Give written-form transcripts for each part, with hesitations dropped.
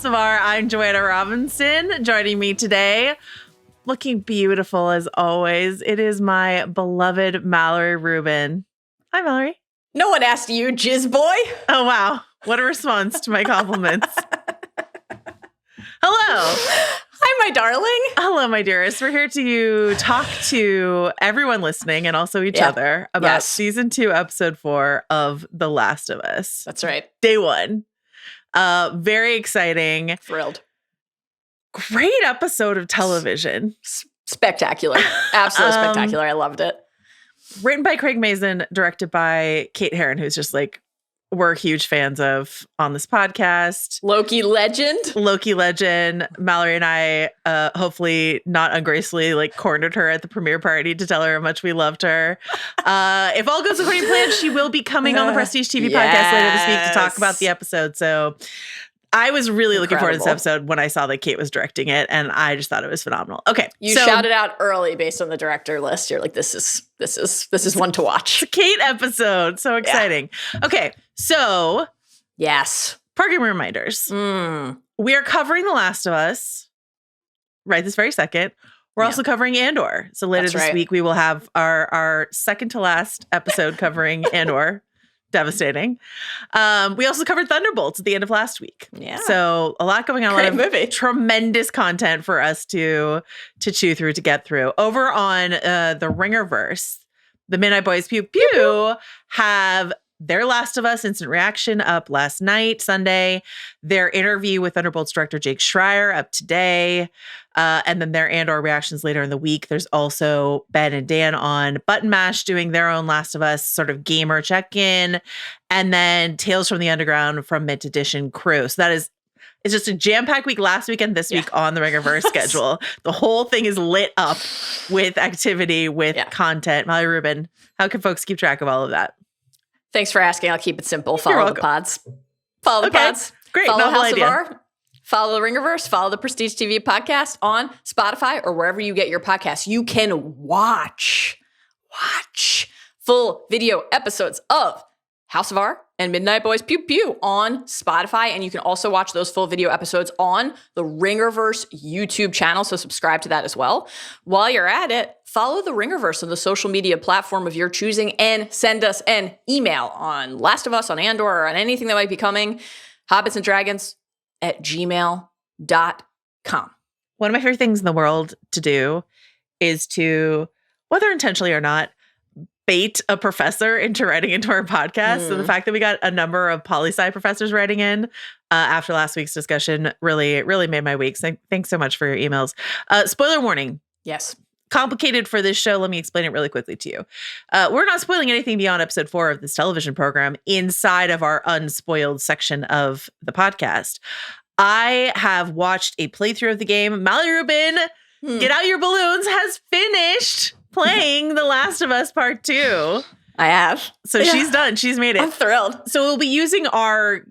of R. I'm Joanna Robinson. Joining me today, looking beautiful as always, it is my beloved Mallory Rubin. Hi, Mallory. No one asked you, jizz boy. Oh, wow. What a response to my compliments. Hello. Hi, my darling. Hello, my dearest. We're here to talk to everyone listening and also each other about season 2, episode 4 of The Last of Us. That's right. Day 1. Very exciting. Thrilled. Great episode of television. Spectacular. Absolutely spectacular. I loved it. Written by Craig Mazin, directed by Kate Herron, who's just like, we're huge fans of on this podcast. Loki legend. Mallory and I, hopefully not ungracefully, like cornered her at the premiere party to tell her how much we loved her. If all goes according to plan, she will be coming on the Prestige TV podcast later this week to talk about the episode. So I was really looking forward to this episode when I saw that Kate was directing it, and I just thought it was phenomenal. Okay, you shouted out early based on the director list. You're like, this is one to watch. It's a Kate episode, so exciting. Yeah. Okay, so yes, programming reminders. We are covering The Last of Us right this very second. We're also covering Andor. So later this week we will have our second to last episode covering Andor. Devastating. We also covered Thunderbolts at the end of last week. Yeah. So a lot going on. Great a lot of movie. Tremendous content for us to chew through, to get through. Over on the Ringerverse, the Midnight Boys Pew Pew have their Last of Us instant reaction up last night, Sunday. Their interview with Thunderbolts director Jake Schreier up today. And then their Andor reactions later in the week. There's also Ben and Dan on Button Mash doing their own Last of Us sort of gamer check-in. And then Tales from the Underground from Mint Edition crew. So it's just a jam-packed week last week and this week on the Ringerverse schedule. The whole thing is lit up with activity, with content. Mallory Rubin, how can folks keep track of all of that? Thanks for asking. I'll keep it simple. Follow the pods. Follow the pods. Great. Follow House idea. Of R. Follow the Ringerverse. Follow the Prestige TV podcast on Spotify or wherever you get your podcasts. You can watch full video episodes of House of R and Midnight Boys Pew Pew on Spotify. And you can also watch those full video episodes on the Ringerverse YouTube channel. So subscribe to that as well. While you're at it, follow the Ringerverse on the social media platform of your choosing and send us an email on Last of Us, on Andor, or on anything that might be coming. hobbitsanddragons@gmail.com. One of my favorite things in the world to do is to, whether intentionally or not, bait a professor into writing into our podcast. So the fact that we got a number of poli-sci professors writing in after last week's discussion really made my week. So thanks so much for your emails. Spoiler warning. Yes. Complicated for this show. Let me explain it really quickly to you. We're not spoiling anything beyond episode 4 of this television program inside of our unspoiled section of the podcast. I have watched a playthrough of the game. Mallory Rubin, get out your balloons, has finished playing The Last of Us Part 2. I have. So she's done. She's made it. I'm thrilled. So we'll be using our,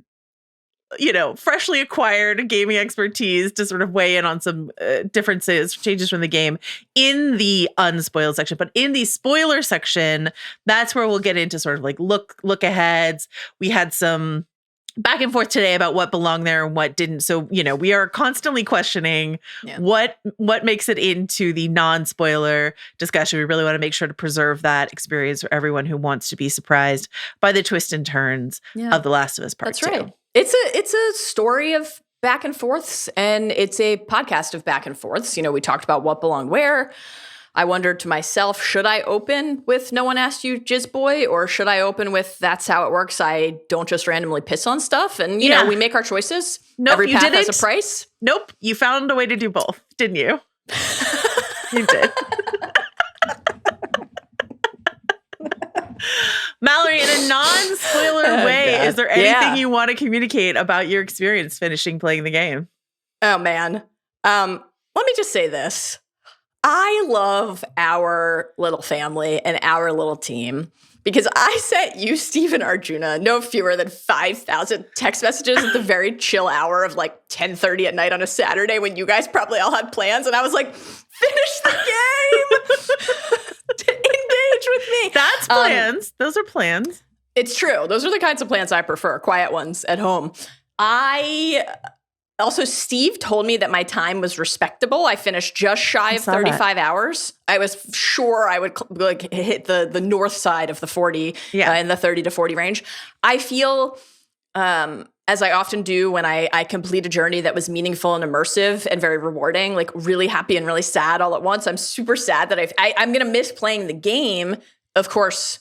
freshly acquired gaming expertise to sort of weigh in on some differences, changes from the game in the unspoiled section. But in the spoiler section, that's where we'll get into sort of like look aheads. We had some back and forth today about what belonged there and what didn't. So, we are constantly questioning what makes it into the non-spoiler discussion. We really want to make sure to preserve that experience for everyone who wants to be surprised by the twists and turns of The Last of Us Part 2. That's right. It's a story of back and forths, and it's a podcast of back and forths. We talked about what belonged where. I wondered to myself, should I open with No One Asked You, Jizz Boy, or should I open with That's How It Works? I don't just randomly piss on stuff. And, you know, we make our choices. Nope, every path has a price. Nope. You found a way to do both, didn't you? You did. Mallory, in a non-spoiler way, is there anything you want to communicate about your experience finishing playing the game? Oh, man. Let me just say this. I love our little family and our little team because I sent you, Steve, and Arjuna no fewer than 5,000 text messages at the very chill hour of like 10:30 at night on a Saturday when you guys probably all had plans. And I was like, finish the game! Engage with me. That's plans. Those are plans. It's true. Those are the kinds of plans I prefer, quiet ones at home. I Also, Steve told me that my time was respectable. I finished just shy of 35 hours. I was sure I would like hit the north side of the 40 in the 30 to 40 range. I feel, as I often do when I complete a journey that was meaningful and immersive and very rewarding, like really happy and really sad all at once. I'm super sad that I'm going to miss playing the game. Of course,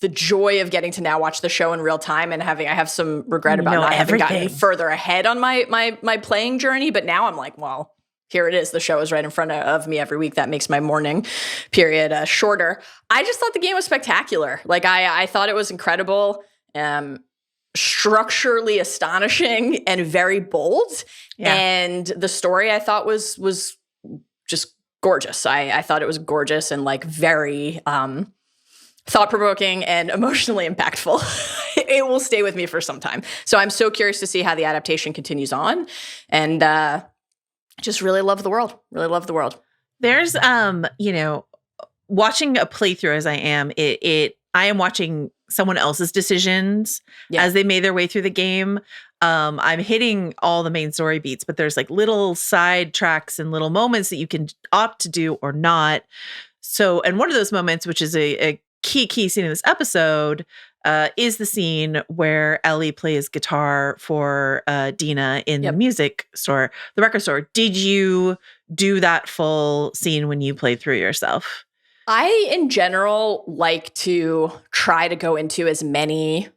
the joy of getting to now watch the show in real time and I have some regret about not having gotten further ahead on my playing journey. But now I'm like, well, here it is. The show is right in front of me every week. That makes my morning period shorter. I just thought the game was spectacular. Like I thought it was incredible, structurally astonishing and very bold. Yeah. And the story I thought was just gorgeous. I thought it was gorgeous and like very, thought-provoking and emotionally impactful. It will stay with me for some time. So I'm so curious to see how the adaptation continues on. And just really love the world. Really love the world. There's, watching a playthrough as I am, I am watching someone else's decisions as they made their way through the game. I'm hitting all the main story beats, but there's like little side tracks and little moments that you can opt to do or not. So, and one of those moments, which is a key scene in this episode, is the scene where Ellie plays guitar for Dina in the music store, the record store. Did you do that full scene when you played through yourself? I, in general, like to try to go into as many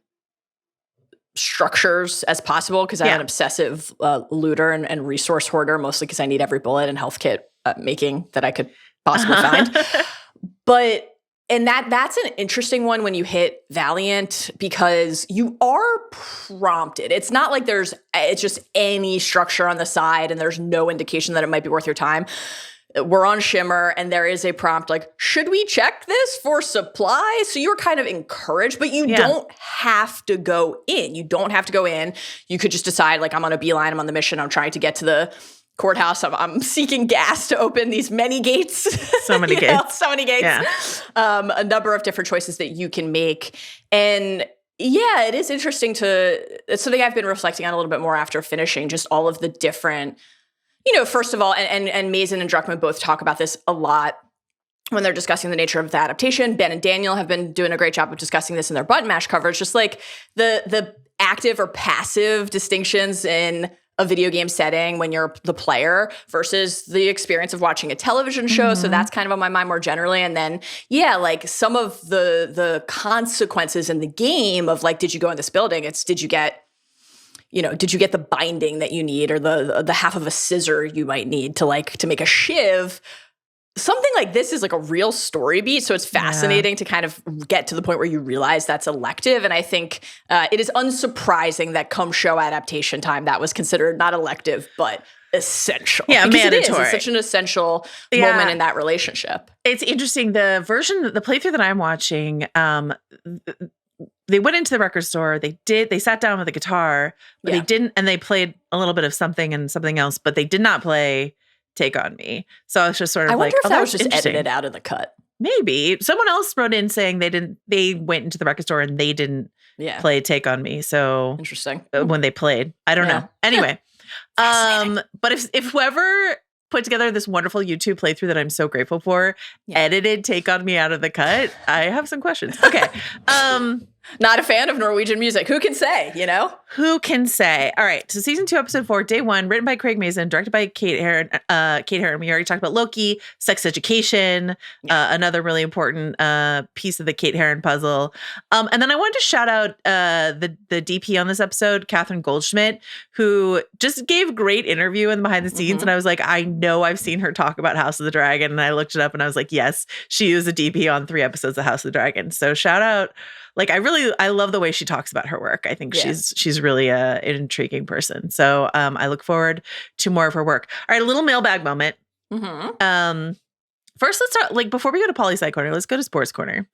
structures as possible because I'm an obsessive looter and resource hoarder, mostly because I need every bullet and health kit making that I could possibly find. But and that's an interesting one when you hit Valiant because you are prompted. It's not like it's just any structure on the side and there's no indication that it might be worth your time. We're on Shimmer and there is a prompt like, should we check this for supplies? So you're kind of encouraged, but you don't have to go in. You don't have to go in. You could just decide like, I'm on a beeline, I'm on the mission, I'm trying to get to the courthouse. I'm seeking gas to open these many gates. So many gates. So many gates. Yeah. A number of different choices that you can make. And yeah, it is interesting it's something I've been reflecting on a little bit more after finishing just all of the different, first of all, and Mason and Druckmann both talk about this a lot when they're discussing the nature of the adaptation. Ben and Daniel have been doing a great job of discussing this in their button mash coverage, just like the active or passive distinctions in a video game setting when you're the player versus the experience of watching a television show. Mm-hmm. So that's kind of on my mind more generally. And then, like some of the consequences in the game of like, did you go in this building? Did you get the binding that you need or the half of a scissor you might need to make a shiv? Something like this is like a real story beat. So it's fascinating to kind of get to the point where you realize that's elective. And I think it is unsurprising that come show adaptation time, that was considered not elective, but essential. Yeah, because mandatory. It's such an essential moment in that relationship. It's interesting. The playthrough that I'm watching, they went into the record store. They sat down with a guitar, but they didn't, and they played a little bit of something and something else, but they did not play Take On Me. So I was just sort of I wonder if that was just edited out of the cut. Maybe. Someone else wrote in saying they went into the record store and they didn't play Take On Me. So interesting. When they played. I don't know. Anyway. But if whoever put together this wonderful YouTube playthrough that I'm so grateful for, edited Take On Me out of the cut, I have some questions. Okay. Not a fan of Norwegian music. Who can say, Who can say? All right. So season 2, episode 4, day 1, written by Craig Mazin, directed by Kate Herron. We already talked about Loki, sex education, another really important piece of the Kate Herron puzzle. And then I wanted to shout out the DP on this episode, Catherine Goldschmidt, who just gave a great interview in the behind the scenes. Mm-hmm. And I was like, I know I've seen her talk about House of the Dragon. And I looked it up and I was like, yes, she was a DP on 3 episodes of House of the Dragon. So shout out. Like, I love the way she talks about her work. I think she's really an intriguing person. So I look forward to more of her work. All right, a little mailbag moment. Mm-hmm. First, let's start, before we go to Poli-Sci Corner, let's go to Sports Corner.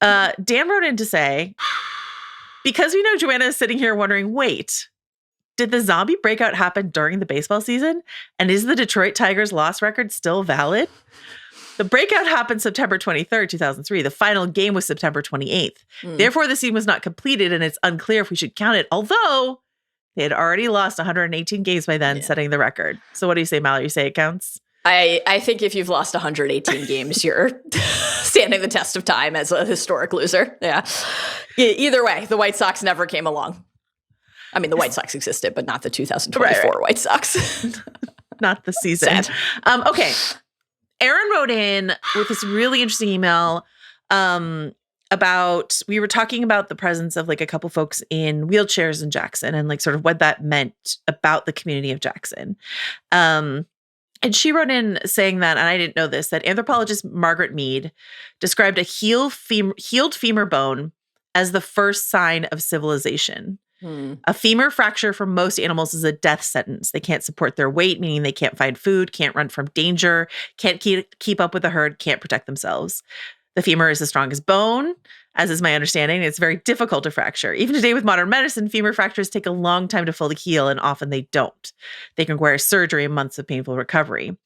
Oh. Dan wrote in to say, because we know Joanna is sitting here wondering, wait, did the zombie breakout happen during the baseball season? And is the Detroit Tigers loss record still valid? The breakout happened September 23rd, 2003. The final game was September 28th. Therefore, the scene was not completed, and it's unclear if we should count it. Although, They had already lost 118 games by then, setting the record. So what do you say, Mallory? You say it counts? I think if you've lost 118 games, you're standing the test of time as a historic loser. Yeah. Either way, the White Sox never came along. I mean, the White Sox existed, but not the 2024 White Sox. Not the season. Okay. Aaron wrote in with this really interesting email about, we were talking about the presence of like a couple folks in wheelchairs in Jackson and like sort of what that meant about the community of Jackson. And she wrote in saying that, and I didn't know this, that anthropologist Margaret Mead described a healed femur bone as the first sign of civilization. A femur fracture for most animals is a death sentence. They can't support their weight, meaning they can't find food, can't run from danger, can't keep up with the herd, can't protect themselves. The femur is the strongest bone, as is my understanding. It's very difficult to fracture. Even today with modern medicine, femur fractures take a long time to fully heal, and often they don't. They can require surgery and months of painful recovery.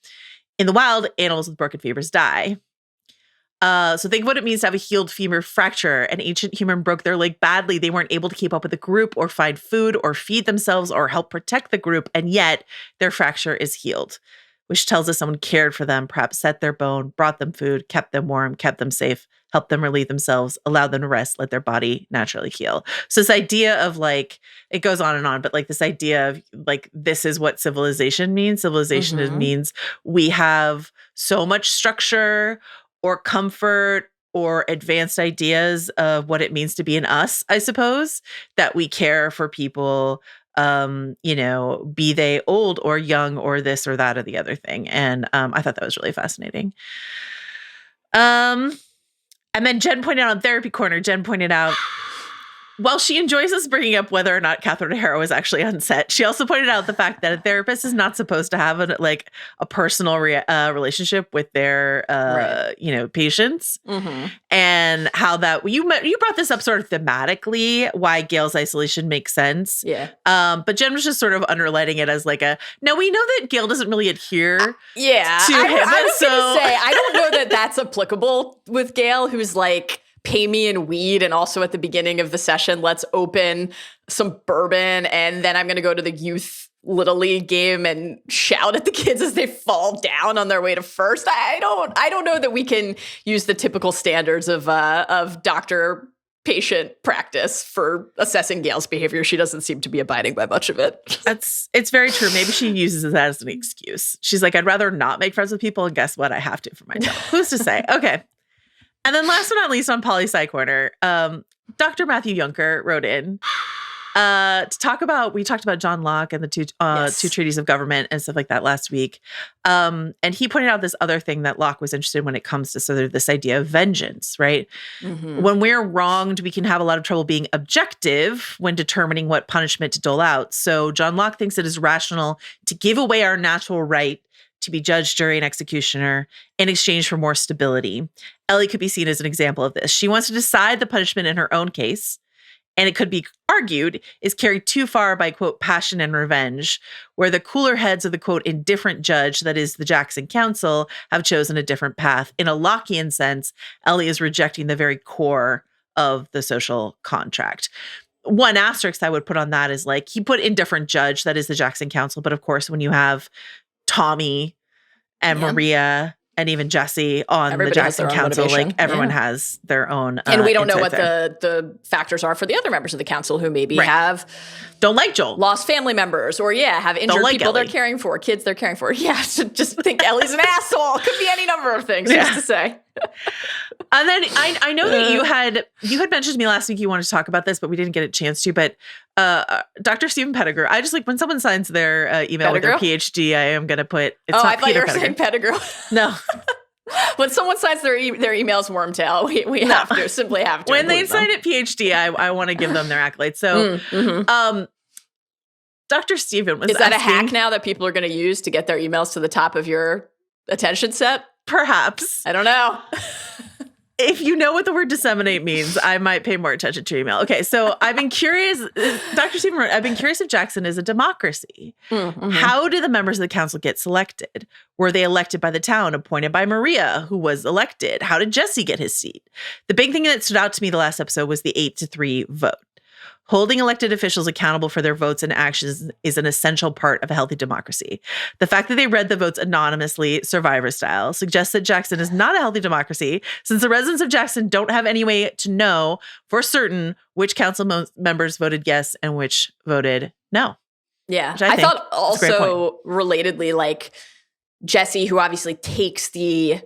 In the wild, animals with broken femurs die. So think of what it means to have a healed femur fracture. An ancient human broke their leg badly. They weren't able to keep up with the group or find food or feed themselves or help protect the group, and yet their fracture is healed, which tells us someone cared for them, perhaps set their bone, brought them food, kept them warm, kept them safe, helped them relieve themselves, allowed them to rest, let their body naturally heal. So this idea of like, it goes on and on, but like this idea of like, this is what civilization means. Civilization means we have so much structure or comfort or advanced ideas of what it means to be an us, I suppose, that we care for people, be they old or young or this or that or the other thing. And I thought that was really fascinating. And then Jen pointed out on Therapy Corner, while she enjoys us bringing up whether or not Catherine O'Hara was actually on set, she also pointed out the fact that a therapist is not supposed to have a personal relationship with their patients, and how that you brought this up sort of thematically, why Gail's isolation makes sense. Yeah. But Jen was just sort of underlining it as like no, we know that Gail doesn't really adhere. To him. I was gonna say, I don't know that that's applicable with Gail, who's like, pay me in weed, and also at the beginning of the session, let's open some bourbon, and then I'm going to go to the youth Little League game and shout at the kids as they fall down on their way to first. I don't know that we can use the typical standards of doctor-patient practice for assessing Gail's behavior. She doesn't seem to be abiding by much of it. It's very true. Maybe she uses that as an excuse. She's like, I'd rather not make friends with people, and guess what? I have to for myself. Who's to say? Okay. And then last but not least on Poli-Sci Corner, Dr. Matthew Juncker wrote in to talk about, we talked about John Locke and the two treaties of government and stuff like that last week. And he pointed out this other thing that Locke was interested in when it comes to sort of this idea of vengeance, right? When we're wronged, we can have a lot of trouble being objective when determining what punishment to dole out. So John Locke thinks it is rational to give away our natural right to be judge, jury, and executioner in exchange for more stability. Ellie could be seen as an example of this. She wants to decide the punishment in her own case, and it could be argued is carried too far by, quote, passion and revenge, where the cooler heads of the, quote, indifferent judge, that is the Jackson Council, have chosen a different path. In a Lockean sense, Ellie is rejecting the very core of the social contract. One asterisk I would put on that is like, he put indifferent judge, that is the Jackson Council, but of course, when you have Tommy and Maria and even Jesse on Everybody the Jackson Council, like everyone has their own. And we don't know what the factors are for the other members of the council who maybe don't like Joel, lost family members, or have injured people they're caring for, kids they're caring for. Yeah, just think Ellie's an asshole. Could be any number of things. Just to say. And then I know that you had mentioned to me last week you wanted to talk about this, but we didn't get a chance to. But Dr. Stephen Pettigrew, I just like when someone signs their email with their PhD, I am going to put. It's not I thought you were saying Pettigrew. No. When someone signs their emails Wormtail, we simply have to. When they sign it PhD, I want to give them their accolades. So, Dr. Stephen was. Is that a hack now that people are going to use to get their emails to the top of your attention set? Perhaps. I don't know. If you know what the word disseminate means, I might pay more attention to email. Okay, so I've been curious. Dr. Stephen wrote, I've been curious if Jackson is a democracy. How do the members of the council get selected? Were they elected by the town, appointed by Maria, who was elected? How did Jesse get his seat? The big thing that stood out to me the last episode was the 8-3 vote. Holding elected officials accountable for their votes and actions is an essential part of a healthy democracy. The fact that they read the votes anonymously, Survivor style, suggests that Jackson is not a healthy democracy, since the residents of Jackson don't have any way to know for certain which council members voted yes and which voted no. Yeah. I thought also relatedly, like Jesse, who obviously takes the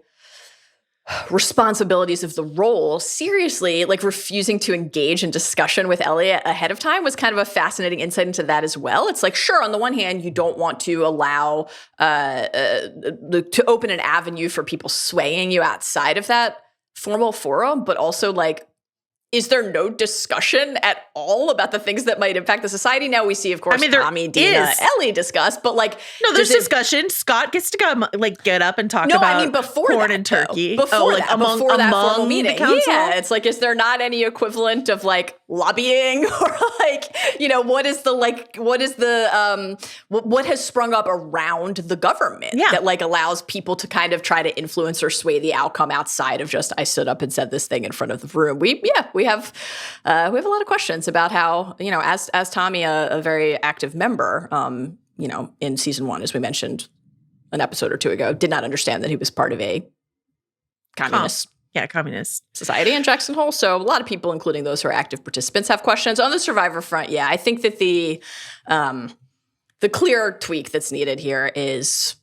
responsibilities of the role seriously, like refusing to engage in discussion with Elliot ahead of time was kind of a fascinating insight into that as well. It's like, sure, on the one hand, you don't want to allow to open an avenue for people swaying you outside of that formal forum, but also like, is there no discussion at all about the things that might impact the society? Now we see, of course, Tommy, Dina, Ellie discuss, but like, no, there's discussion. Scott gets to go, like, get up and talk about before corn that, and turkey. Before like that, before that formal meeting. Yeah, it's like, is there not any equivalent of like lobbying or like, what has sprung up around the government that like allows people to kind of try to influence or sway the outcome outside of just, I stood up and said this thing in front of the room. We have a lot of questions about how, as Tommy, a very active member, in season 1, as we mentioned an episode or two ago, did not understand that he was part of a communist society in Jackson Hole. So a lot of people, including those who are active participants, have questions. On the Survivor front, I think that the clear tweak that's needed here is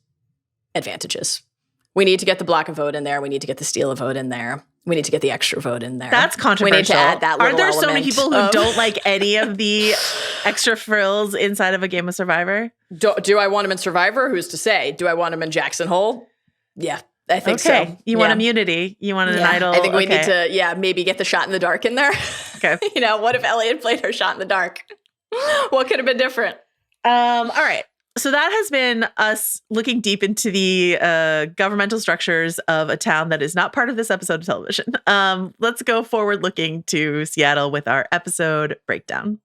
advantages. We need to get the block a vote in there. We need to get the steal a vote in there. We need to get the extra vote in there. That's controversial. We need to add that little Are there so many element people who don't like any of the extra frills inside of a game of Survivor? Do I want him in Survivor? Who's to say? Do I want him in Jackson Hole? Yeah, I think so. You want immunity. You want an idol. I think we need to, maybe get the shot in the dark in there. Okay. What if Ellie had played her shot in the dark? What could have been different? All right. So that has been us looking deep into the governmental structures of a town that is not part of this episode of television. Let's go forward looking to Seattle with our episode breakdown.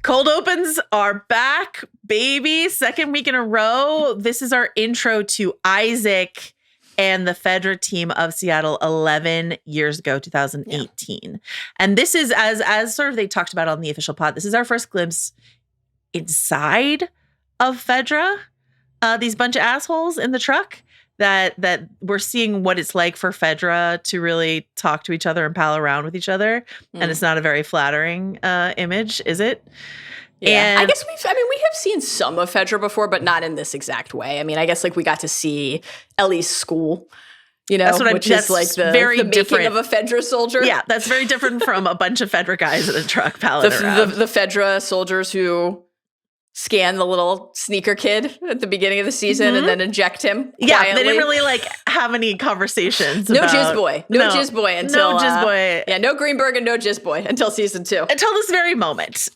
Cold opens are back, baby. Second week in a row. This is our intro to Isaac and the Fedra team of Seattle 11 years ago, 2018. Yeah. And this is, as sort of they talked about on the official pod, this is our first glimpse inside of Fedra. These bunch of assholes in the truck that we're seeing what it's like for Fedra to really talk to each other and pal around with each other. And it's not a very flattering image, is it? Yeah, I guess we have seen some of Fedra before, but not in this exact way. I mean, I guess like we got to see Ellie's school, which is like the making different of a Fedra soldier. Yeah, that's very different from a bunch of Fedra guys in a truck pallet around. The Fedra soldiers who scan the little sneaker kid at the beginning of the season and then eject him quietly. Yeah, they didn't really like have any conversations No about, Jizz Boy. No Jizz Boy until... No Jizz Boy. No Greenberg and no Jizz Boy until season 2. Until this very moment.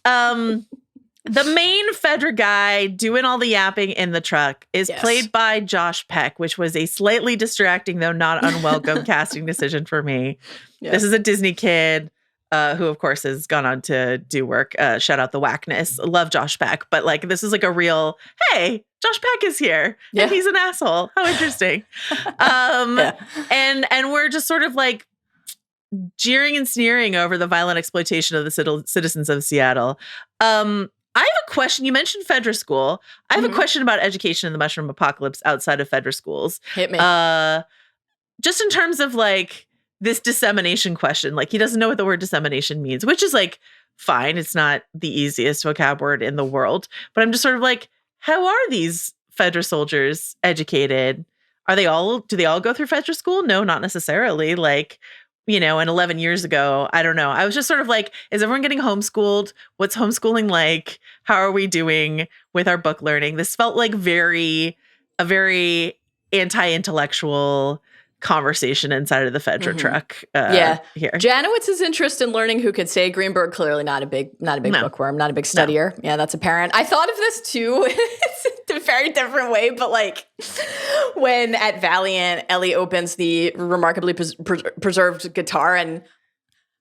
The main Fedra guy doing all the yapping in the truck is played by Josh Peck, which was a slightly distracting, though not unwelcome casting decision for me. Yeah. This is a Disney kid who, of course, has gone on to do work. Shout out the whackness. Love Josh Peck. But like, this is like a real, hey, Josh Peck is here. And he's an asshole. How interesting. And we're just sort of like jeering and sneering over the violent exploitation of the citizens of Seattle. I have a question. You mentioned Fedra school. I have a question about education in the mushroom apocalypse outside of Fedra schools. Hit me. Just in terms of like this dissemination question, like he doesn't know what the word dissemination means, which is like fine. It's not the easiest vocab word in the world, but I'm just sort of like, how are these Fedra soldiers educated? Do they all go through Fedra school? No, not necessarily. Like, and 11 years ago, I don't know. I was just sort of like, is everyone getting homeschooled? What's homeschooling like? How are we doing with our book learning? This felt like a very anti-intellectual conversation inside of the Fedra truck. Here. Janowitz's interest in learning who could say Greenberg, clearly not a big bookworm, not a big studier. No. Yeah, that's apparent. I thought of this too. It's a very different way, but like when at Valiant, Ellie opens the remarkably preserved guitar and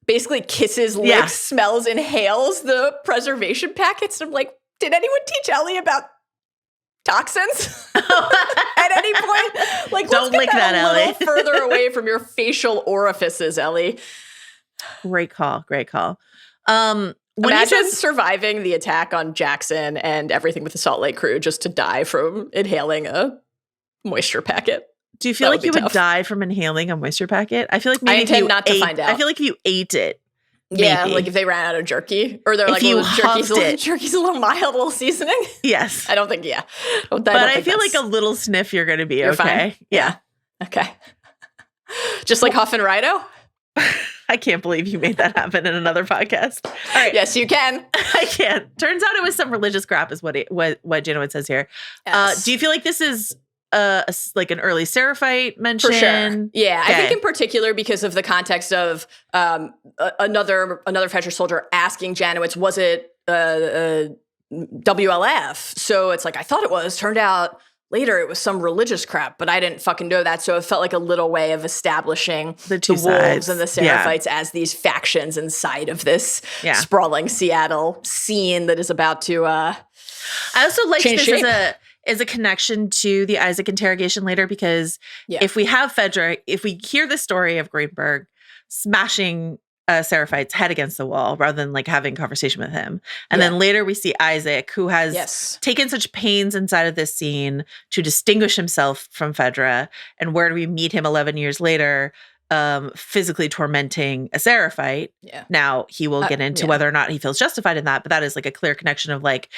basically kisses, licks, smells, inhales the preservation packets. I'm like, did anyone teach Ellie about toxins at any point? Like, Don't let's lick get that, a little Ellie. further away from your facial orifices, Ellie. Great call. When he Imagine says, surviving the attack on Jackson and everything with the Salt Lake crew just to die from inhaling a moisture packet. do you feel That like you would be would tough. die from inhaling a moisture packet? I feel like maybe I if intend you not to ate- find out. I feel like if you ate it, Yeah, maybe. like if they ran out of jerky, or they're If like, you well, jerky's huffed it. jerky's a little mild, a little seasoning. Yes. I don't think, yeah. But I feel like a little sniff, you're going to be You're okay. fine? Yeah. Okay. Just like Huff and Rido? I can't believe you made that happen in another podcast. All right. Yes, you can. I can't. Turns out it was some religious crap is what Janowitz says here. Yes. Do you feel like this is like an early Seraphite mention? For sure. Yeah, I Okay. think in particular because of the context of another Fetcher soldier asking Janowitz, was it WLF? So it's like, I thought it was. Turned out later it was some religious crap, but I didn't fucking know that. So it felt like a little way of establishing The two wolves sides. and the Seraphites as these factions inside of this Yeah. sprawling Seattle scene that is about to I also like Change this shape. as a connection to the Isaac interrogation later, because Yeah. if we have Fedra, if we hear the story of Greenberg smashing Seraphite's head against the wall rather than like having conversation with him, and Yeah. then later we see Isaac, who has Yes. taken such pains inside of this scene to distinguish himself from Fedra, and where do we meet him 11 years later? Physically tormenting a Seraphite. Yeah. Now he will get into yeah. whether or not he feels justified in that, but that is like a clear connection of like,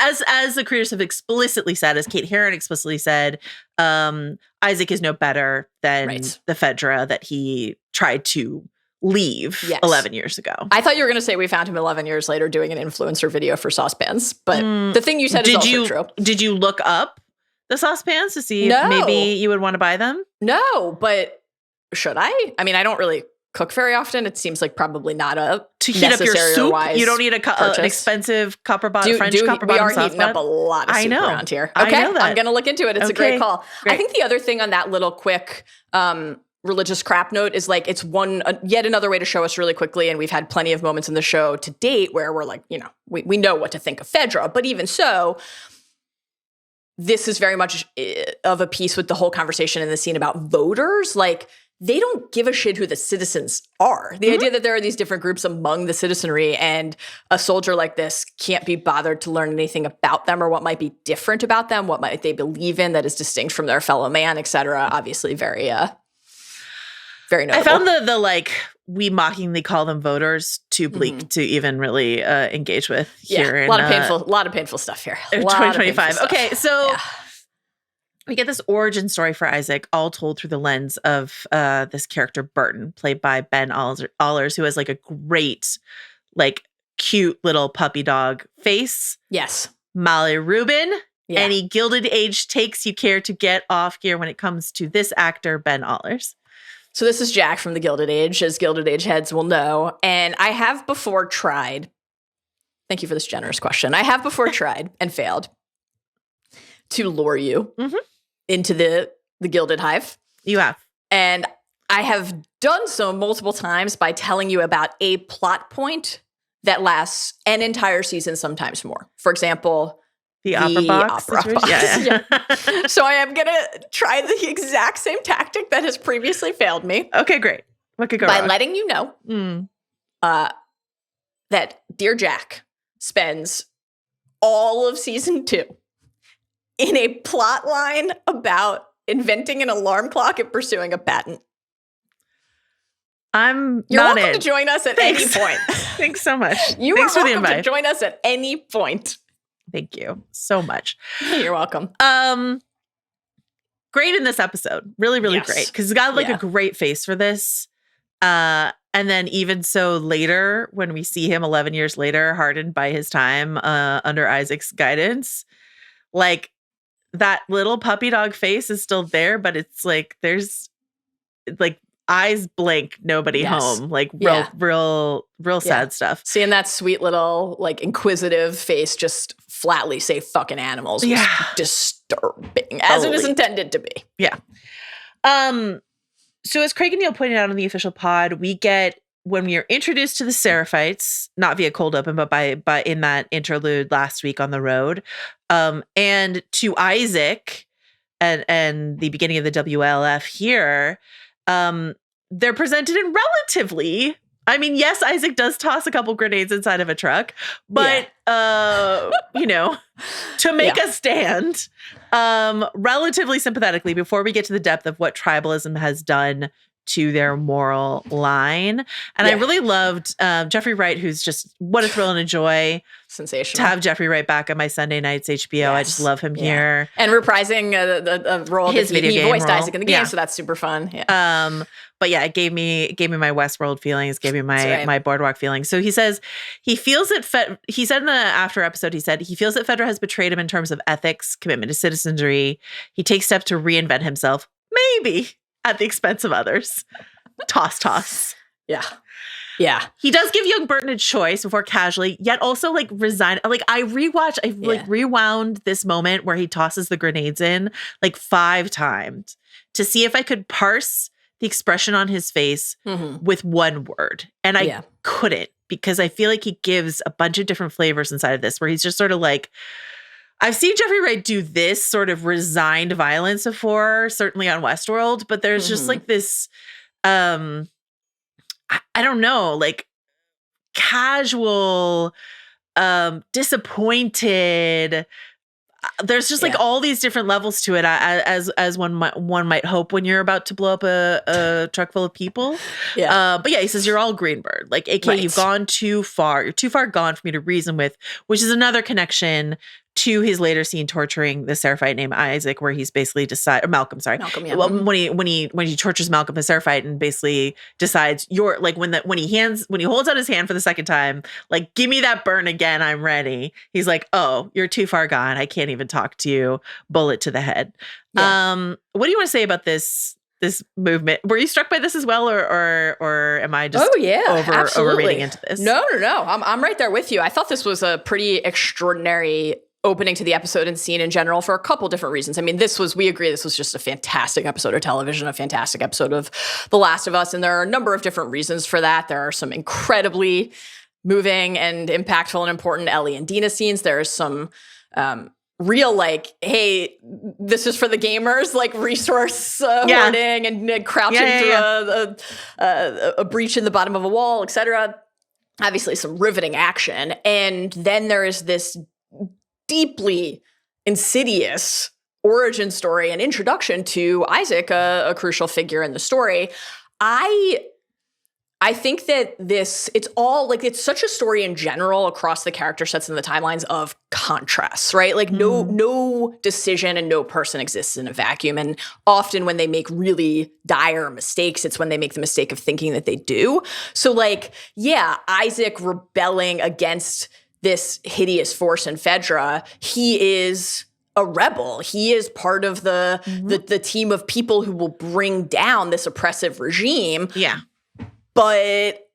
as the creators have explicitly said, as Kate Herron explicitly said, Isaac is no better than Right. the Fedra that he tried to leave Yes. 11 years ago. I thought you were going to say we found him 11 years later doing an influencer video for saucepans, but the thing you said is also true. Did you look up the saucepans to see No. if maybe you would want to buy them? No, but should I? I mean, I don't really cook very often. It seems like probably not a To heat up your necessary or soup? wise You don't need an purchase. expensive copper bottom French copper we bottom are heating up a saucepan? lot of I soup know. around here. I Okay, know that. I'm going to look into it. It's a Okay. great call. Great. I think the other thing on that little quick religious crap note is like it's yet another way to show us really quickly, and we've had plenty of moments in the show to date where we're like, we know what to think of Fedra, but even so, this is very much of a piece with the whole conversation in the scene about voters. Like, they don't give a shit who the citizens are. The idea that there are these different groups among the citizenry and a soldier like this can't be bothered to learn anything about them or what might be different about them, what might they believe in that is distinct from their fellow man, etc. Obviously very very notable. I found the like, we mockingly call them voters too bleak to even really engage with here. a lot of painful stuff here. In Lot of 2025. painful stuff. Okay, so Yeah. we get this origin story for Isaac, all told through the lens of this character Burton, played by Ben Allers, who has like a great, like cute little puppy dog face. Yes. Mallory Rubin. Yeah. Any Gilded Age takes you care to get off gear when it comes to this actor, Ben Allers. So this is Jack from the Gilded Age, as Gilded Age heads will know. And I have before tried, thank you for this generous question. I have before tried and failed to lure you into the Gilded Hive. You have. And I have done so multiple times by telling you about a plot point that lasts an entire season, sometimes more. For example, The opera box. opera box. Yeah. So I am going to try the exact same tactic that has previously failed me Okay, great. What could go by wrong? letting you know that Dear Jack spends all of season 2 in a plot line about inventing an alarm clock and pursuing a patent. I'm You're not welcome in. to join us at Thanks. any point. Thanks so much. You Thanks are for the welcome to invite. join us at any point. Thank you so much. You're welcome. Great in this episode. Really, really Yes. great. Because he's got like Yeah. a great face for this. And then even so later, when we see him 11 years later, hardened by his time under Isaac's guidance, like that little puppy dog face is still there, but it's like there's like eyes blink, nobody Yes. home. Like Yeah. real sad stuff. Seeing that sweet little, like, inquisitive face just flatly say fucking animals was Yeah. disturbing, as it is Totally. intended to be. Yeah. So as Craig and Neil pointed out on the official pod, we get when we are introduced to the Seraphites, not via cold open, but by in that interlude last week on the road, and to Isaac and the beginning of the WLF here, they're presented in relatively. I mean, yes, Isaac does toss a couple grenades inside of a truck, but to make a stand, relatively sympathetically before we get to the depth of what tribalism has done to their moral line. And I really loved Jeffrey Wright, who's just, what a thrill and a joy. Sensational. To have Jeffrey Wright back on my Sunday nights HBO. Yes. I just love him here. And reprising the role his that he voiced Isaac in the game, yeah. so that's super fun. Yeah. But yeah, it gave me my Westworld feelings, gave me my Boardwalk feelings. So he says he feels that he said in the after episode, he said he feels that Fedra has betrayed him in terms of ethics, commitment to citizenry. He takes steps to reinvent himself, maybe at the expense of others. Toss. Yeah. Yeah. He does give young Burton a choice before casually, yet also like resign. Like I rewound this moment where he tosses the grenades in like 5 times to see if I could parse the expression on his face with one word. And I couldn't, because I feel like he gives a bunch of different flavors inside of this where he's just sort of like, I've seen Jeffrey Wright do this sort of resigned violence before, certainly on Westworld, but there's just like this, I don't know, like casual, disappointed. There's just like all these different levels to it, as one might hope when you're about to blow up a truck full of people. Yeah. But yeah, he says you're all Greenbird, like aka you've gone too far. You're too far gone for me to reason with, which is another connection to his later scene torturing the Seraphite named Isaac, where he's basically Malcolm. Yeah. Well, when he tortures Malcolm the Seraphite and basically decides you're like when he holds out his hand for the second time, like give me that burn again, I'm ready. He's like, oh, you're too far gone. I can't even talk to you. Bullet to the head. Yeah. What do you want to say about this movement? Were you struck by this as well, or am I just overreading into this? No. I'm right there with you. I thought this was a pretty extraordinary opening to the episode and scene in general for a couple different reasons. I mean, we agree this was just a fantastic episode of television, a fantastic episode of The Last of Us, and there are a number of different reasons for that. There are some incredibly moving and impactful and important Ellie and Dina scenes. There's some real like, hey, this is for the gamers, like resource hoarding and crouching through a breach in the bottom of a wall, etc. Obviously some riveting action. And then there is this deeply insidious origin story and introduction to Isaac, a crucial figure in the story. I think that it's such a story in general across the character sets and the timelines of contrasts, right? Like no decision and no person exists in a vacuum. And often when they make really dire mistakes, it's when they make the mistake of thinking that they do. So like, Isaac rebelling against this hideous force in Fedra, he is a rebel. He is part of the team of people who will bring down this oppressive regime. Yeah. But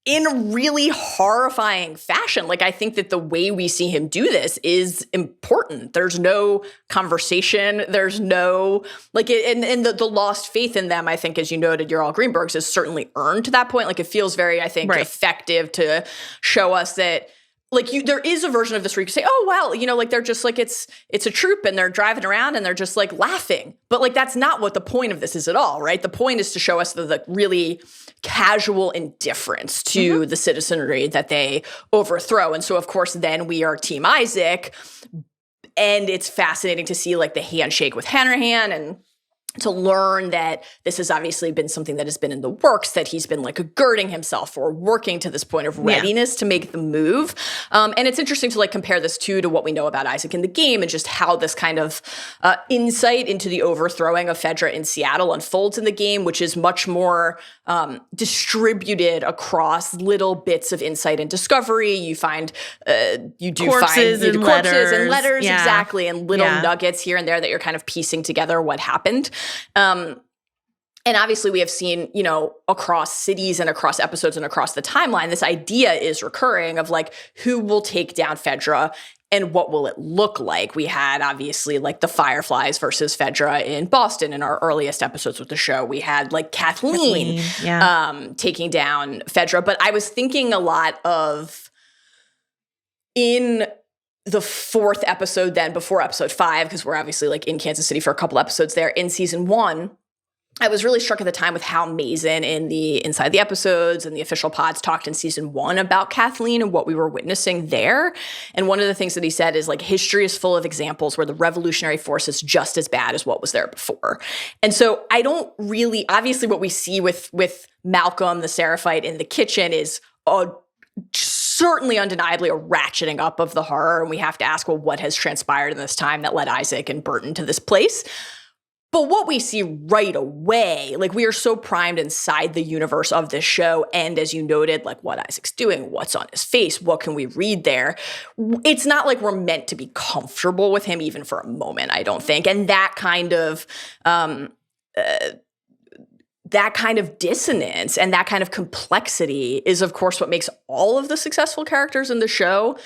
in a really horrifying fashion. Like, I think that the way we see him do this is important. There's no conversation. There's no, like, and the lost faith in them, I think, as you noted, You're All Greenbergs, is certainly earned to that point. Like, it feels very, I think, effective to show us that, like, there is a version of this where you can say, oh, well, you know, like, they're just like, it's a troop and they're driving around and they're just like laughing. But like, that's not what the point of this is at all, right? The point is to show us the really casual indifference to the citizenry that they overthrow. And so, of course, then we are Team Isaac. And it's fascinating to see like the handshake with Hanrahan and to learn that this has obviously been something that has been in the works, that he's been like girding himself or working to this point of readiness to make the move. And it's interesting to like compare this to what we know about Isaac in the game and just how this kind of insight into the overthrowing of Fedra in Seattle unfolds in the game, which is much more distributed across little bits of insight and discovery. You find, corpses and letters, exactly, and little nuggets here and there that you're kind of piecing together what happened. And obviously we have seen, across cities and across episodes and across the timeline, this idea is recurring of like, who will take down Fedra and what will it look like? We had obviously like the Fireflies versus Fedra in Boston in our earliest episodes with the show. We had like Kathleen. Taking down Fedra. But I was thinking a lot of in the fourth episode then, before episode 5, because we're obviously like in Kansas City for a couple episodes there in season 1, I was really struck at the time with how Mason in the Inside the Episodes and the official pods talked in season 1 about Kathleen and what we were witnessing there. And one of the things that he said is like, history is full of examples where the revolutionary force is just as bad as what was there before. And so I don't really, obviously what we see with Malcolm, the Seraphite in the kitchen is certainly undeniably a ratcheting up of the horror. And we have to ask, well, what has transpired in this time that led Isaac and Burton to this place? But what we see right away, like we are so primed inside the universe of this show. And as you noted, like what Isaac's doing, what's on his face, what can we read there? It's not like we're meant to be comfortable with him even for a moment, I don't think. And that kind of dissonance and that kind of complexity is, of course, what makes all of the successful characters in the show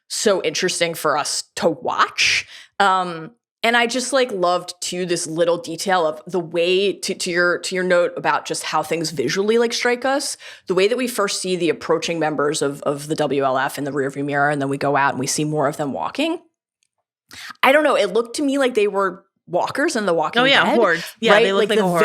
so interesting for us to watch. And I just like loved too this little detail of the way to your note about just how things visually like strike us. The way that we first see the approaching members of the WLF in the rearview mirror, and then we go out and we see more of them walking. I don't know. It looked to me like they were walkers in The Walking Dead. Horde. Yeah, right? they look like the a horde.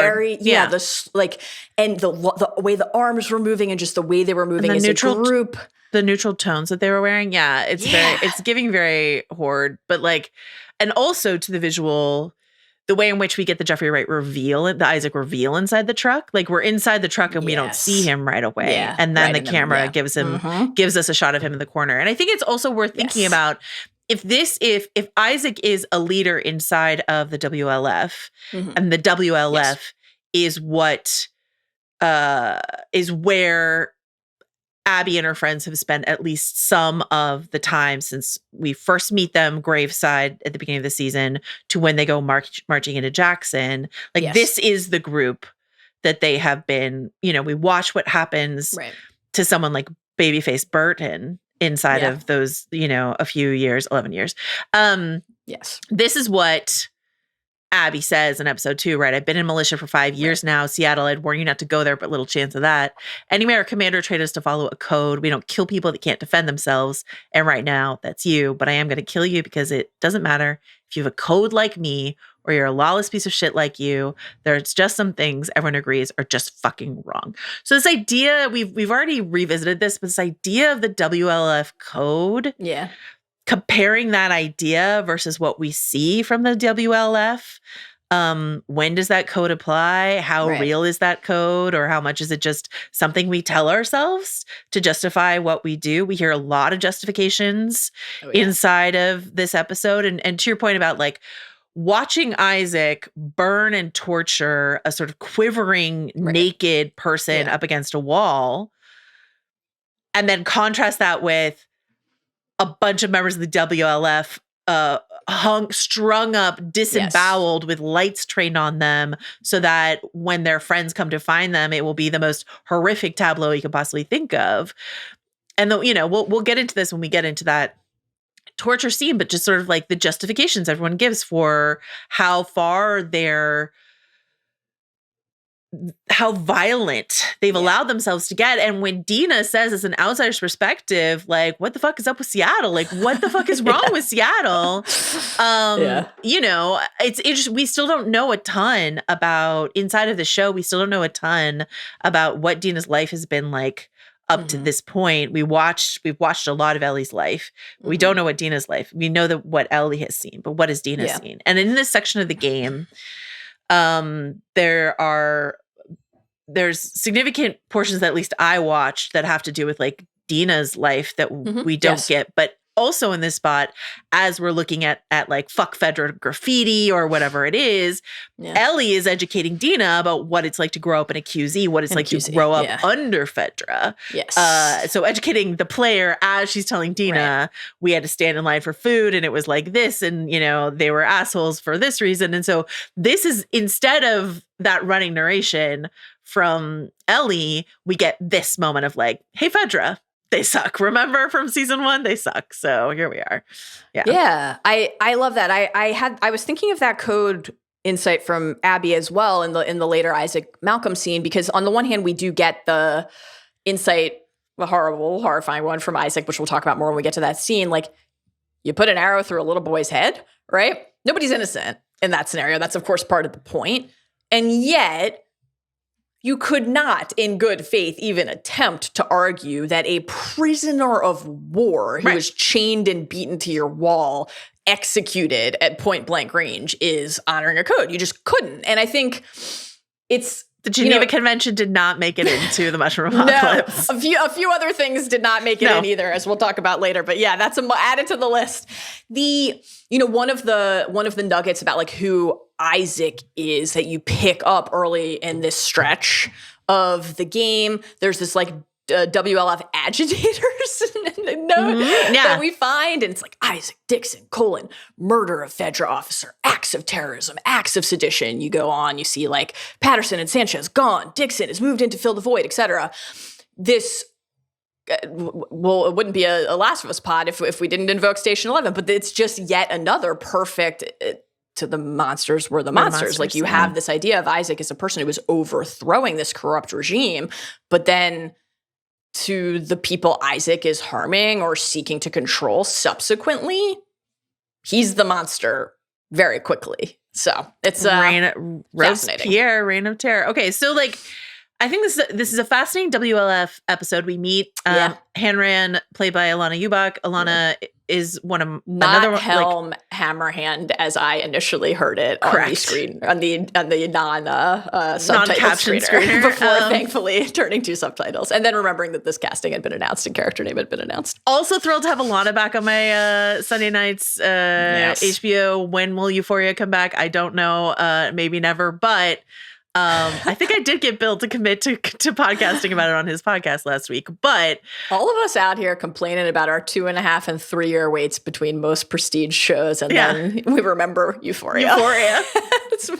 And the way the arms were moving and just the way they were moving as a group. The neutral tones that they were wearing. Yeah, it's giving very horde, but like, and also to the visual, the way in which we get the Jeffrey Wright reveal, the Isaac reveal inside the truck. Like we're inside the truck and we don't see him right away. Yeah, and then the camera gives us a shot of him in the corner. And I think it's also worth thinking about if Isaac is a leader inside of the WLF and the WLF is what is where Abby and her friends have spent at least some of the time since we first meet them graveside at the beginning of the season to when they go marching into Jackson. Like this is the group that they have been, we watch what happens to someone like babyface Burton inside of those, a few years, 11 years. This is what Abby says in episode 2, right? I've been in militia for 5 years now. Seattle, I'd warn you not to go there, but little chance of that. Anyway, our commander trained us to follow a code. We don't kill people that can't defend themselves. And right now, that's you. But I am going to kill you because it doesn't matter if you have a code like me or you're a lawless piece of shit like you. There's just some things everyone agrees are just fucking wrong. So this idea, we've already revisited this, but this idea of the WLF code. Yeah. Comparing that idea versus what we see from the WLF, when does that code apply? How real is that code? Or how much is it just something we tell ourselves to justify what we do? We hear a lot of justifications inside of this episode. And to your point about like watching Isaac burn and torture a sort of quivering, naked person up against a wall, and then contrast that with a bunch of members of the WLF strung up, disemboweled with lights trained on them so that when their friends come to find them, it will be the most horrific tableau you could possibly think of. And we'll get into this when we get into that torture scene, but just sort of like the justifications everyone gives for how violent they've allowed themselves to get. And when Dina says as an outsider's perspective, like, what the fuck is up with Seattle? Like, what the fuck is wrong with Seattle? It's interesting. We still don't know a ton about inside of the show. We still don't know a ton about what Dina's life has been like up to this point. We've watched a lot of Ellie's life. We don't know what Dina's life. We know what Ellie has seen, but what has Dina seen? And in this section of the game, there's significant portions that at least I watched that have to do with like Dina's life that we don't get, but also in this spot, as we're looking at like fuck Fedra graffiti or whatever it is, Ellie is educating Dina about what it's like to grow up in a QZ, what it's like to grow up under Fedra. Yes. So educating the player as she's telling Dina, we had to stand in line for food and it was like this, and they were assholes for this reason. And so this is, instead of that running narration from Ellie, we get this moment of like, hey Fedra, they suck. Remember from season 1, they suck. So here we are. Yeah. I love that. I was thinking of that code insight from Abby as well in the later Isaac Malcolm scene, because on the one hand we do get the insight, the horrifying one from Isaac, which we'll talk about more when we get to that scene. Like, you put an arrow through a little boy's head, right? Nobody's innocent in that scenario. That's of course part of the point. And yet you could not, in good faith, even attempt to argue that a prisoner of war who was chained and beaten to your wall, executed at point blank range, is honoring a code. You just couldn't. And I think it's the Geneva Convention did not make it into the Mushroom Apocalypse. No, a few other things did not make it in either, as we'll talk about later. But yeah, that's added to the list. One of the nuggets about like who Isaac is that you pick up early in this stretch of the game. There's this like WLF agitators that we find, and it's like Isaac Dixon, murder of Fedra officer, acts of terrorism, acts of sedition. You go on, you see like Patterson and Sanchez gone, Dixon has moved in to fill the void, etc. This it wouldn't be a Last of Us pod if we didn't invoke Station 11, but it's just yet another perfect to the monsters were the monsters. Like you have this idea of Isaac as a person who was overthrowing this corrupt regime, but then to the people Isaac is harming or seeking to control subsequently, he's the monster very quickly. So it's Robespierre, Reign of Terror. Okay, so like I think this is a fascinating WLF episode. We meet Hanran, played by Alana Ubach. Alana is one of another Helm Hammerhand, as I initially heard it on the screen, on the non-caption screener before thankfully turning to subtitles, and then remembering that this casting had been announced and character name had been announced. Also thrilled to have Alana back on my Sunday nights HBO. When will Euphoria come back? I don't know. Maybe never, but I think I did get Bill to commit to podcasting about it on his podcast last week. But all of us out here complaining about our 2.5 and 3 year waits between most prestige shows, and then we remember Euphoria.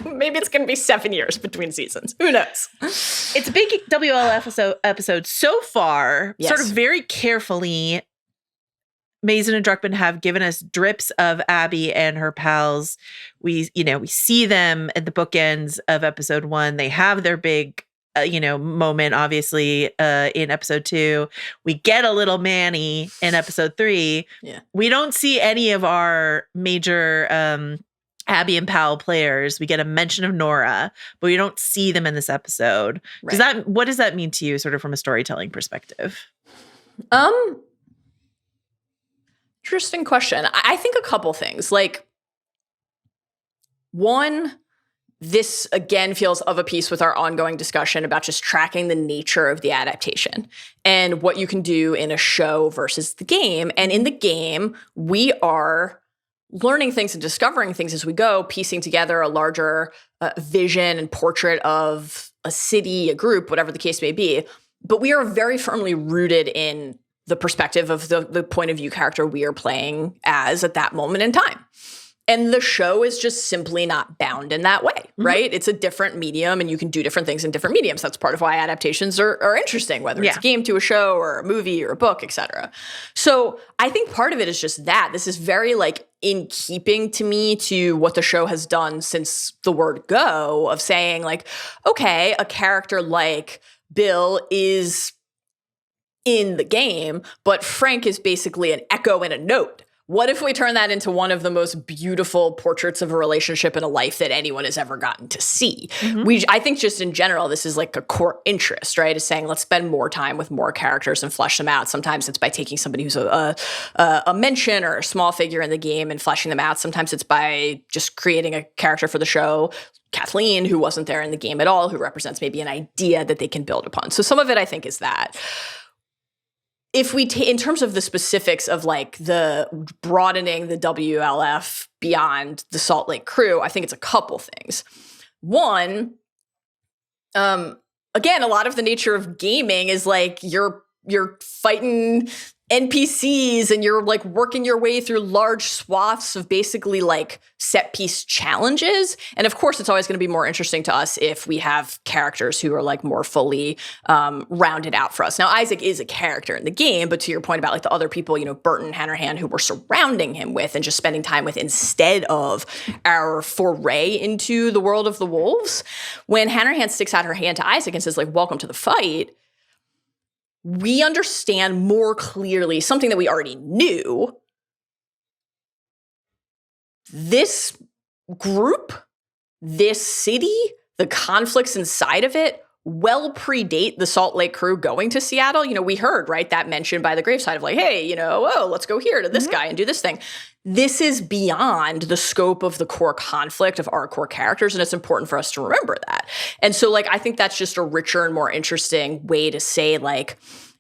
Maybe it's going to be 7 years between seasons. Who knows? It's a big WLF episode so far. Sort of very carefully, Mazin and Druckmann have given us drips of Abby and her pals. We see them at the bookends of episode 1. They have their big, moment, obviously, in episode 2. We get a little Manny in episode 3. Yeah. We don't see any of our major Abby and pal players. We get a mention of Nora, but we don't see them in this episode. Right. What does that mean to you, sort of from a storytelling perspective? Interesting question. I think a couple things. Like, one, this again feels of a piece with our ongoing discussion about just tracking the nature of the adaptation and what you can do in a show versus the game. And in the game, we are learning things and discovering things as we go, piecing together a larger vision and portrait of a city, a group, whatever the case may be. But we are very firmly rooted in the perspective of the point of view character we are playing as at that moment in time. And the show is just simply not bound in that way, right? It's a different medium, and you can do different things in different mediums. That's part of why adaptations are interesting, whether it's a game to a show or a movie or a book, etc. So I think part of it is just that. This is very like in keeping to me to what the show has done since the word go, of saying like, okay, a character like Bill is in the game, but Frank is basically an echo and a note. What if we turn that into one of the most beautiful portraits of a relationship and a life that anyone has ever gotten to see? I think just in general, this is like a core interest, right? Is saying, let's spend more time with more characters and flesh them out. Sometimes it's by taking somebody who's a mention or a small figure in the game and fleshing them out. Sometimes it's by just creating a character for the show. Kathleen, who wasn't there in the game at all, who represents maybe an idea that they can build upon. So some of it, I think, is that. if we in terms of the specifics of like the broadening the WLF beyond the Salt Lake crew, I think it's a couple things. One, again, a lot of the nature of gaming is like you're fighting NPCs and you're like working your way through large swaths of basically like set piece challenges. And of course, it's always going to be more interesting to us if we have characters who are like more fully rounded out for us. Now, Isaac is a character in the game, but to your point about like the other people, you know, Burton, Hanrahan, who we're surrounding him with and just spending time with instead of our foray into the world of the wolves, when Hanrahan sticks out her hand to Isaac and says like, welcome to the fight, we understand more clearly something that we already knew. This group, this city, the conflicts inside of it well predate the Salt Lake crew going to Seattle. You know, we heard, right, that mention by the graveside of like, hey, you know, oh, let's go here to this guy and do this thing. This is beyond the scope of the core conflict of our core characters, and it's important for us to remember that. And so, like, I think that's just a richer and more interesting way to say, like,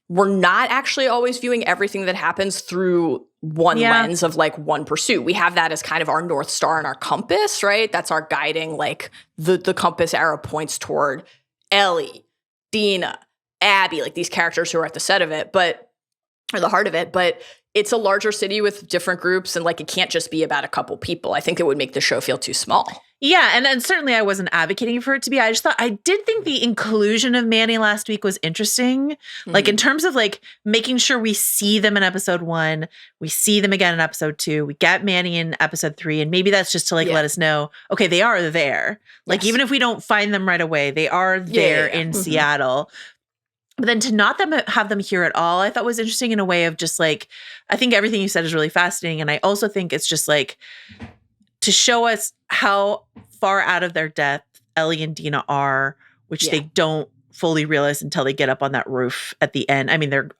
we're not actually always viewing everything that happens through one lens of, like, one pursuit. We have that as kind of our North Star and our compass, right? That's our guiding, like, the compass arrow points toward Ellie, Dina, Abby, like these characters who are at the set of it, or the heart of it, but it's a larger city with different groups, and like it can't just be about a couple people. I think it would make the show feel too small. Yeah, and certainly I wasn't advocating for it to be. I just thought I did think the inclusion of Manny last week was interesting. Like in terms of like making sure we see them in episode 1, we see them again in episode 2, we get Manny in episode 3, and maybe that's just to like let us know, okay, they are there. Like even if we don't find them right away, they are there in Seattle. But then to not have them here at all, I thought was interesting in a way of just like, I think everything you said is really fascinating. And I also think it's just like to show us how far out of their depth Ellie and Dina are, which they don't fully realize until they get up on that roof at the end. I mean, they're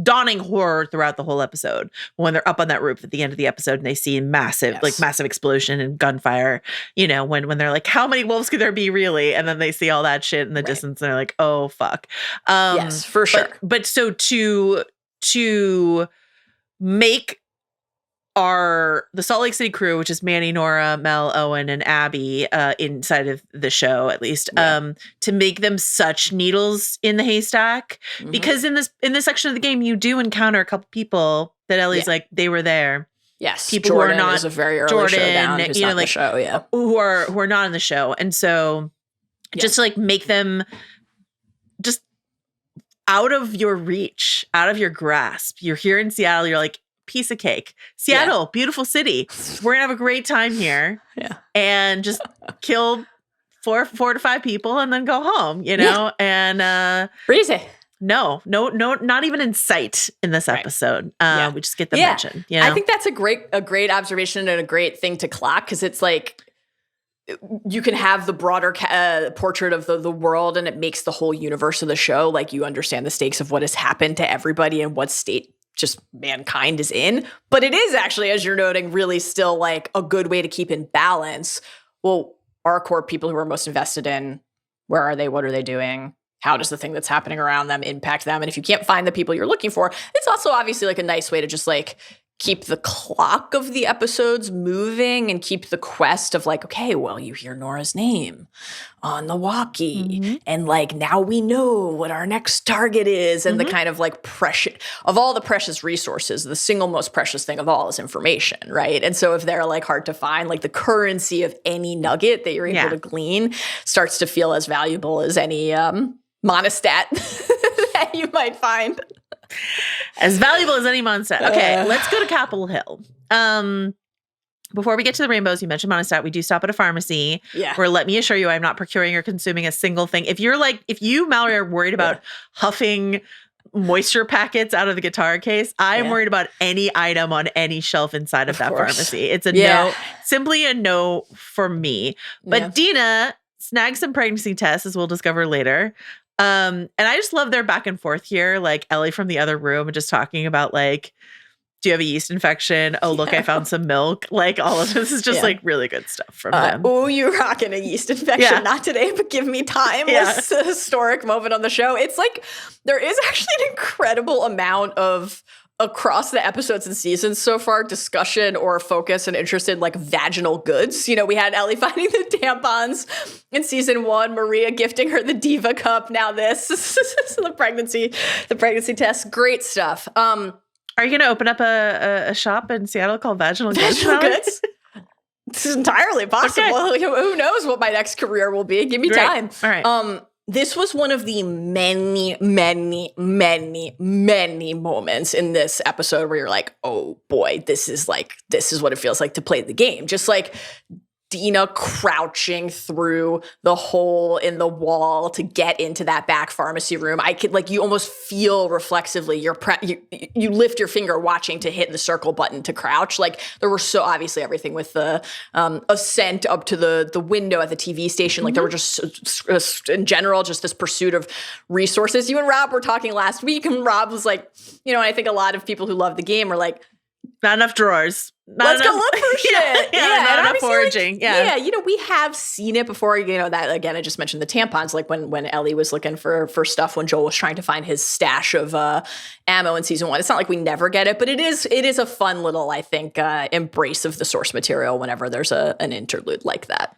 donning horror throughout the whole episode. When they're up on that roof at the end of the episode and they see a massive explosion and gunfire, you know, when they're like, how many wolves could there be really? And then they see all that shit in the distance and they're like, oh, fuck. Yes, for sure. But so to make the Salt Lake City crew, which is Manny, Nora, Mel, Owen, and Abby, inside of the show at least, to make them such needles in the haystack, because in this section of the game, you do encounter a couple people that Ellie's like they were there. Yes, people Jordan who are not is a very early showdown, who's you know, not in like the show, who are not in the show, and so just to like make them just out of your reach, out of your grasp. You're here in Seattle. You're like, piece of cake. Seattle, beautiful city. We're gonna have a great time here. And just kill 4 to 5 people and then go home, you know? And breezy. No, not even in sight in this episode. We just get the mention. You know? I think that's a great observation and a great thing to clock, because it's like you can have the broader portrait of the world, and it makes the whole universe of the show, like you understand the stakes of what has happened to everybody and what state just mankind is in. But it is actually, as you're noting, really still like a good way to keep in balance. Well, our core people who are most invested in, where are they? What are they doing? How does the thing that's happening around them impact them? And if you can't find the people you're looking for, it's also obviously like a nice way to just like keep the clock of the episodes moving and keep the quest of like, okay, well, you hear Nora's name on the walkie, and like now we know what our next target is, and the kind of like precious of all the precious resources, the single most precious thing of all is information, right? And so if they're like hard to find, like the currency of any nugget that you're able to glean starts to feel as valuable as any monostat that you might find. As valuable as any Mondstadt. Okay, let's go to Capitol Hill. Before we get to the rainbows, you mentioned Mondstadt. We do stop at a pharmacy where, let me assure you, I'm not procuring or consuming a single thing. If you, Mallory, are worried about huffing moisture packets out of the guitar case, I am worried about any item on any shelf inside of that pharmacy. It's a no, simply a no for me. But Dina snags some pregnancy tests, as we'll discover later. And I just love their back and forth here, like Ellie from the other room and just talking about like, do you have a yeast infection? Oh, look, I found some milk. Like all of this is just like really good stuff from them. Oh, you rocking a yeast infection. Not today, but give me time. Was a historic moment on the show. It's like there is actually an incredible amount of across the episodes and seasons so far, discussion or focus and interest in like vaginal goods. You know, we had Ellie finding the tampons in season 1, Maria gifting her the Diva cup. Now this, the pregnancy test. Great stuff. Are you going to open up a shop in Seattle called Vaginal Goods? This is entirely possible. Okay. Who knows what my next career will be? Give me time. All right. This was one of the many, many, many, many moments in this episode where you're like, oh boy, this is what it feels like to play the game. Just like Dina crouching through the hole in the wall to get into that back pharmacy room. I could you almost feel reflexively you lift your finger watching to hit the circle button to crouch. Like there were so obviously everything with the ascent up to the window at the TV station. Like there were just in general just this pursuit of resources. You and Rob were talking last week, and Rob was like, you know, and I think a lot of people who love the game are like, not enough drawers. Let's go look for shit. Not enough foraging. You know, we have seen it before. You know, that again, I just mentioned the tampons. Like when Ellie was looking for stuff when Joel was trying to find his stash of ammo in season 1. It's not like we never get it, but it is a fun little, I think, embrace of the source material whenever there's an interlude like that.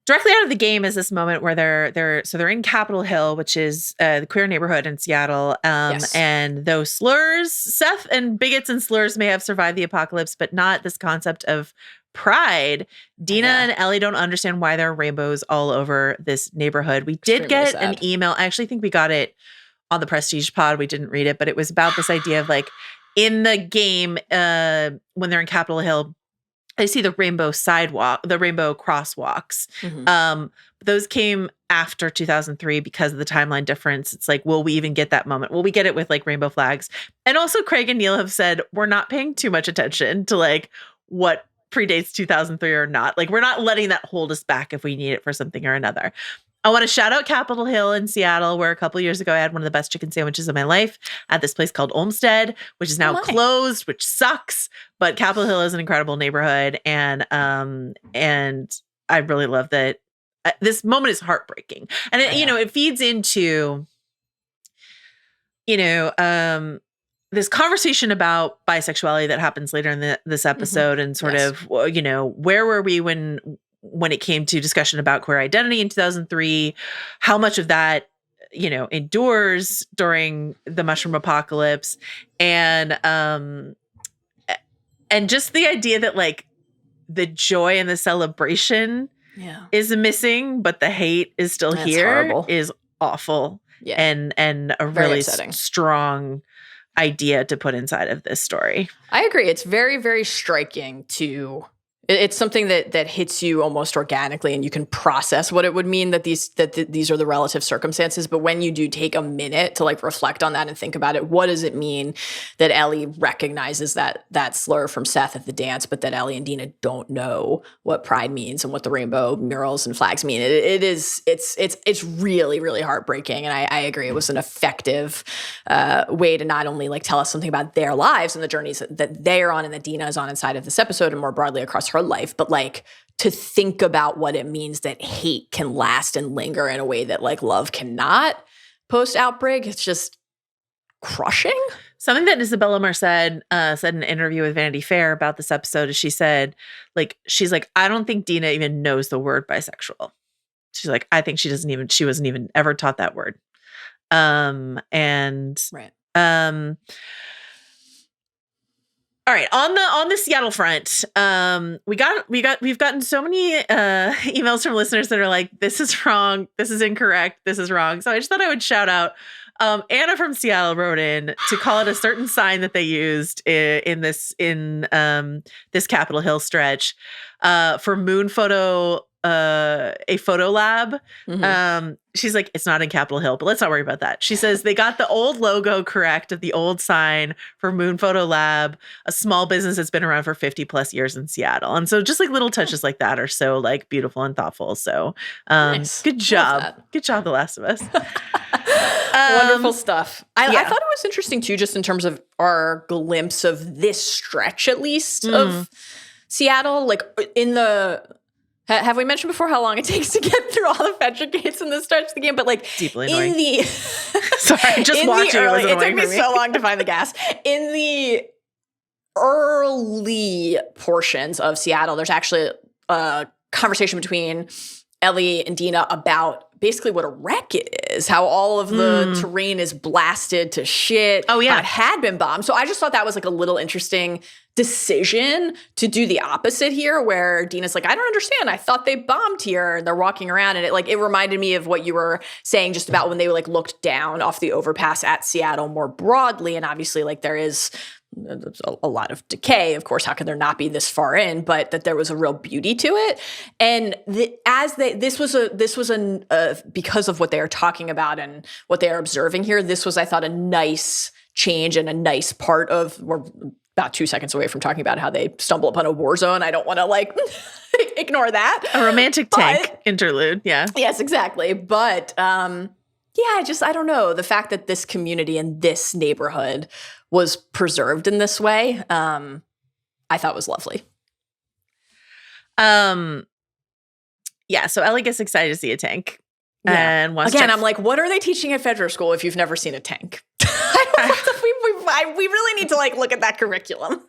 Directly out of the game is this moment where they're in Capitol Hill, which is the queer neighborhood in Seattle. And those slurs, Seth and bigots and slurs may have survived the apocalypse, but not this concept of pride. Dina and Ellie don't understand why there are rainbows all over this neighborhood. We did get an email. I actually think we got it on the Prestige pod. We didn't read it, but it was about this idea of like in the game, when they're in Capitol Hill, I see the rainbow crosswalks. Those came after 2003 because of the timeline difference. It's like, will we even get that moment? Will we get it with like rainbow flags? And also Craig and Neil have said, we're not paying too much attention to like what predates 2003 or not. Like we're not letting that hold us back if we need it for something or another. I want to shout out Capitol Hill in Seattle, where a couple years ago I had one of the best chicken sandwiches of my life at this place called Olmsted, which is now closed, which sucks. But Capitol Hill is an incredible neighborhood, and I really love that. This moment is heartbreaking, and it feeds into this conversation about bisexuality that happens later in this episode, and sort of where were we when it came to discussion about queer identity in 2003, how much of that, endures during the mushroom apocalypse, and just the idea that like the joy and the celebration is missing, but the hate is still here is awful. Yeah. And a very really strong idea to put inside of this story. I agree. It's very, very striking to It's something that hits you almost organically, and you can process what it would mean that these are the relative circumstances. But when you do take a minute to like reflect on that and think about it, what does it mean that Ellie recognizes that slur from Seth at the dance, but that Ellie and Dina don't know what pride means and what the rainbow murals and flags mean? It's really, really heartbreaking. And I agree, it was an effective way to not only like tell us something about their lives and the journeys that they are on and that Dina is on inside of this episode and more broadly across her life, but like to think about what it means that hate can last and linger in a way that like love cannot post outbreak. It's just crushing. Something that Isabella Merced said in an interview with Vanity Fair about this episode is she's like, I don't think Dina even knows the word bisexual. She's like, I think she wasn't even ever taught that word. All right, on the Seattle front, we've gotten so many emails from listeners that are like, this is wrong, this is incorrect, this is wrong. So I just thought I would shout out. Anna from Seattle wrote in to call it a certain sign that they used in this Capitol Hill stretch for moon photo. A photo lab. Mm-hmm. She's like, it's not in Capitol Hill, but let's not worry about that. She says they got the old logo correct of the old sign for Moon Photo Lab, a small business that's been around for 50 plus years in Seattle. And so just like little touches like that are so like beautiful and thoughtful. So nice. Good job. Good job, The Last of Us. Wonderful stuff. I yeah. thought it was interesting too, just in terms of our glimpse of this stretch, at least, of Seattle. Like in the, have we mentioned before how long it takes to get through all the Fetcher gates in this stretch of the game? But like deeply in annoying. the, sorry, just watching it took me so long to find the gas. In the early portions of Seattle, there's actually a conversation between Ellie and Dina about basically what a wreck it is, how all of the terrain is blasted to shit. Oh, yeah. How it had been bombed. So I just thought that was like a little interesting decision to do the opposite here, where Dina's like, I don't understand. I thought they bombed here. And they're walking around, and it reminded me of what you were saying just about when they like looked down off the overpass at Seattle more broadly. And obviously like there is a lot of decay, of course. How could there not be this far in? But that there was a real beauty to it, and this was because of what they are talking about and what they are observing here. This was, I thought, a nice change and a nice part of. We're about 2 seconds away from talking about how they stumble upon a war zone. I don't want to like ignore that. A romantic tank interlude, yeah. Yes, exactly. But yeah, I don't know. The fact that this community and this neighborhood was preserved in this way, I thought was lovely. Yeah, so Ellie gets excited to see a tank. Yeah. And wants Again, to I'm like, what are they teaching at Federal School if you've never seen a tank? We really need to like look at that curriculum.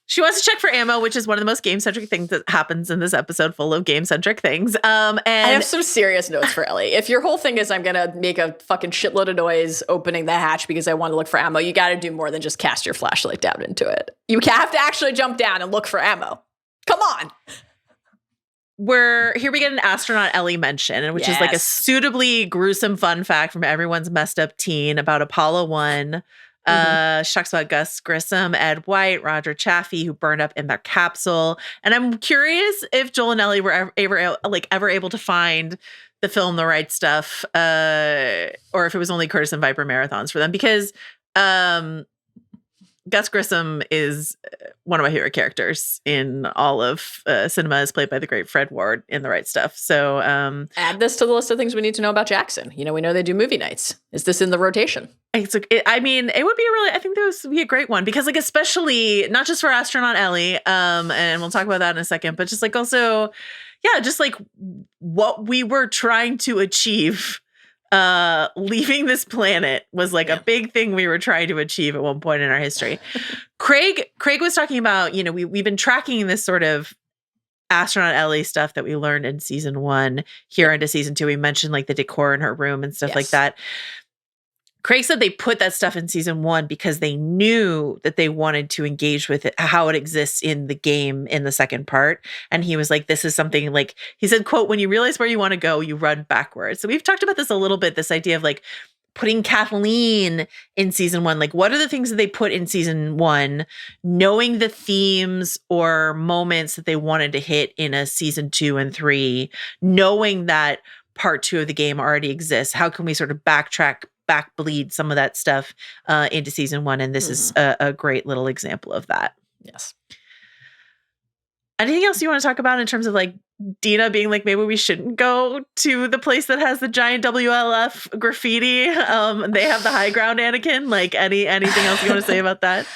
She wants to check for ammo, which is one of the most game-centric things that happens in this episode, full of game-centric things. And I have some serious notes for Ellie. If your whole thing is I'm going to make a fucking shitload of noise opening the hatch because I want to look for ammo, you got to do more than just cast your flashlight down into it. You have to actually jump down and look for ammo. Come on. Here we get an astronaut Ellie mention, which is like a suitably gruesome fun fact from everyone's messed up teen about Apollo 1. She talks about Gus Grissom, Ed White, Roger Chaffee, who burned up in their capsule. And I'm curious if Joel and Ellie were ever able to find the film The Right Stuff, or if it was only Curtis and Viper marathons for them, because Gus Grissom is one of my favorite characters in all of cinema, is played by the great Fred Ward in The Right Stuff. So add this to the list of things we need to know about Jackson. We know they do movie nights. Is this in the rotation? It would be I think this would be a great one, because like, especially not just for astronaut Ellie, and we'll talk about that in a second, but just like also, yeah, just like what we were trying to achieve leaving this planet was like a big thing we were trying to achieve at one point in our history. Craig was talking about, we've been tracking this sort of astronaut Ellie stuff that we learned in season 1 here into season 2. We mentioned like the decor in her room and stuff like that. Craig said they put that stuff in season 1 because they knew that they wanted to engage with it, how it exists in the game in the second part. And he was like, this is something like, he said, quote, when you realize where you want to go, you run backwards. So we've talked about this a little bit, this idea of like putting Kathleen in season 1. Like, what are the things that they put in season 1, knowing the themes or moments that they wanted to hit in a season 2 and 3, knowing that part 2 of the game already exists. How can we sort of backbleed some of that stuff into season 1? And this is a great little example of that. Yes. Anything else you want to talk about in terms of like Dina being like, maybe we shouldn't go to the place that has the giant WLF graffiti? They have the high ground, Anakin. Like anything else you want to say about that?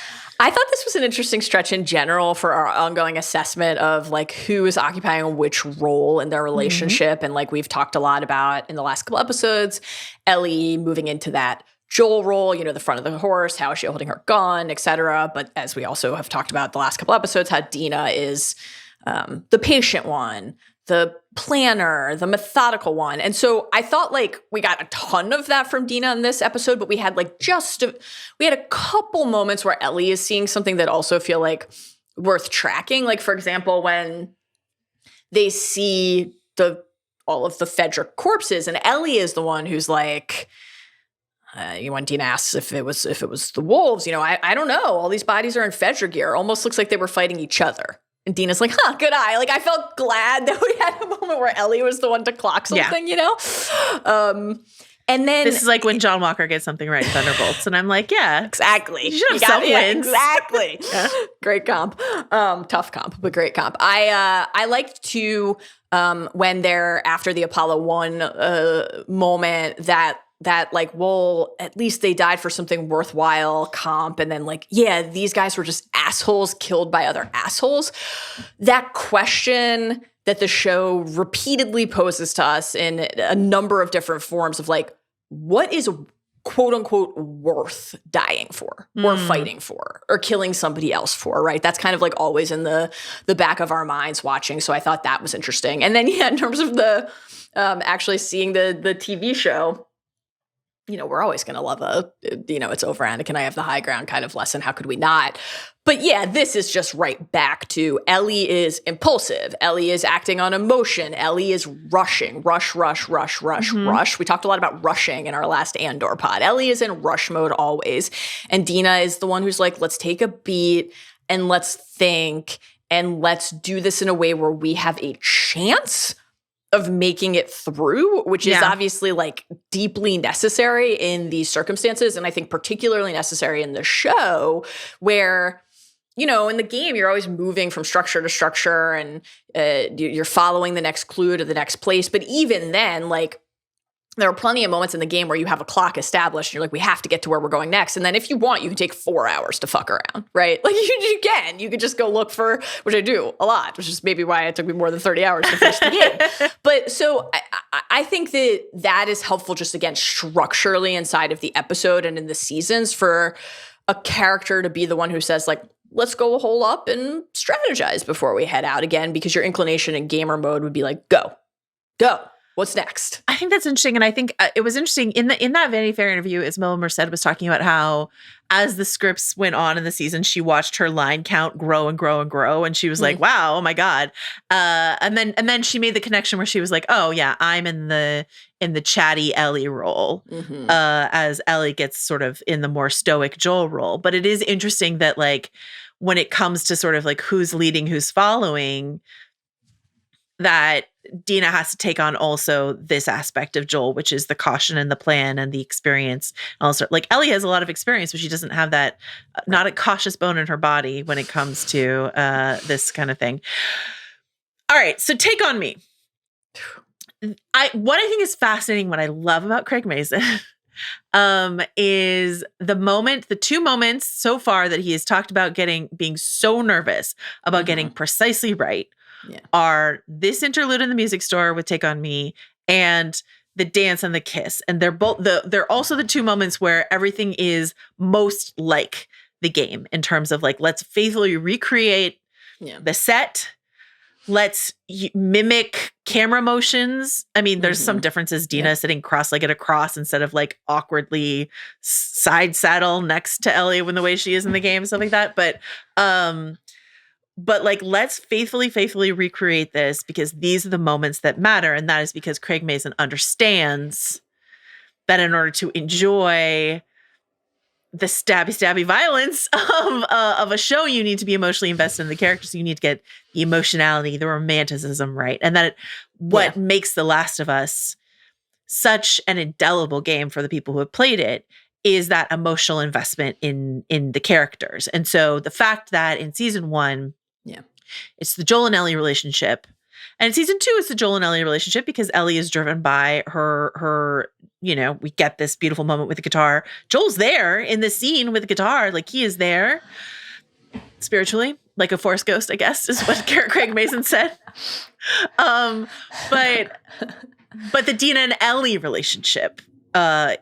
I thought this was an interesting stretch in general for our ongoing assessment of like who is occupying which role in their relationship. And like we've talked a lot about in the last couple episodes, Ellie moving into that Joel role, the front of the horse, how is she holding her gun, etc. But as we also have talked about the last couple episodes, how Dina is the patient one, the planner, the methodical one. And so I thought like we got a ton of that from Dina in this episode, but we had like we had a couple moments where Ellie is seeing something that also feel like worth tracking. Like, for example, when they see all of the Fedric corpses, and Ellie is the one who's like, when Dina asks if it was the wolves, I don't know. All these bodies are in Fedric gear. Almost looks like they were fighting each other. And Dina's like, good eye. Like, I felt glad that we had a moment where Ellie was the one to clock something, And then this is like when John Walker gets something right in Thunderbolts, and I'm like, yeah, exactly. You should have some wins. Exactly. Yeah. Great comp. Tough comp, but great comp. I liked to when they're after the Apollo 1 moment that that like, well, at least they died for something worthwhile comp. And then like, yeah, these guys were just assholes killed by other assholes. That question that the show repeatedly poses to us in a number of different forms of like, what is quote unquote worth dying for or fighting for or killing somebody else for, right? That's kind of like always in the back of our minds watching. So I thought that was interesting. And then, yeah, in terms of the actually seeing the TV show, you know, we're always going to love it's over Anakin, I have the high ground kind of lesson. How could we not? But yeah, this is just right back to Ellie is impulsive. Ellie is acting on emotion. Ellie is rushing. Rush. We talked a lot about rushing in our last Andor pod. Ellie is in rush mode always. And Dina is the one who's like, let's take a beat and let's think and let's do this in a way where we have a chance of making it through, which is obviously like deeply necessary in these circumstances. And I think particularly necessary in the show where, you know, in the game, you're always moving from structure to structure and you're following the next clue to the next place. But even then, like, there are plenty of moments in the game where you have a clock established and you're like, we have to get to where we're going next. And then if you want, you can take 4 hours to fuck around, right? Like you can. You could just go look for, which I do a lot, which is maybe why it took me more than 30 hours to finish the game. But so I think that is helpful just, again, structurally inside of the episode and in the seasons for a character to be the one who says like, let's go hole up and strategize before we head out again, because your inclination in gamer mode would be like, go. What's next? I think that's interesting. And I think it was interesting in that Vanity Fair interview, Ismail Merced was talking about how as the scripts went on in the season, she watched her line count grow and grow and grow. And she was like, wow, oh my God. And then she made the connection where she was like, oh yeah, I'm in the chatty Ellie role as Ellie gets sort of in the more stoic Joel role. But it is interesting that like when it comes to sort of like who's leading, who's following, that Dina has to take on also this aspect of Joel, which is the caution and the plan and the experience. And also, like Ellie has a lot of experience, but she doesn't have that, not a cautious bone in her body when it comes to this kind of thing. All right, so take on me. What I think is fascinating, what I love about Craig Mazin, is the 2 moments so far that he has talked about being so nervous about getting precisely right. Are this interlude in the music store with Take On Me and the dance and the kiss. And they're also the 2 moments where everything is most like the game in terms of like, let's faithfully recreate the set. Let's mimic camera motions. I mean, there's some differences. Dina sitting cross-legged across instead of like awkwardly side saddle next to Ellie when the way she is in the game, stuff like that. But like, let's faithfully recreate this because these are the moments that matter. And that is because Craig Mazin understands that in order to enjoy the stabby violence of a show, you need to be emotionally invested in the characters. You need to get the emotionality, the romanticism right. And that what makes The Last of Us such an indelible game for the people who have played it is that emotional investment in the characters. And so the fact that in season 1, it's the Joel and Ellie relationship. And in season 2, it's the Joel and Ellie relationship because Ellie is driven by her, you know, we get this beautiful moment with the guitar. Joel's there in the scene with the guitar. Like he is there spiritually, like a force ghost, I guess, is what Craig Mazin said. But the Dina and Ellie relationship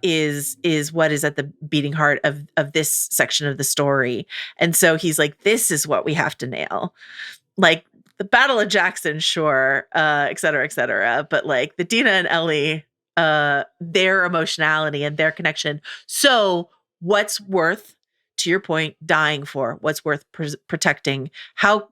is what is at the beating heart of this section of the story. And so he's like, this is what we have to nail. Like the Battle of Jackson, sure, et cetera, but like the Dina and Ellie, their emotionality and their connection. So what's worth, to your point, dying for? What's worth protecting? How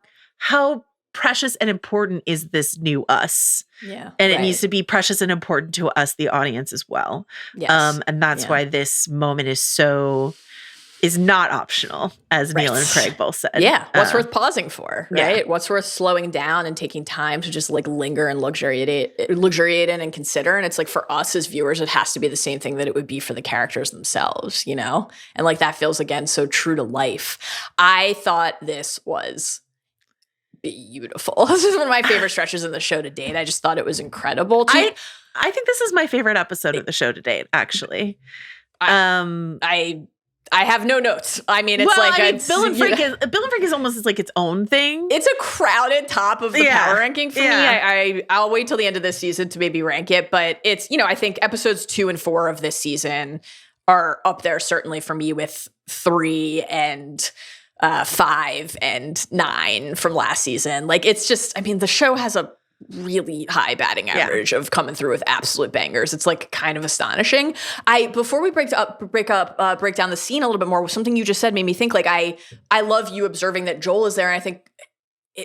precious and important is this new us? Yeah. And it needs to be precious and important to us, the audience, as well. Yes. And that's why this moment is not optional, as Neil and Craig both said. Yeah. What's worth pausing for, right? Yeah. What's worth slowing down and taking time to just like linger and luxuriate in and consider. And it's like for us as viewers, it has to be the same thing that it would be for the characters themselves, you know? And like that feels, again, so true to life. I thought this was beautiful. This is one of my favorite stretches in the show to date. I just thought it was incredible. I think this is my favorite episode of the show to date, actually. I have no notes. I mean, it's Bill and Frank is almost like its own thing. It's a crowded top of the power ranking for me. I'll wait till the end of this season to maybe rank it, but it's, I think episodes 2 and 4 of this season are up there certainly for me with 3 and 5 and 9 from last season. Like, it's just, I mean, the show has a really high batting average of coming through with absolute bangers. It's like kind of astonishing. Before we break down the scene a little bit more, something you just said made me think, like, I love you observing that Joel is there, and I think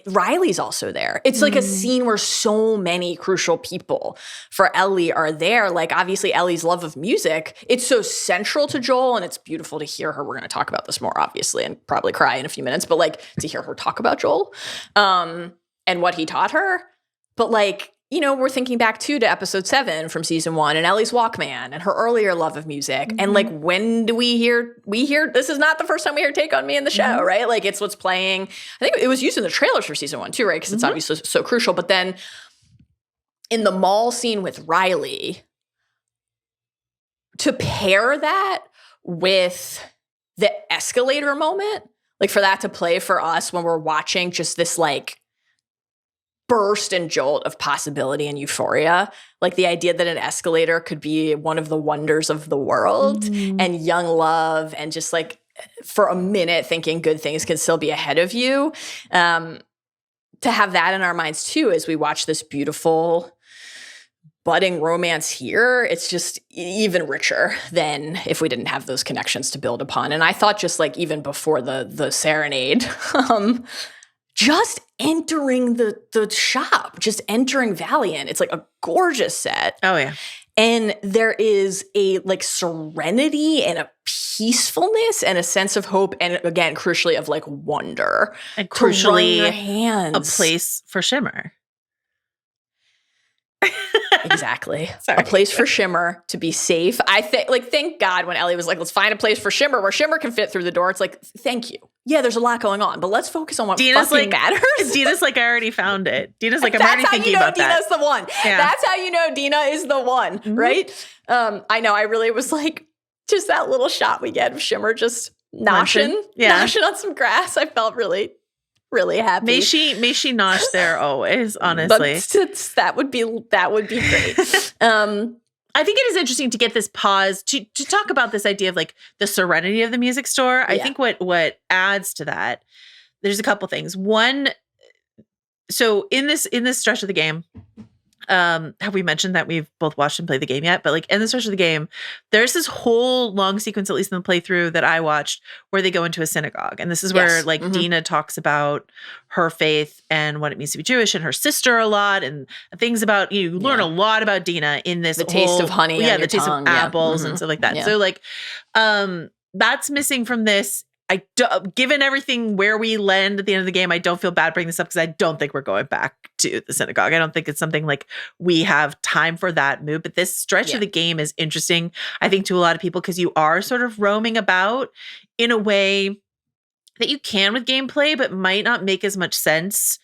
Riley's also there. It's like a scene where so many crucial people for Ellie are there. Like, obviously Ellie's love of music, it's so central to Joel, and it's beautiful to hear her. We're going to talk about this more, obviously, and probably cry in a few minutes, but like to hear her talk about Joel and what he taught her. But like, we're thinking back too to episode 7 from season 1 and Ellie's Walkman and her earlier love of music. And like, when do we hear, this is not the first time we hear Take On Me in the show, right? Like, it's what's playing. I think it was used in the trailers for season 1 too, right? Because it's obviously so crucial. But then in the mall scene with Riley, to pair that with the escalator moment, like for that to play for us when we're watching just this like burst and jolt of possibility and euphoria, like the idea that an escalator could be one of the wonders of the world and young love, and just like for a minute thinking good things can still be ahead of you, to have that in our minds too as we watch this beautiful budding romance here, it's just even richer than if we didn't have those connections to build upon. And I thought just like even before the serenade, just entering the shop, just entering Valiant. It's like a gorgeous set. Oh, yeah. And there is a like serenity and a peacefulness and a sense of hope. And again, crucially, of like wonder. And crucially, a place for Shimmer. Exactly. Sorry. A place for Shimmer to be safe. I think, like, thank God when Ellie was like, let's find a place for Shimmer where Shimmer can fit through the door. It's like, thank you. Yeah, there's a lot going on, but let's focus on what fucking matters. Dina's like, I already found it. Dina's like, I'm already thinking about that. That's how you know Dina's the one. Yeah. That's how you know Dina is the one, right? I know. I really was like, just that little shot we get of Shimmer just noshing on some grass. I felt really happy. May she nosh there always, honestly. But that would be great. I think it is interesting to get this pause to talk about this idea of like the serenity of the music store. I think what adds to that, there's a couple things. One, so in this stretch of the game, have we mentioned that we've both watched and played the game yet? But like in the stretch of the game, there's this whole long sequence, at least in the playthrough that I watched, where they go into a synagogue. And this is where like Dina talks about her faith and what it means to be Jewish, and her sister a lot, and things about, you learn a lot about Dina in this the taste of honey, the taste of apples and stuff like that. So like, that's missing from this. Given everything where we land at the end of the game, I don't feel bad bringing this up because I don't think we're going back to the synagogue. I don't think it's something like we have time for that move. But this stretch of the game is interesting, I think, to a lot of people because you are sort of roaming about in a way that you can with gameplay, but might not make as much sense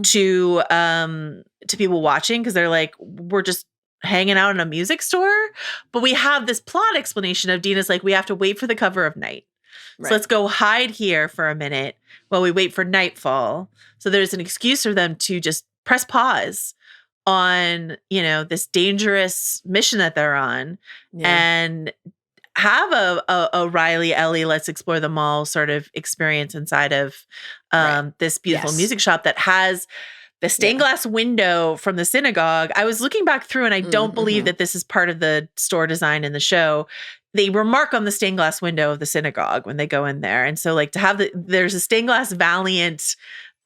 to people watching because they're like, we're just hanging out in a music store. But we have this plot explanation of Dina's like, we have to wait for the cover of night. Right. So let's go hide here for a minute while we wait for nightfall. So there's an excuse for them to just press pause on, this dangerous mission that they're on and have a Riley, Ellie, let's explore the mall sort of experience inside of this beautiful music shop that has the stained glass window from the synagogue. I was looking back through and I don't believe that this is part of the store design in the show. They remark on the stained glass window of the synagogue when they go in there. And so like to have there's a stained glass Valiant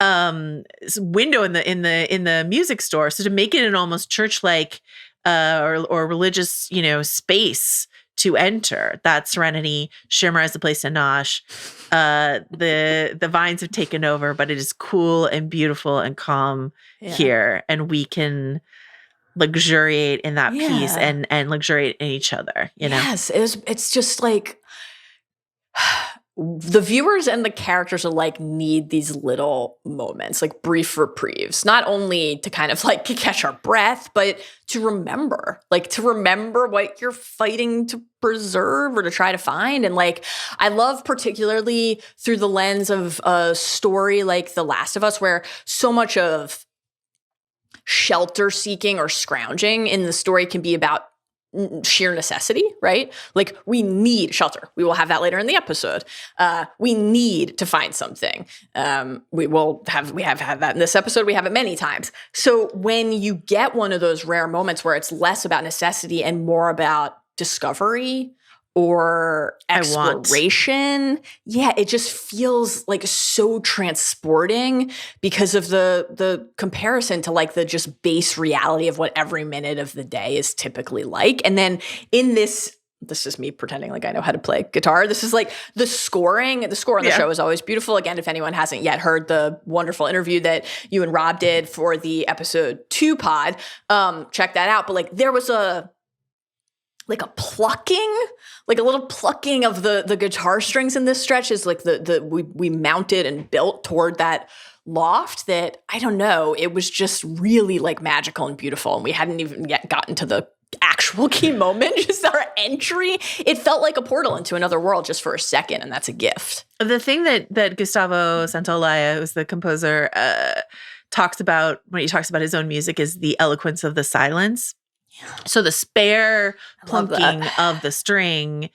window in the music store. So to make it an almost church-like or religious, space to enter, that serenity, Shimmer as the place to nosh. The vines have taken over, but it is cool and beautiful and calm here. And we can luxuriate in that peace and luxuriate in each other, Yes, it's just like the viewers and the characters alike need these little moments, like brief reprieves, not only to kind of like catch our breath, but to remember what you're fighting to preserve or to try to find. And like, I love particularly through the lens of a story like The Last of Us, where so much of shelter seeking or scrounging in the story can be about sheer necessity, right? Like, we need shelter. We will have that later in the episode. We need to find something. We have had that in this episode. We have it many times. So when you get one of those rare moments where it's less about necessity and more about discovery or exploration, it just feels like so transporting because of the comparison to like the just base reality of what every minute of the day is typically like. And then in this is me pretending like I know how to play guitar. This is like the score on the show is always beautiful. Again, if anyone hasn't yet heard the wonderful interview that you and Rob did for the episode 2 pod, check that out. But like, there was a little plucking of the guitar strings in this stretch is like we mounted and built toward that loft that, I don't know, it was just really like magical and beautiful. And we hadn't even yet gotten to the actual key moment, just our entry. It felt like a portal into another world just for a second. And that's a gift. The thing that Gustavo Santaolalla, who's the composer, talks about when he talks about his own music is the eloquence of the silence. So the spare plunking of the string,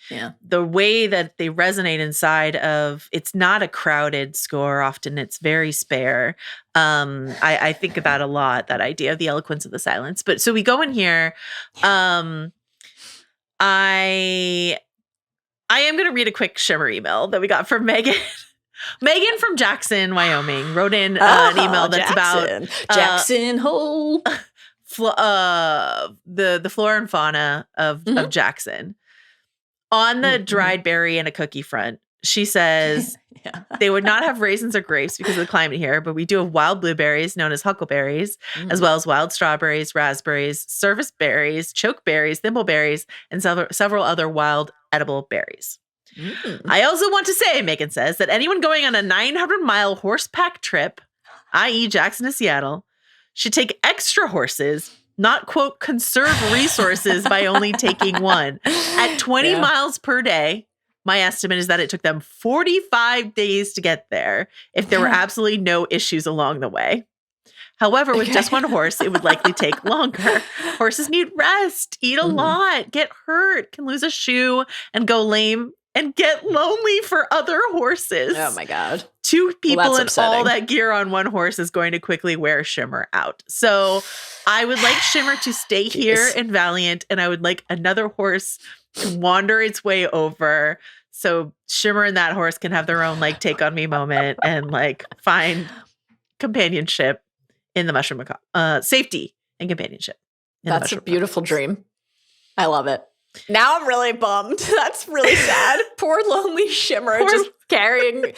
the way that they resonate inside of, it's not a crowded score. Often it's very spare. I think about a lot, that idea of the eloquence of the silence. But so we go in here. I am going to read a quick Shimmer email that we got from Megan. Megan from Jackson, Wyoming, wrote in an email that's about Jackson Hole. The flora and fauna of Jackson. On the dried berry and a cookie front, she says they would not have raisins or grapes because of the climate here, but we do have wild blueberries known as huckleberries, as well as wild strawberries, raspberries, service berries, chokeberries, thimbleberries, and several other wild edible berries. I also want to say, Megan says, that anyone going on a 900-mile horseback trip, i.e. Jackson to Seattle, should take extra horses, not, quote, conserve resources by only taking one. At 20 miles per day, my estimate is that it took them 45 days to get there if there were absolutely no issues along the way. However, with just one horse, it would likely take longer. Horses need rest, eat a lot, get hurt, can lose a shoe, and go lame, and get lonely for other horses. Oh, my God. 2 people and all that gear on one horse is going to quickly wear Shimmer out. So I would like Shimmer to stay here in Valiant, and I would like another horse to wander its way over so Shimmer and that horse can have their own like take on me moment and like find companionship in the Mushroom Macabre. Safety and companionship. That's a beautiful dream. I love it. Now I'm really bummed. That's really sad. Poor lonely Shimmer just carrying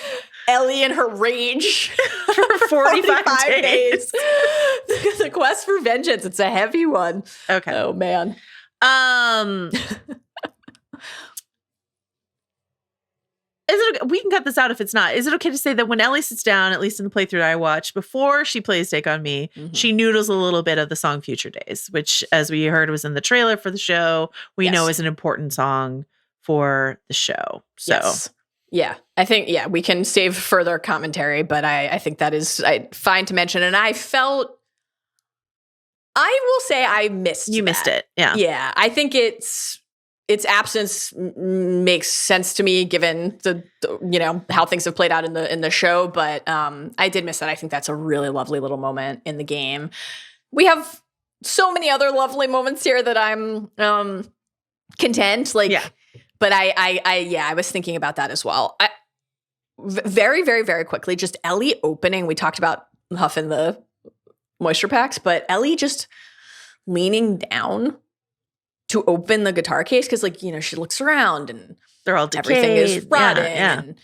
Ellie and her rage for 45 days. The quest for vengeance. It's a heavy one. Okay. Oh, man. We can cut this out if it's not. Is it okay to say that when Ellie sits down, at least in the playthrough that I watched, before she plays Take On Me, she noodles a little bit of the song Future Days, which, as we heard, was in the trailer for the show. We know is an important song for the show. So, yeah, I think, we can save further commentary, but I think that is fine to mention. And I will say I missed You missed it. Yeah. Yeah. I think its absence makes sense to me given the how things have played out in the show, but I did miss that. I think that's a really lovely little moment in the game. We have so many other lovely moments here that I'm content. But I was thinking about that as well. Very, very, very quickly, just Ellie opening. We talked about huffing the moisture packs, but Ellie just leaning down to open the guitar case because, she looks around and they're all decayed. Everything is rotting and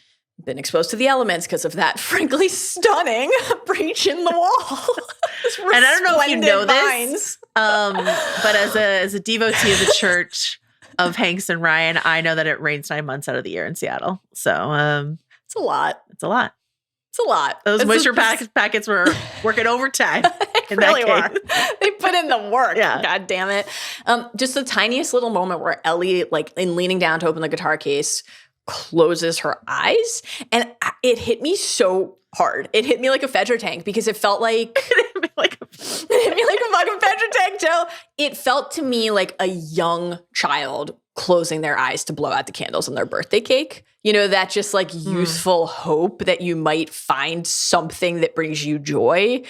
been exposed to the elements because of that frankly stunning breach in the wall. And I don't know if you know this, but as a devotee of the church, of Hanks and Ryan, I know that it rains 9 months out of the year in Seattle. So it's a lot. it's a lot. It's a lot. Those moisture packets were working overtime. They really were. They put in the work. Yeah. God damn it. Just the tiniest little moment where Ellie, like in leaning down to open the guitar case, closes her eyes. And it hit me so hard. It hit me like a Fedra tank because it felt like it hit me like a fucking Fedra tank, Joe. It felt to me like a young child closing their eyes to blow out the candles on their birthday cake. You know, that just like youthful hope that you might find something that brings you joy.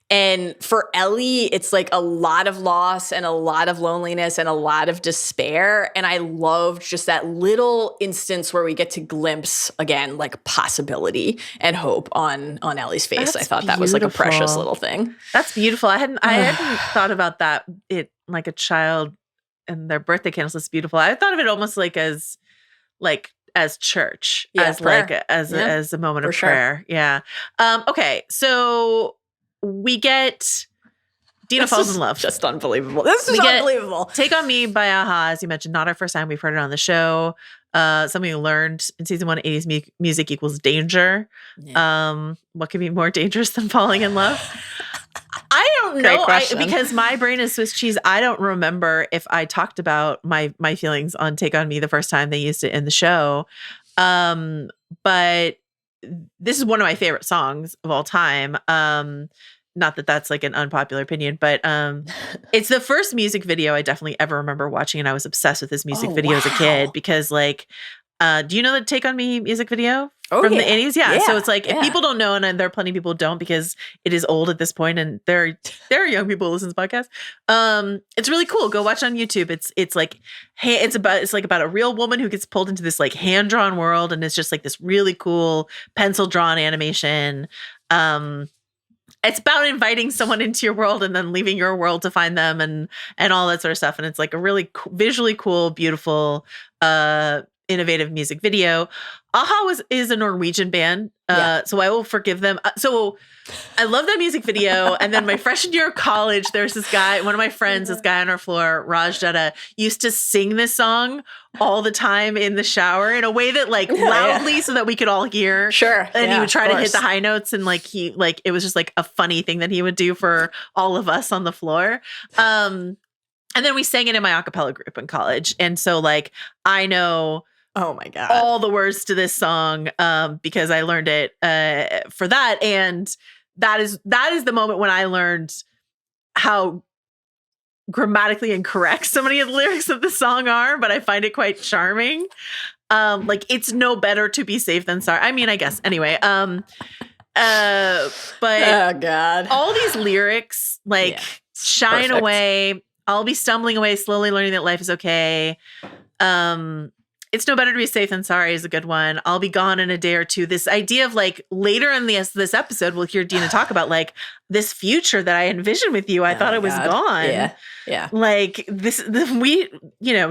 And for Ellie, it's like a lot of loss and a lot of loneliness and a lot of despair. And I loved just that little instance where we get to glimpse again, like possibility and hope on Ellie's face. I thought that was like a precious little thing. That's beautiful. I hadn't thought about that. It like a child and their birthday candles is beautiful. I thought of it almost like as church, as prayer. Like as a moment of prayer. Yeah. Okay. So we get Dina falls in love. Just unbelievable. This is unbelievable. Take on Me by Aha, as you mentioned, not our first time we've heard it on the show. Something we learned in season 1, 80s music equals danger. Yeah. What could be more dangerous than falling in love? I don't know. Because my brain is Swiss cheese. I don't remember if I talked about my feelings on Take on Me the first time they used it in the show. But this is one of my favorite songs of all time. Not that that's like an unpopular opinion, but it's the first music video I definitely ever remember watching, and I was obsessed with this music video as a kid because like, do you know the Take on Me music video from the 80s? Yeah. So it's like, if people don't know, and there are plenty of people who don't because it is old at this point, and there are young people who listen to podcasts. It's really cool. Go watch on YouTube. It's like, hey, it's like about a real woman who gets pulled into this like hand-drawn world, and it's just like this really cool pencil-drawn animation. It's about inviting someone into your world and then leaving your world to find them and all that sort of stuff. And it's like a really visually cool, beautiful, innovative music video. Aha is a Norwegian band, so I will forgive them. So I love that music video. And then my freshman year of college, there's this guy, one of my friends, this guy on our floor, Raj Dutta, used to sing this song all the time in the shower in a way that like loudly so that we could all hear. Sure. And he would try to hit the high notes, and like it was just like a funny thing that he would do for all of us on the floor. And then we sang it in my a cappella group in college. And so like I know oh my God, all the words to this song because I learned it for that. And that is the moment when I learned how grammatically incorrect so many of the lyrics of the song are, but I find it quite charming. Like it's no better to be safe than sorry. I mean, I guess anyway. But oh God, all these lyrics like shine perfect. Away. I'll be stumbling away, slowly learning that life is okay. It's no better to be safe than sorry is a good one. I'll be gone in a day or two. This idea of like later in this episode, we'll hear Dina talk about like this future that I envisioned with you. I thought it was gone. Yeah. Yeah. Like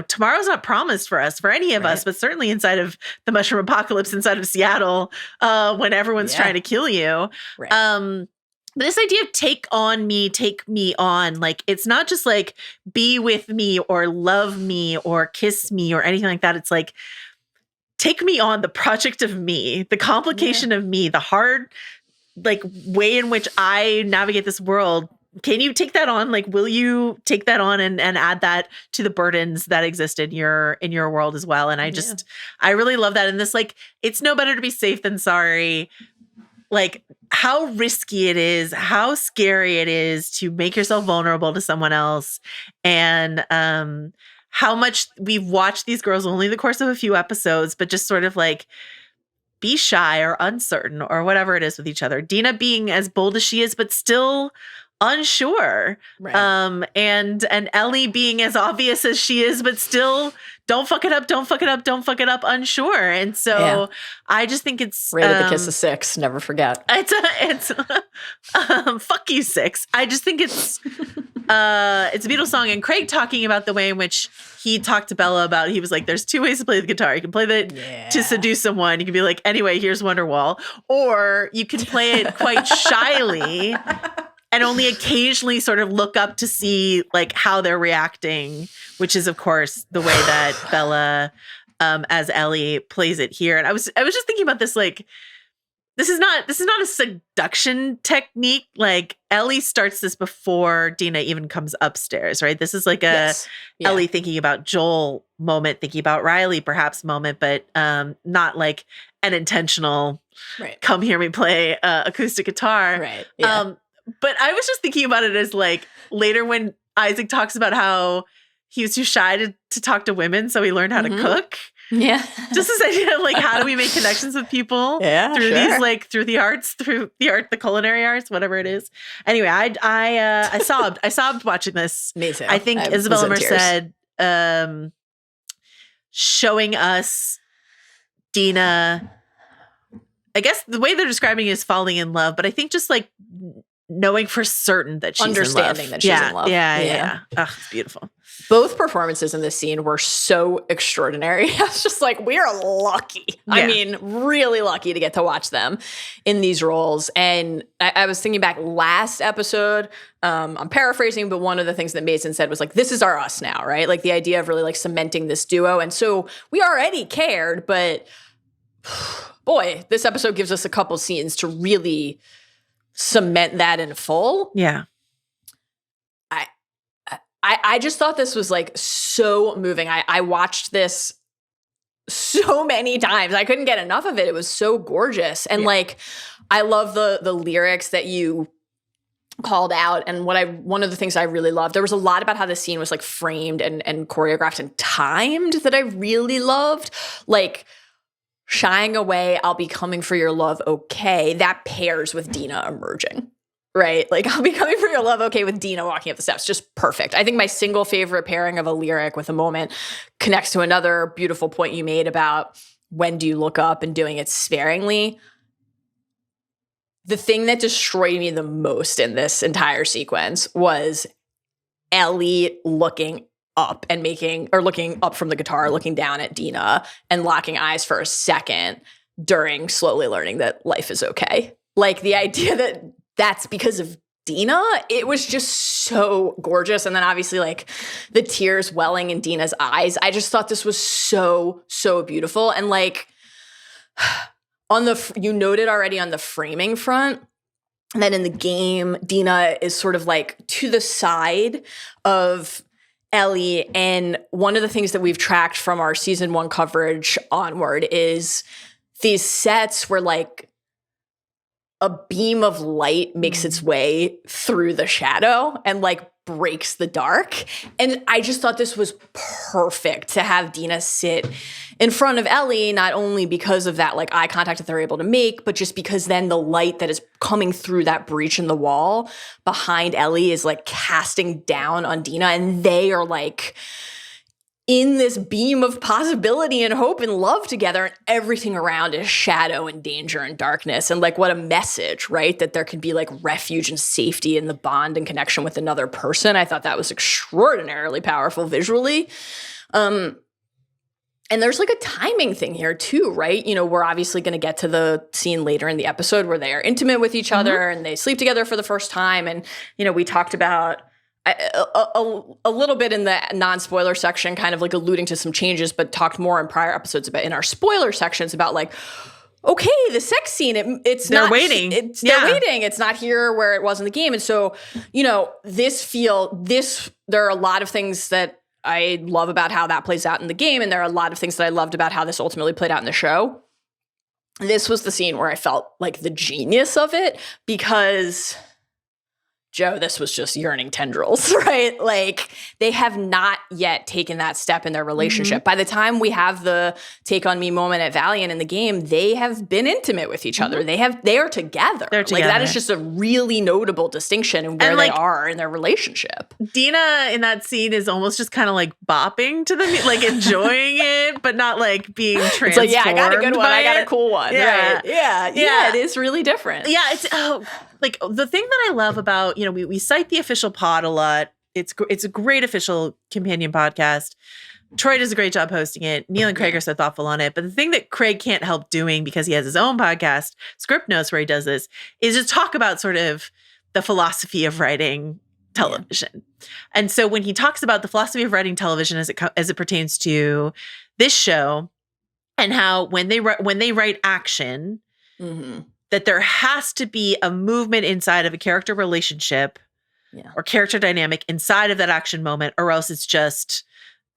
tomorrow's not promised for us, for any of us, but certainly inside of the mushroom apocalypse, inside of Seattle, when everyone's trying to kill you. Right. But this idea of take me on, like, it's not just like be with me or love me or kiss me or anything like that. It's like, take me on the project of me, the complication of me, the hard, like, way in which I navigate this world. Can you take that on? Like, will you take that on and add that to the burdens that exist in your world as well? And I really love that. And this, like, it's no better to be safe than sorry. Like, how risky it is, how scary it is to make yourself vulnerable to someone else, and how much we've watched these girls only the course of a few episodes, but just sort of like be shy or uncertain or whatever it is with each other. Dina being as bold as she is, but still unsure. Right. And Ellie being as obvious as she is, but still don't fuck it up, unsure. And so I just think it's rated the kiss of 6. Never forget. It's fuck you 6. I just think it's a beautiful song. And Craig talking about the way in which he talked to Bella about, he was like, there's 2 ways to play the guitar. You can play to seduce someone. You can be like, anyway, here's Wonderwall. Or you can play it quite shyly and only occasionally sort of look up to see like how they're reacting, which is of course the way that Bella as Ellie plays it here. And I was just thinking about this, like, this is not a seduction technique. Like, Ellie starts this before Dina even comes upstairs, right? This is like a Ellie thinking about Joel moment, thinking about Riley perhaps moment, but not like an intentional come hear me play acoustic guitar. Right. Yeah. But I was just thinking about it as like later when Isaac talks about how he was too shy to talk to women, so he learned how to cook. Yeah. Just this idea of like, how do we make connections with people through these, like through the arts, the culinary arts, whatever it is. Anyway, I sobbed watching this. Me too. I think Isabella Merced showing us Dina, I guess the way they're describing it is falling in love, but I think just like knowing for certain that she's understanding in love. that she's in love. Yeah. Oh, it's beautiful. Both performances in this scene were so extraordinary. I was just like, we are lucky. Yeah. I mean, really lucky to get to watch them in these roles. And I was thinking back last episode, I'm paraphrasing, but one of the things that Mason said was like, this is our us now, right? Like the idea of really like cementing this duo. And so we already cared, but boy, this episode gives us a couple scenes to really cement that in full. Yeah. I just thought this was like so moving. I watched this so many times. I couldn't get enough of it. It was so gorgeous. And like, I love the lyrics that you called out. And one of the things I really loved, there was a lot about how the scene was like framed and choreographed and timed that I really loved. Like, shying away, I'll be coming for your love, okay. That pairs with Dina emerging. Right? Like, I'll be coming for your love, okay, with Dina walking up the steps. Just perfect. I think my single favorite pairing of a lyric with a moment connects to another beautiful point you made about when do you look up and doing it sparingly. The thing that destroyed me the most in this entire sequence was Ellie looking up and looking up from the guitar, looking down at Dina and locking eyes for a second during slowly learning that life is okay. Like, the idea that that's because of Dina, it was just so gorgeous. And then obviously like the tears welling in Dina's eyes. I just thought this was so, so beautiful. And like you noted already on the framing front, that in the game, Dina is sort of like to the side of Ellie. And one of the things that we've tracked from our season 1 coverage onward is these sets where like a beam of light makes its way through the shadow and like breaks the dark. And I just thought this was perfect to have Dina sit in front of Ellie, not only because of that like eye contact that they're able to make, but just because then the light that is coming through that breach in the wall behind Ellie is like casting down on Dina, and they are like in this beam of possibility and hope and love together, and everything around is shadow and danger and darkness. And like, what a message, right? That there can be like refuge and safety in the bond and connection with another person. I thought that was extraordinarily powerful visually. And there's like a timing thing here too, right? You know, we're obviously going to get to the scene later in the episode where they are intimate with each other and they sleep together for the first time. And, you know, we talked about a little bit in the non-spoiler section, kind of like alluding to some changes, but talked more in prior episodes about in our spoiler sections about like, okay, the sex scene, they're waiting. They're waiting. It's not here where it was in the game. And so, you know, there are a lot of things that I love about how that plays out in the game. And there are a lot of things that I loved about how this ultimately played out in the show. This was the scene where I felt like the genius of it, because Joe, this was just yearning tendrils, right? Like, they have not yet taken that step in their relationship. By the time we have the take on me moment at Valiant in the game, they have been intimate with each other. They are together. They're together. Like, that is just a really notable distinction in where they are in their relationship. Dina in that scene is almost just kind of like bopping to the like enjoying it, but not like being transformed. It's like, yeah, I got a good one. I got a cool one. Yeah. Right? Yeah, it is really different. Yeah, it's like the thing that I love about, you know, we cite the official pod a lot. It's a great official companion podcast. Troy does a great job hosting it. Neil and Craig are so thoughtful on it. But the thing that Craig can't help doing, because he has his own podcast, Script Notes, where he does this, is just talk about sort of the philosophy of writing television. And so when he talks about the philosophy of writing television as it pertains to this show, and how when they write action, that there has to be a movement inside of a character relationship or character dynamic inside of that action moment, or else it's just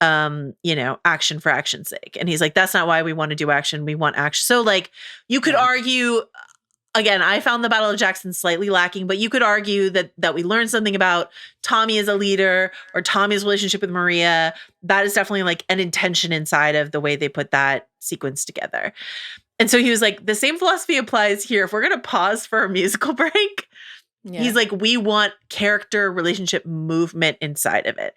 action for action's sake. And he's like, that's not why we want to do action. We want action. So like you could argue, again, I found the Battle of Jackson slightly lacking, but you could argue that we learned something about Tommy as a leader or Tommy's relationship with Maria. That is definitely like an intention inside of the way they put that sequence together. And so he was like, the same philosophy applies here. If we're going to pause for a musical break, he's like, we want character relationship movement inside of it.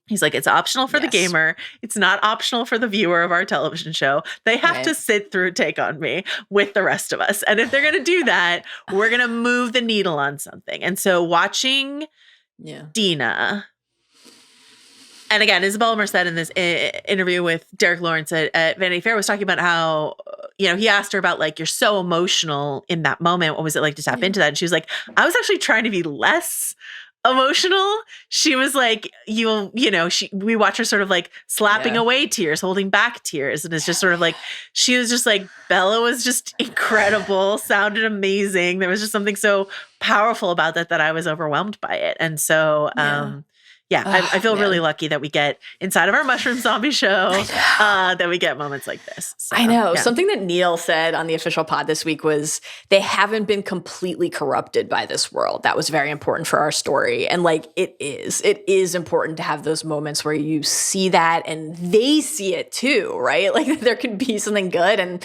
He's like, it's optional for the gamer. It's not optional for the viewer of our television show. They have to sit through Take On Me with the rest of us. And if they're going to do that, we're going to move the needle on something. And so watching Dina, and again, Isabella Merced in this interview with Derek Lawrence at Vanity Fair was talking about how, he asked her about like, you're so emotional in that moment. What was it like to tap into that? And she was like, I was actually trying to be less emotional. She was like, we watch her sort of like slapping away tears, holding back tears. And it's just sort of like, she was just like, Bella was just incredible, sounded amazing. There was just something so powerful about that I was overwhelmed by it. And so, I feel really lucky that we get inside of our mushroom zombie show, that we get moments like this. So, I know. Something that Neil said on the official pod this week was they haven't been completely corrupted by this world. That was very important for our story. And like, it is important to have those moments where you see that and they see it too, right? Like there could be something good. And,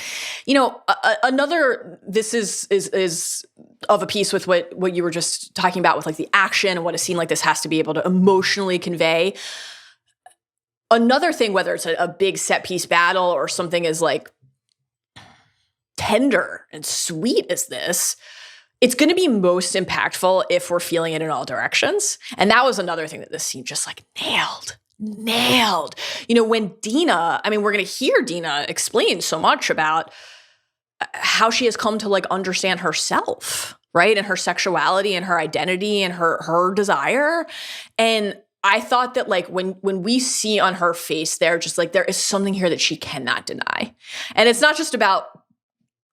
this is of a piece with what you were just talking about with like the action and what a scene like this has to be able to emotionally convey. Another thing, whether it's a big set piece battle or something as like tender and sweet as this, it's going to be most impactful if we're feeling it in all directions. And that was another thing that this scene just like nailed. When Dina, we're going to hear Dina explain so much about how she has come to like understand herself, right? And her sexuality and her identity and her desire. And I thought that like when we see on her face there, just like there is something here that she cannot deny. And it's not just about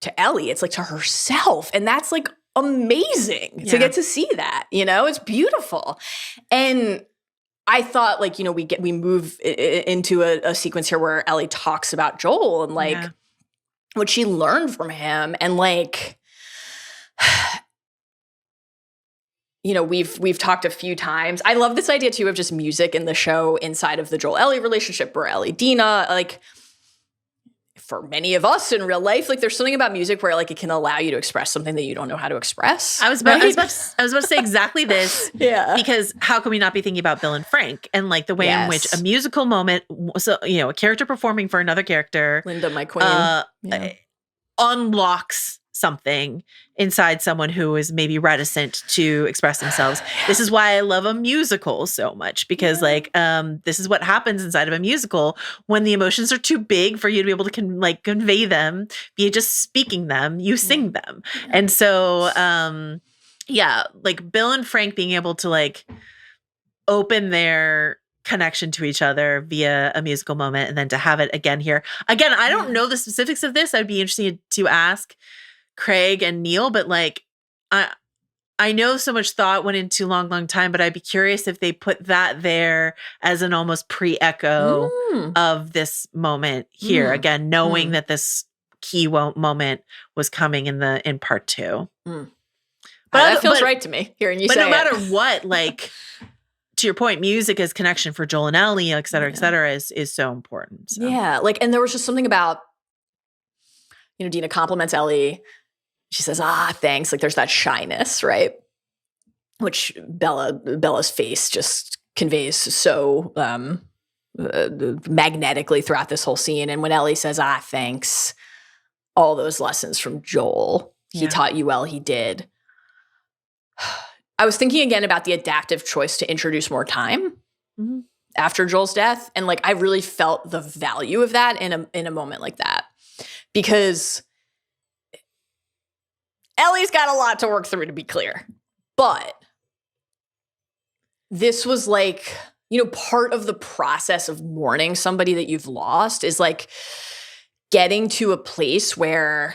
to Ellie, it's like to herself. And that's like amazing to get to see that, it's beautiful. And I thought like, we move into a sequence here where Ellie talks about Joel and like, what she learned from him. And like, we've talked a few times. I love this idea too of just music in the show inside of the Joel Ellie relationship or Ellie Dina. Like for many of us in real life, like there's something about music where like it can allow you to express something that you don't know how to express. I was about to say exactly this. Because how can we not be thinking about Bill and Frank and like the way in which a musical moment, so a character performing for another character, Linda, my queen, unlocks something inside someone who is maybe reticent to express themselves. This is why I love a musical so much, because like this is what happens inside of a musical when the emotions are too big for you to be able to convey them, be just speaking them, you sing them. And so like Bill and Frank being able to like open their connection to each other via a musical moment and then to have it again here. Again, I don't know the specifics of this. I'd be interested to ask Craig and Neil, but like I know so much thought went into Long Time, but I'd be curious if they put that there as an almost pre-echo of this moment here. Again, knowing that this key moment was coming in part 2. But that feels right to me, hearing you say it. But no matter what, like to your point, music as connection for Joel and Ellie, et cetera, is so important. So. Yeah, like, and there was just something about, Dina compliments Ellie. She says, thanks. Like there's that shyness, right? Which Bella's face just conveys so magnetically throughout this whole scene. And when Ellie says, thanks, all those lessons from Joel, he taught you well, he did. I was thinking again about the adaptive choice to introduce more time after Joel's death. And like, I really felt the value of that in a moment like that, because Ellie's got a lot to work through, to be clear. But this was like, part of the process of mourning somebody that you've lost is like getting to a place where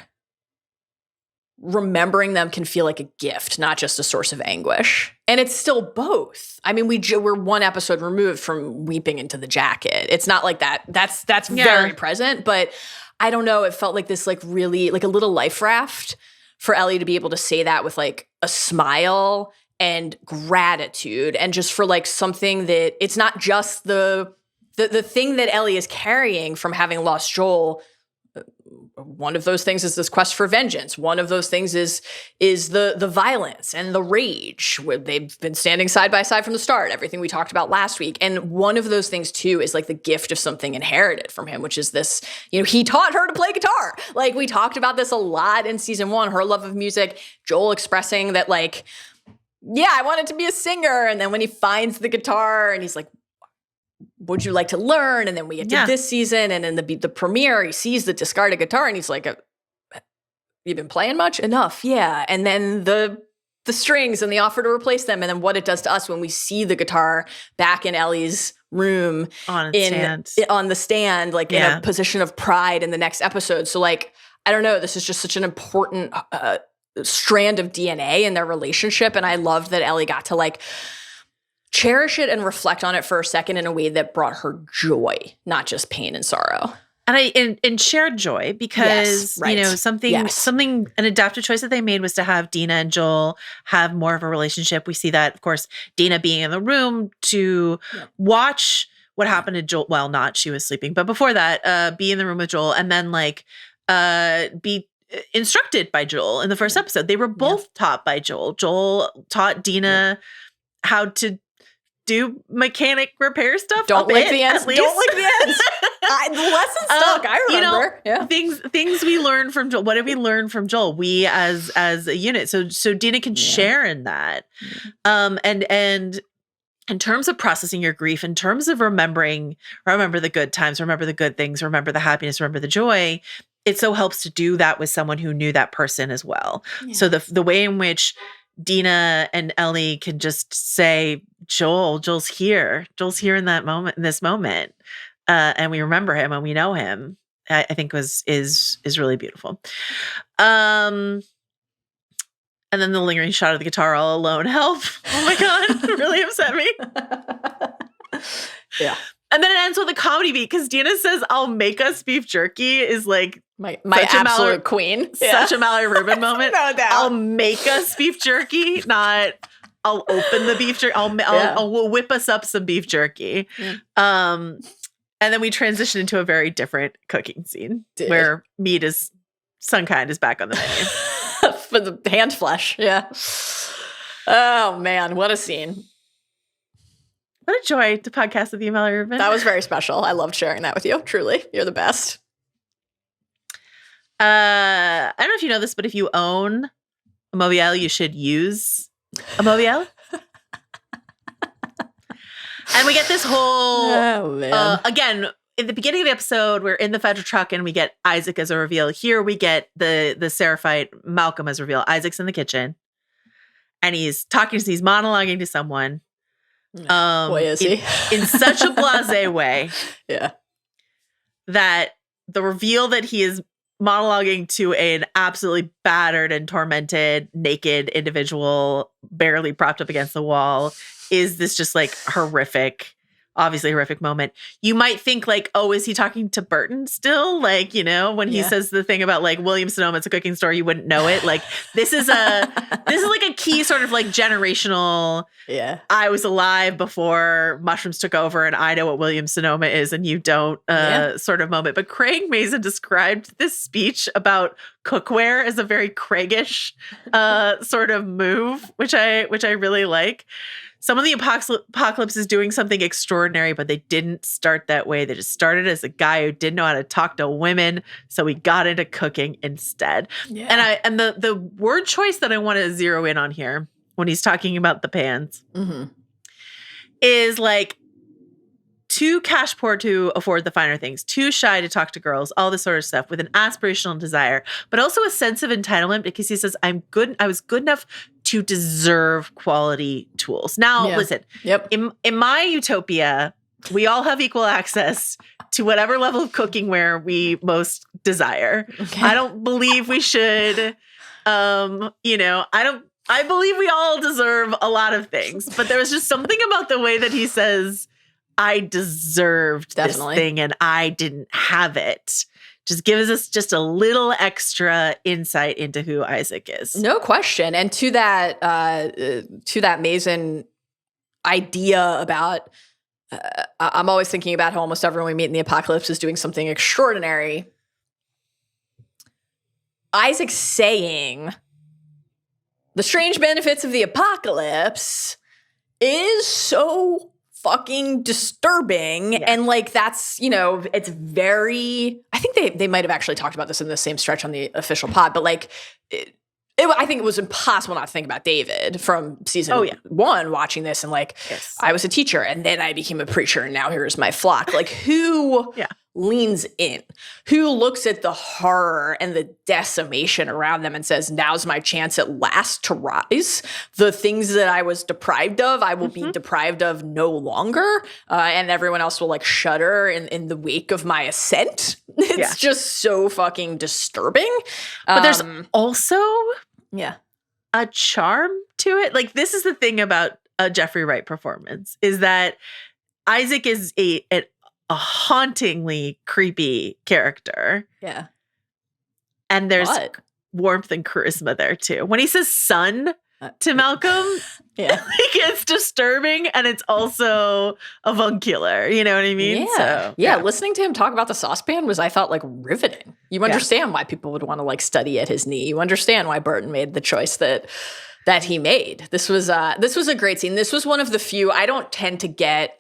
remembering them can feel like a gift, not just a source of anguish. And it's still both. I mean, we're one episode removed from weeping into the jacket. It's not like that. That's very present, but I don't know. It felt like this, like really like a little life raft for Ellie to be able to say that with like a smile and gratitude, and just for like something that it's not just the thing that Ellie is carrying from having lost Joel. One of those things is this quest for vengeance. One of those things is the violence and the rage. Where they've been standing side by side from the start, everything we talked about last week. And one of those things too is like the gift of something inherited from him, which is this, he taught her to play guitar. Like we talked about this a lot in season 1, her love of music, Joel expressing that like, yeah, I wanted to be a singer. And then when he finds the guitar and he's like, would you like to learn? And then we get to this season, and in the premiere, he sees the discarded guitar, and he's like, "You've been playing much? Enough, yeah." And then the strings and the offer to replace them, and then what it does to us when we see the guitar back in Ellie's room on the stand, like in a position of pride in the next episode. So, like, I don't know, this is just such an important strand of DNA in their relationship, and I loved that Ellie got to like cherish it and reflect on it for a second in a way that brought her joy, not just pain and sorrow. And shared joy, because something an adaptive choice that they made was to have Dina and Joel have more of a relationship. We see that, of course, Dina being in the room to watch what happened to Joel. Well, not she was sleeping, but before that, be in the room with Joel, and then like be instructed by Joel in the first episode. They were both taught by Joel. Joel taught Dina how to do mechanic repair stuff. Don't lick the ends. Don't lick the ends. The lesson stuck. I remember. Things we learned from Joel. What did we learn from Joel? We as a unit. So Dina can share in that. And in terms of processing your grief, in terms of remember the good times, remember the good things, remember the happiness, remember the joy. It so helps to do that with someone who knew that person as well. Yeah. So the way in which Dina and Ellie can just say, Joel's here in that moment, in this moment. And we remember him and we know him, I think is really beautiful. And then the lingering shot of the guitar all alone help. Oh my God, it really upset me. Yeah. And then it ends with a comedy beat because Dina says, "I'll make us beef jerky," is like my absolute queen. Such a Mallory Rubin moment. No doubt. I'll make us beef jerky, not I'll open the beef jerky. We'll whip us up some beef jerky. Yeah. And then we transition into a very different cooking scene where meat is some kind is back on the menu. For the hand flesh. Yeah. Oh man, what a scene. What a joy to podcast with you, Mallory Rubin. That was very special. I loved sharing that with you. Truly. You're the best. I don't know if you know this, but if you own a Mauviel, you should use a Mauviel. And we get this whole, again, in the beginning of the episode, we're in the federal truck and we get Isaac as a reveal. Here we get the Seraphite Malcolm as a reveal. Isaac's in the kitchen and he's monologuing to someone. Boy, is he. in such a blasé way. Yeah. That the reveal that he is monologuing to an absolutely battered and tormented, naked individual, barely propped up against the wall, is this just like obviously horrific moment. You might think like, oh, is he talking to Burton still? Like, when he says the thing about like Williams-Sonoma, it's a cooking store, you wouldn't know it. Like this is like a key sort of like generational. Yeah. I was alive before mushrooms took over and I know what Williams-Sonoma is and you don't sort of moment. But Craig Mazin described this speech about cookware as a very Craigish sort of move, which I really like. Some of the apocalypse is doing something extraordinary, but they didn't start that way. They just started as a guy who didn't know how to talk to women, so he got into cooking instead. Yeah. And the word choice that I want to zero in on here when he's talking about the pans is like too cash poor to afford the finer things, too shy to talk to girls, all this sort of stuff, with an aspirational desire, but also a sense of entitlement because he says, I was good enough to deserve quality tools. Now, listen, in my utopia, we all have equal access to whatever level of cooking-ware we most desire. Okay. I don't believe we should, I believe we all deserve a lot of things, but there was just something about the way that he says, I deserved this thing and I didn't have it. Just gives us just a little extra insight into who Isaac is. No question. And to that Mason idea about, I'm always thinking about how almost everyone we meet in the apocalypse is doing something extraordinary. Isaac saying the strange benefits of the apocalypse is so fucking disturbing. Yeah. And like, that's, it's very, I think they might have actually talked about this in the same stretch on the official pod, but like, I think it was impossible not to think about David from season 1 watching this. And like, I was a teacher and then I became a preacher and now here's my flock. Like who leans in, who looks at the horror and the decimation around them and says, now's my chance at last to rise. The things that I was deprived of, I will be deprived of no longer. And everyone else will like shudder in the wake of my ascent. It's just so fucking disturbing. But there's also a charm to it. Like this is the thing about a Jeffrey Wright performance is that Isaac is a hauntingly creepy character. Yeah. And there's warmth and charisma there too. When he says son to Malcolm, like it's disturbing and it's also avuncular. You know what I mean? Yeah. So, listening to him talk about the saucepan was, I thought, like riveting. You understand why people would want to like study at his knee. You understand why Burton made the choice that he made. This was a great scene. This was one of the few, I don't tend to get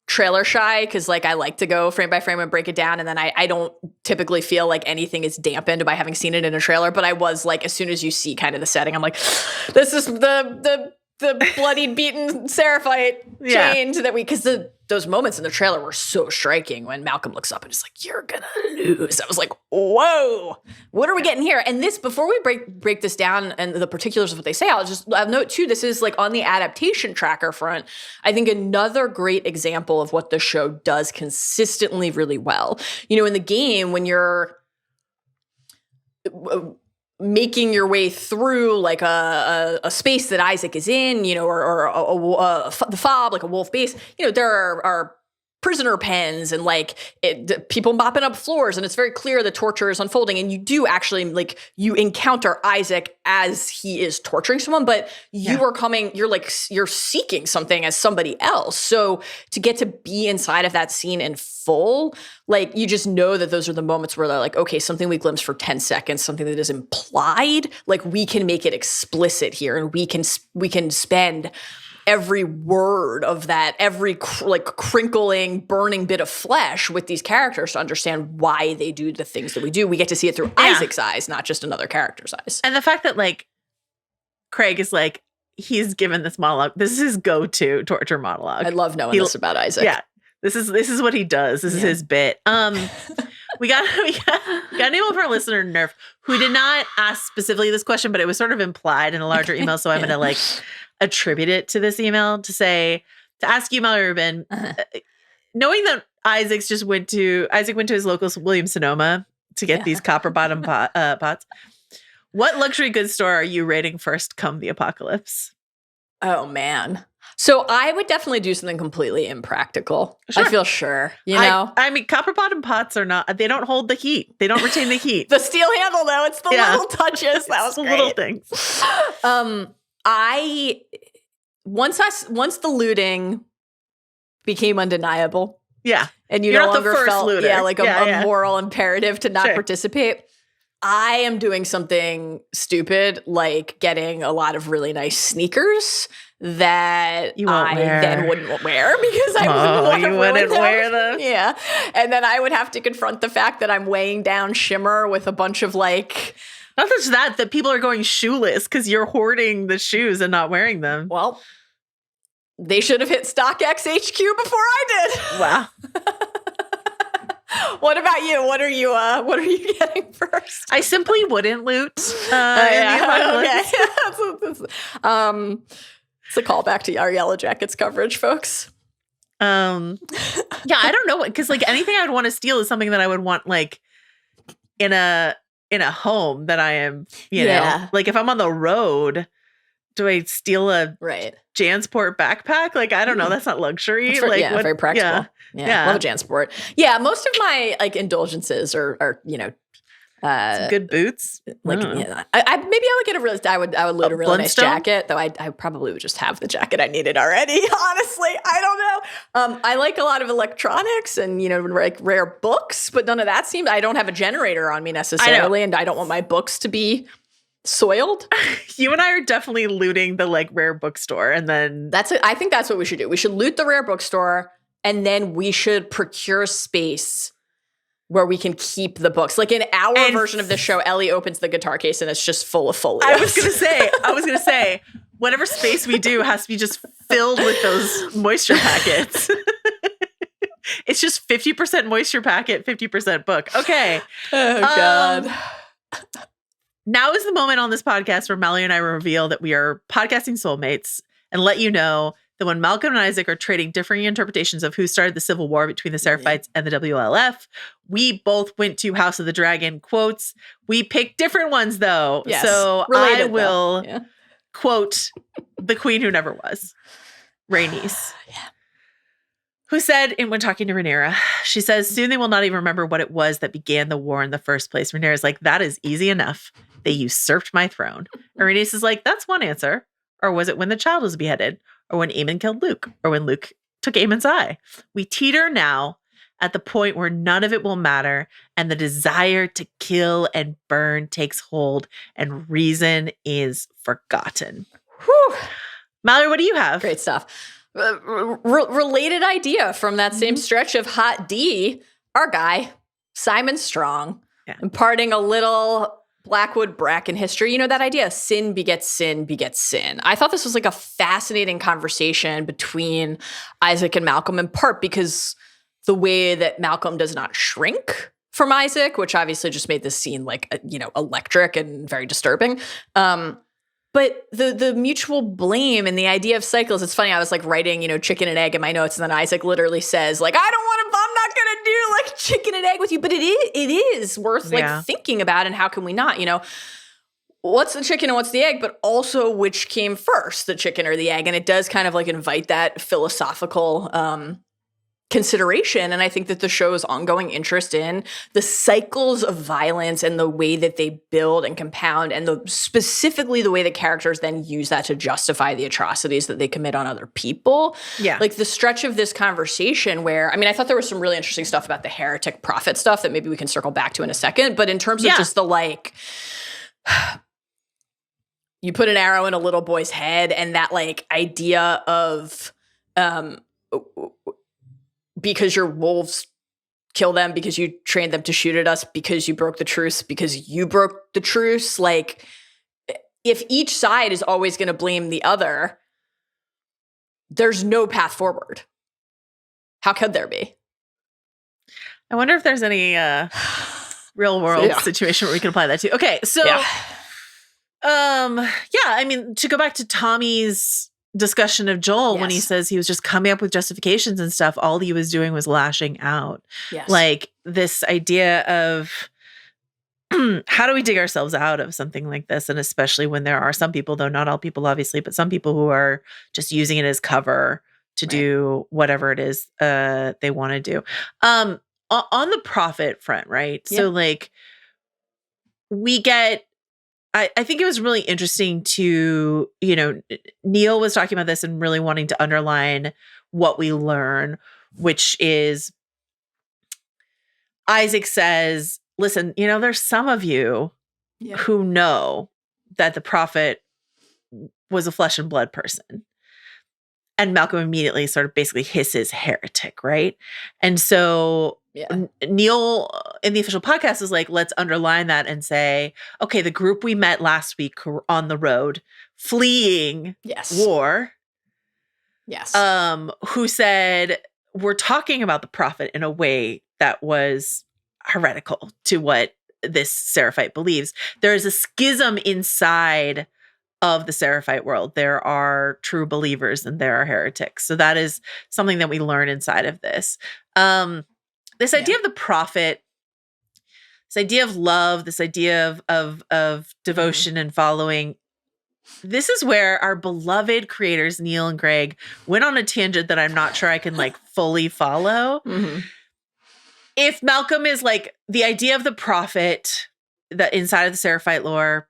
trailer shy because like I like to go frame by frame and break it down, and then I don't typically feel like anything is dampened by having seen it in a trailer, but I was like, as soon as you see kind of the setting, I'm like, this is the bloodied, beaten Seraphite chained that because those moments in the trailer were so striking when Malcolm looks up and is like, you're gonna lose. I was like, whoa, what are we getting here? And this, before we break this down and the particulars of what they say, I'll note too, this is like on the adaptation tracker front, I think another great example of what the show does consistently really well. In the game, when you're making your way through like a space that Isaac is in, or the fob, like a wolf base, there are prisoner pens and like people mopping up floors, and it's very clear the torture is unfolding, and you do actually like you encounter Isaac as he is torturing someone, but you're seeking something as somebody else. So to get to be inside of that scene in full, like you just know that those are the moments where they're like, okay, something we glimpse for 10 seconds, something that is implied, like we can make it explicit here, and we can spend every word of that, every crinkling, burning bit of flesh with these characters to understand why they do the things that we do. We get to see it through Isaac's eyes, not just another character's eyes. And the fact that like Craig is like, he's given this monologue. This is his go-to torture monologue. I love knowing this about Isaac. Yeah. This is what he does. This is his bit. We got an email from our listener, Nerf, who did not ask specifically this question, but it was sort of implied in a larger email. So I'm going to like attribute it to this email to ask you, Mallory, Rubin, knowing that Isaac went to his local Williams-Sonoma to get these copper bottom pots. What luxury goods store are you rating first come the apocalypse? Oh, man. So I would definitely do something completely impractical. Sure. I feel sure, I mean, copper bottom pots they don't hold the heat. They don't retain the heat. The steel handle, though, it's the little touches. That was the great. Little things. Once the looting became undeniable. Yeah. And you no longer felt a moral imperative to not participate. I am doing something stupid, like getting a lot of really nice sneakers that then wouldn't wear because I wouldn't wear them. Yeah. And then I would have to confront the fact that I'm weighing down Shimmer with a bunch of like... Not just that people are going shoeless because you're hoarding the shoes and not wearing them. Well, they should have hit StockX HQ before I did. Wow. What about you? What are you getting first? I simply wouldn't loot. Okay. It's a callback to our Yellow Jackets coverage, folks. Yeah, I don't know, because like anything I would want to steal is something that I would want like in a home that I am, you know, like if I'm on the road, do I steal a JanSport backpack? Like, I don't know. That's not luxury. That's like, very practical. Yeah. Love a JanSport. Yeah, most of my like indulgences are you know, some good boots. Like, maybe I would get I would loot a really nice jacket, though I probably would just have the jacket I needed already. Honestly, I don't know. I like a lot of electronics and, you know, like rare books, but none of that seems. I don't have a generator on me necessarily, and I don't want my books to be soiled. You and I are definitely looting the like rare bookstore, and then I think that's what we should do. We should loot the rare bookstore, and then we should procure space where we can keep the books. Like in our version of the show, Ellie opens the guitar case and it's just full of folios. I was gonna say, whatever space we do has to be just filled with those moisture packets. It's just 50% moisture packet, 50% book. Okay. Oh God. Now is the moment on this podcast where Mallory and I reveal that we are podcasting soulmates and let you know that when Malcolm and Isaac are trading differing interpretations of who started the civil war between the Seraphites and the WLF, we both went to House of the Dragon quotes. We picked different ones, though. Yes. So Related, I will quote the queen who never was, Rhaenys, who said, when talking to Rhaenyra, she says, soon they will not even remember what it was that began the war in the first place. Rhaenyra's like, that is easy enough. They usurped my throne. And Rhaenys is like, that's one answer. Or was it when the child was beheaded? Or when Aemon killed Luke? Or when Luke took Aemon's eye? We teeter now at the point where none of it will matter, and the desire to kill and burn takes hold, and reason is forgotten. Whew. Mallory, what do you have? Great stuff. Related idea from that same stretch of Hot D, our guy, Simon Strong, imparting a little Blackwood Bracken history. You know, that idea, sin begets sin begets sin. I thought this was like a fascinating conversation between Isaac and Malcolm, in part because the way that Malcolm does not shrink from Isaac, which obviously just made this scene like, you know, electric and very disturbing. But the mutual blame and the idea of cycles, it's funny, I was like writing, you know, chicken and egg in my notes, and then Isaac literally says like, I'm not going to do like chicken and egg with you, but it is worth like thinking about, and how can we not, you know, what's the chicken and what's the egg, but also which came first, the chicken or the egg. And it does kind of like invite that philosophical consideration. And I think that the show's ongoing interest in the cycles of violence and the way that they build and compound, and specifically the way that characters then use that to justify the atrocities that they commit on other people. Yeah. Like the stretch of this conversation where, I mean, I thought there was some really interesting stuff about the heretic prophet stuff that maybe we can circle back to in a second. But in terms of just the like, you put an arrow in a little boy's head, and that like idea of, because your wolves kill them, because you trained them to shoot at us, because you broke the truce, because you broke the truce. Like, if each side is always going to blame the other, there's no path forward. How could there be? I wonder if there's any real world situation where we can apply that to. Okay, so, I mean, to go back to Tommy's discussion of Joel, when he says he was just coming up with justifications and stuff, all he was doing was lashing out. Like this idea of how do we dig ourselves out of something like this? And especially when there are some people, though not all people obviously, but some people who are just using it as cover to do whatever it is they want to do. On the profit front, right? So like we get, I think it was really interesting to, you know, Neil was talking about this and really wanting to underline what we learn, which is Isaac says, listen, you know, there's some of you who know that the prophet was a flesh and blood person. And Malcolm immediately sort of basically hisses heretic, right? And so Neil in the official podcast is like, let's underline that and say, okay, the group we met last week on the road fleeing war, who said, we're talking about the prophet in a way that was heretical to what this Seraphite believes. There is a schism inside of the Seraphite world. There are true believers and there are heretics. So that is something that we learn inside of this. This idea of the prophet, this idea of love, this idea of devotion and following. This is where our beloved creators, Neil and Greg, went on a tangent that I'm not sure I can like fully follow. If Malcolm is like the idea of the prophet that inside of the Seraphite lore,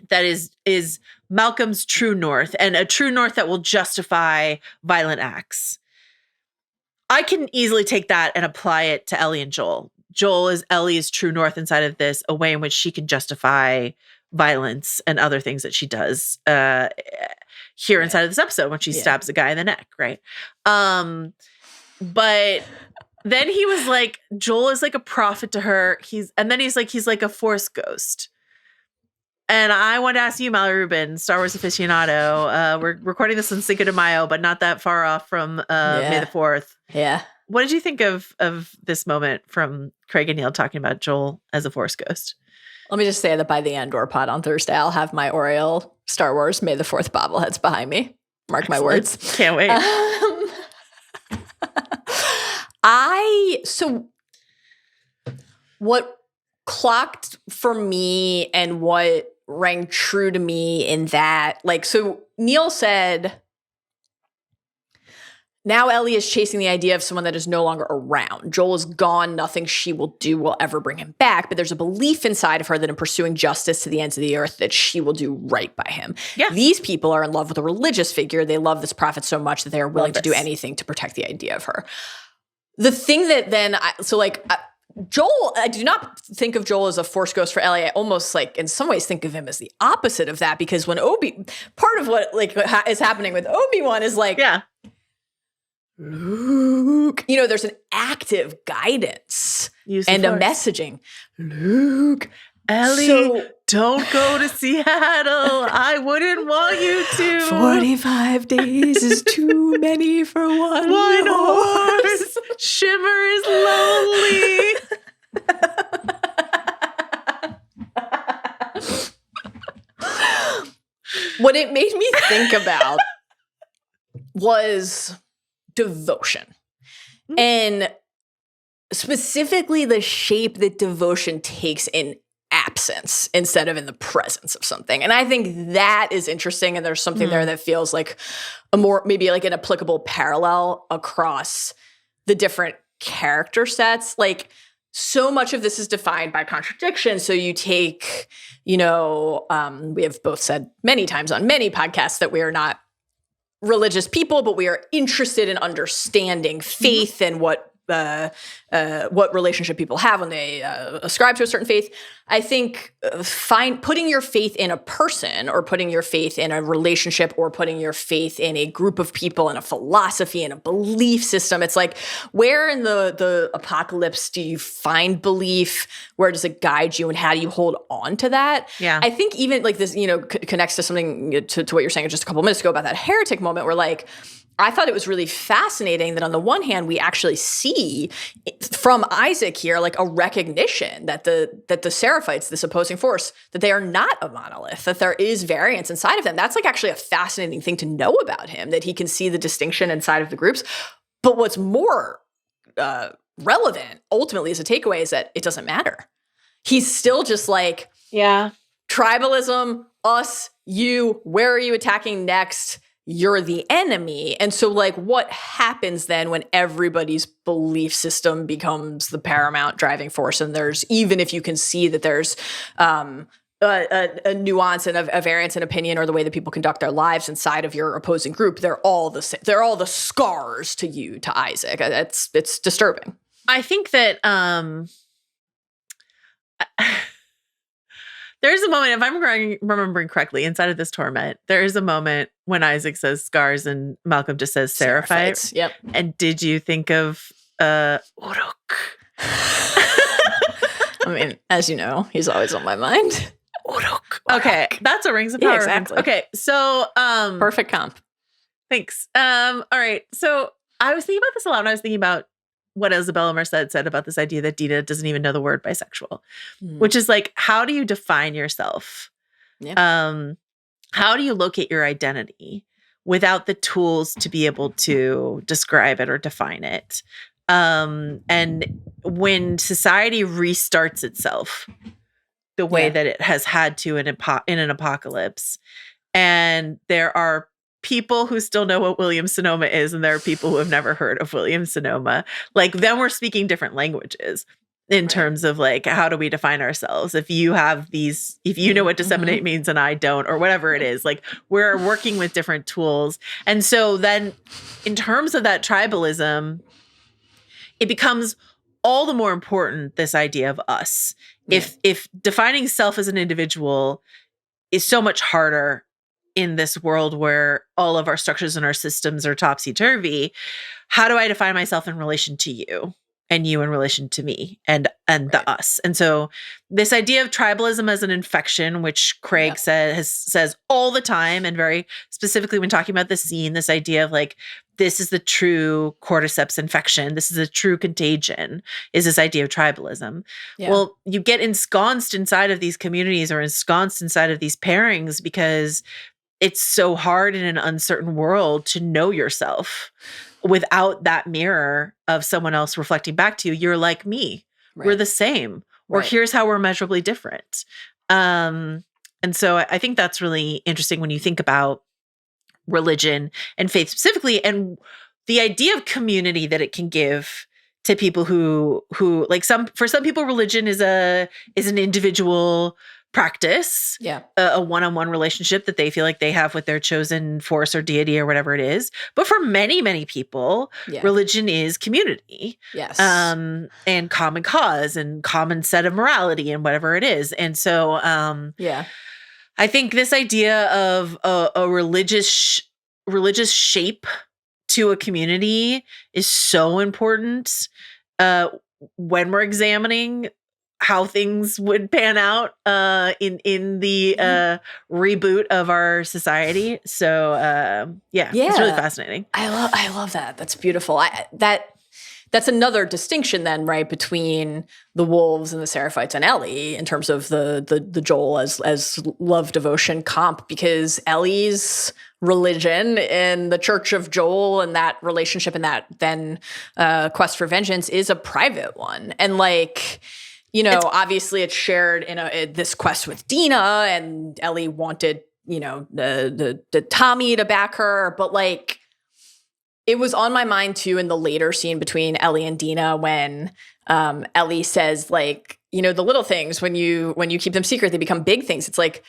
that is Malcolm's true north, and a true north that will justify violent acts. I can easily take that and apply it to Ellie and Joel. Joel is Ellie's true north inside of this, a way in which she can justify violence and other things that she does here inside of this episode when she stabs a guy in the neck, right? But then he was like, Joel is like a prophet to her. He's like a force ghost. And I want to ask you, Mallory Rubin, Star Wars aficionado. We're recording this on Cinco de Mayo, but not that far off from May the 4th. Yeah. What did you think of this moment from Craig and Neil talking about Joel as a force ghost? Let me just say that by the Andor pod on Thursday, I'll have my Oriole Star Wars May the 4th bobbleheads behind me. Mark my words. Can't wait. So what clocked for me and what rang true to me in that, like, so Neil said, now Ellie is chasing the idea of someone that is no longer around. Joel is gone. Nothing she will do will ever bring him back. But there's a belief inside of her that in pursuing justice to the ends of the earth, that she will do right by him. Yeah. These people are in love with a religious figure. They love this prophet so much that they are willing to do anything to protect the idea of her. The thing that then, Joel, I do not think of Joel as a force ghost for Ellie. I almost like, in some ways, think of him as the opposite of that, because when part of what like is happening with Obi-Wan is like, Luke, there's an active guidance and a messaging. Luke, Ellie, don't go to Seattle. I wouldn't want you to. 45 days is too many for one horse. Shimmer is lonely. What it made me think about was devotion. And specifically the shape that devotion takes in absence instead of in the presence of something. And I think that is interesting. And there's something there that feels like a more, maybe like an applicable parallel across the different character sets. Like, so much of this is defined by contradiction. So you take, we have both said many times on many podcasts that we are not religious people, but we are interested in understanding faith and what relationship people have when they ascribe to a certain faith. I think putting your faith in a person, or putting your faith in a relationship, or putting your faith in a group of people, in a philosophy, in a belief system. It's like, where in the apocalypse do you find belief? Where does it guide you, and how do you hold on to that? Yeah. I think even like this, connects to something to what you're saying just a couple minutes ago about that heretic moment, where like, I thought it was really fascinating that on the one hand, we actually see from Isaac here, like a recognition that the Seraphites, this opposing force, that they are not a monolith, that there is variance inside of them. That's like actually a fascinating thing to know about him, that he can see the distinction inside of the groups. But what's more relevant ultimately as a takeaway is that it doesn't matter. He's still just like, tribalism, us, you, where are you attacking next? You're the enemy. And so like, what happens then when everybody's belief system becomes the paramount driving force? And there's, even if you can see that there's a nuance and a variance in opinion, or the way that people conduct their lives inside of your opposing group, they're all the same. They're all the scars to you, to Isaac. It's disturbing. I think that there's a moment, if I'm remembering correctly, inside of this torment, there is a moment when Isaac says scars and Malcolm just says Seraphite. Yep. And did you think of Uruk? I mean, as you know, he's always on my mind. Uruk. Okay, that's a Rings of Power. Exactly. Okay, so perfect comp. Thanks. All right. So I was thinking about this a lot when I was thinking about what Isabella Merced said about this idea that Dina doesn't even know the word bisexual, which is like, how do you define yourself? Yeah. How do you locate your identity without the tools to be able to describe it or define it? And when society restarts itself the way that it has had to in an apocalypse, and there are people who still know what Williams-Sonoma is, and there are people who have never heard of Williams-Sonoma, like, then we're speaking different languages in terms of like, how do we define ourselves? If you know what disseminate means and I don't, or whatever it is, like, we're working with different tools. And so then in terms of that tribalism, it becomes all the more important, this idea of us. If defining self as an individual is so much harder in this world where all of our structures and our systems are topsy-turvy, how do I define myself in relation to you? And you in relation to me and the us. And so this idea of tribalism as an infection, which Craig says all the time, and very specifically when talking about the scene, this idea of like, this is the true cordyceps infection, this is a true contagion, is this idea of tribalism. Well, you get ensconced inside of these communities or ensconced inside of these pairings because it's so hard in an uncertain world to know yourself without that mirror of someone else reflecting back to you. You're like me. We're the same. Or here's how we're measurably different. And so I think that's really interesting when you think about religion and faith specifically, and the idea of community that it can give to people who like, for some people, religion is an individual practice, a one-on-one relationship that they feel like they have with their chosen force or deity or whatever it is. But for many, many people, religion is community, and common cause and common set of morality and whatever it is. And so, I think this idea of a religious shape to a community is so important when we're examining how things would pan out in the reboot of our society. So it's really fascinating. I love that. That's beautiful. That's another distinction then, right, between the wolves and the Seraphites and Ellie in terms of the Joel as love devotion comp, because Ellie's religion in the Church of Joel and that relationship and that then quest for vengeance is a private one. And like, you know, obviously it's shared in this quest with Dina, and Ellie wanted, you know, the Tommy to back her, but like, it was on my mind too in the later scene between Ellie and Dina when Ellie says, like, you know, the little things, when you keep them secret, they become big things. It's like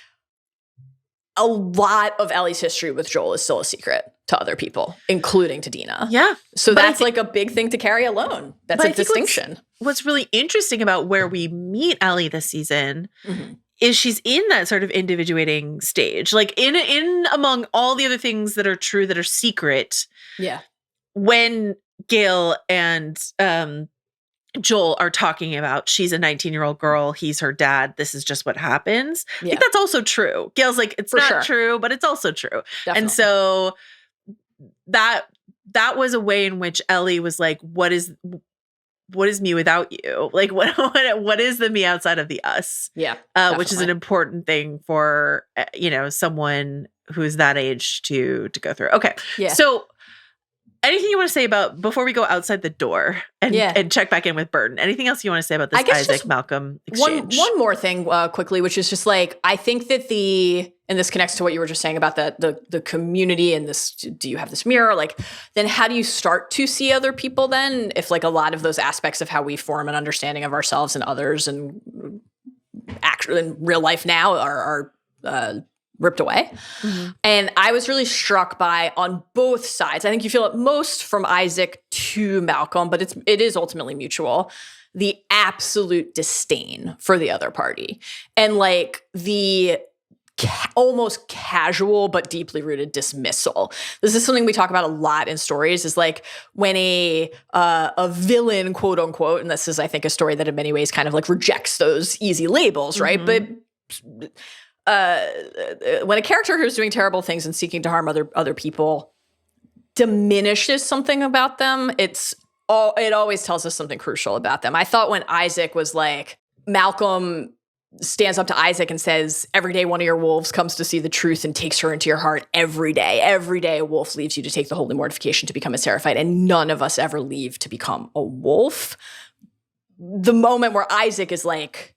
a lot of Ellie's history with Joel is still a secret to other people, including to Dina. Yeah. So that's like a big thing to carry alone. That's a distinction. What's really interesting about where we meet Ellie this season is she's in that sort of individuating stage. Like in among all the other things that are true, that are secret. Yeah. When Gail and Joel are talking about, she's a 19-year-old girl, he's her dad, this is just what happens. I think that's also true. Gail's like, it's not true, but it's also true. Definitely. And so that was a way in which Ellie was like, what is me without you? Like, what is the me outside of the us? Yeah. Which is an important thing for, you know, someone who's that age to go through. Okay. Yeah. So anything you want to say about, before we go outside the door and check back in with Burton, anything else you want to say about this Isaac Malcolm exchange? One more thing quickly, which is just like, I think that and this connects to what you were just saying about the community and this, do you have this mirror? Like, then how do you start to see other people then? If like a lot of those aspects of how we form an understanding of ourselves and others and actually in real life now are ripped away. And I was really struck by, on both sides, I think you feel it most from Isaac to Malcolm, but it is ultimately mutual, the absolute disdain for the other party. And like the almost casual but deeply rooted dismissal. This is something we talk about a lot in stories, is like when a villain, quote unquote, and this is, I think, a story that in many ways kind of like rejects those easy labels, right? But when a character who's doing terrible things and seeking to harm other people diminishes something about them, it's it always tells us something crucial about them. I thought when Isaac was like, Malcolm stands up to Isaac and says, every day one of your wolves comes to see the truth and takes her into your heart every day. Every day a wolf leaves you to take the holy mortification to become a Seraphite, and none of us ever leave to become a wolf. The moment where Isaac is like,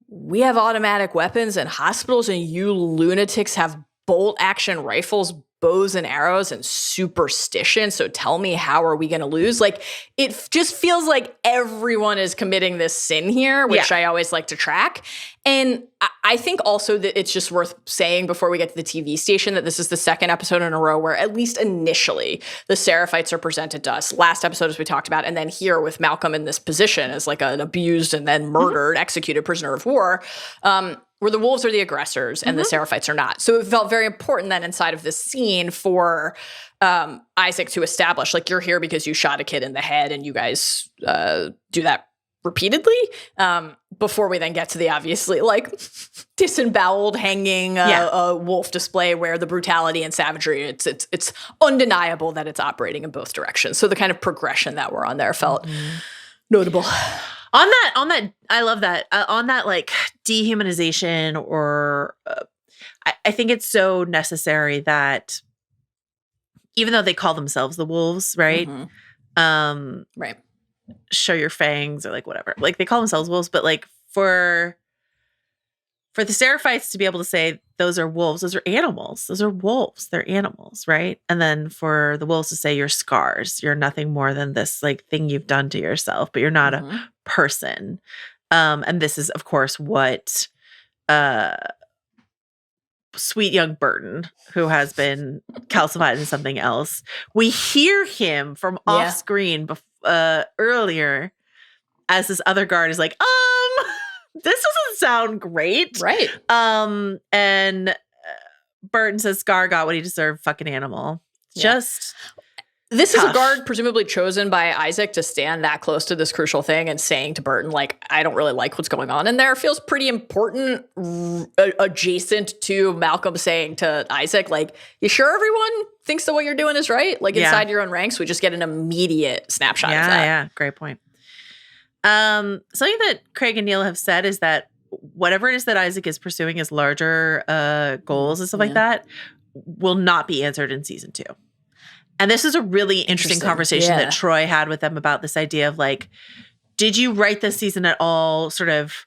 we have automatic weapons and hospitals, and you lunatics have bolt action rifles, bows and arrows, and superstition. So tell me, how are we going to lose? Like, it just feels like everyone is committing this sin here, which I always like to track. And I think also that it's just worth saying before we get to the TV station that this is the second episode in a row where, at least initially, the Seraphites are presented to us. Last episode, as we talked about, and then here with Malcolm in this position as like an abused and then murdered, executed prisoner of war, where the wolves are the aggressors and the Seraphites are not. So it felt very important then inside of this scene for Isaac to establish, like, you're here because you shot a kid in the head, and you guys do that repeatedly, before we then get to the obviously like disemboweled hanging wolf display where the brutality and savagery, it's undeniable that it's operating in both directions. So the kind of progression that we're on there felt notable. On that, I love that. On that, like, dehumanization, or I think it's so necessary that even though they call themselves the wolves, right? Right. Show your fangs, or like whatever. Like, they call themselves wolves, but like for the Seraphites to be able to say those are wolves, those are animals, those are wolves, they're animals, right? And then for the wolves to say you're scars, you're nothing more than this like thing you've done to yourself, but you're not a person. And this is, of course, what sweet young Burton, who has been calcified in something else, we hear him from off screen earlier as this other guard is like, this doesn't sound great. Right. And Burton says Scar got what he deserved, fucking animal. Just this tough. Is a guard presumably chosen by Isaac to stand that close to this crucial thing, and saying to Burton, like, I don't really like what's going on in there, feels pretty important, adjacent to Malcolm saying to Isaac, like, you sure everyone thinks that what you're doing is right? Like, inside your own ranks, we just get an immediate snapshot of that. Yeah, great point. Something that Craig and Neil have said is that whatever it is that Isaac is pursuing as larger goals and stuff like that will not be answered in season 2. And this is a really interesting conversation that Troy had with them about this idea of like, did you write this season at all sort of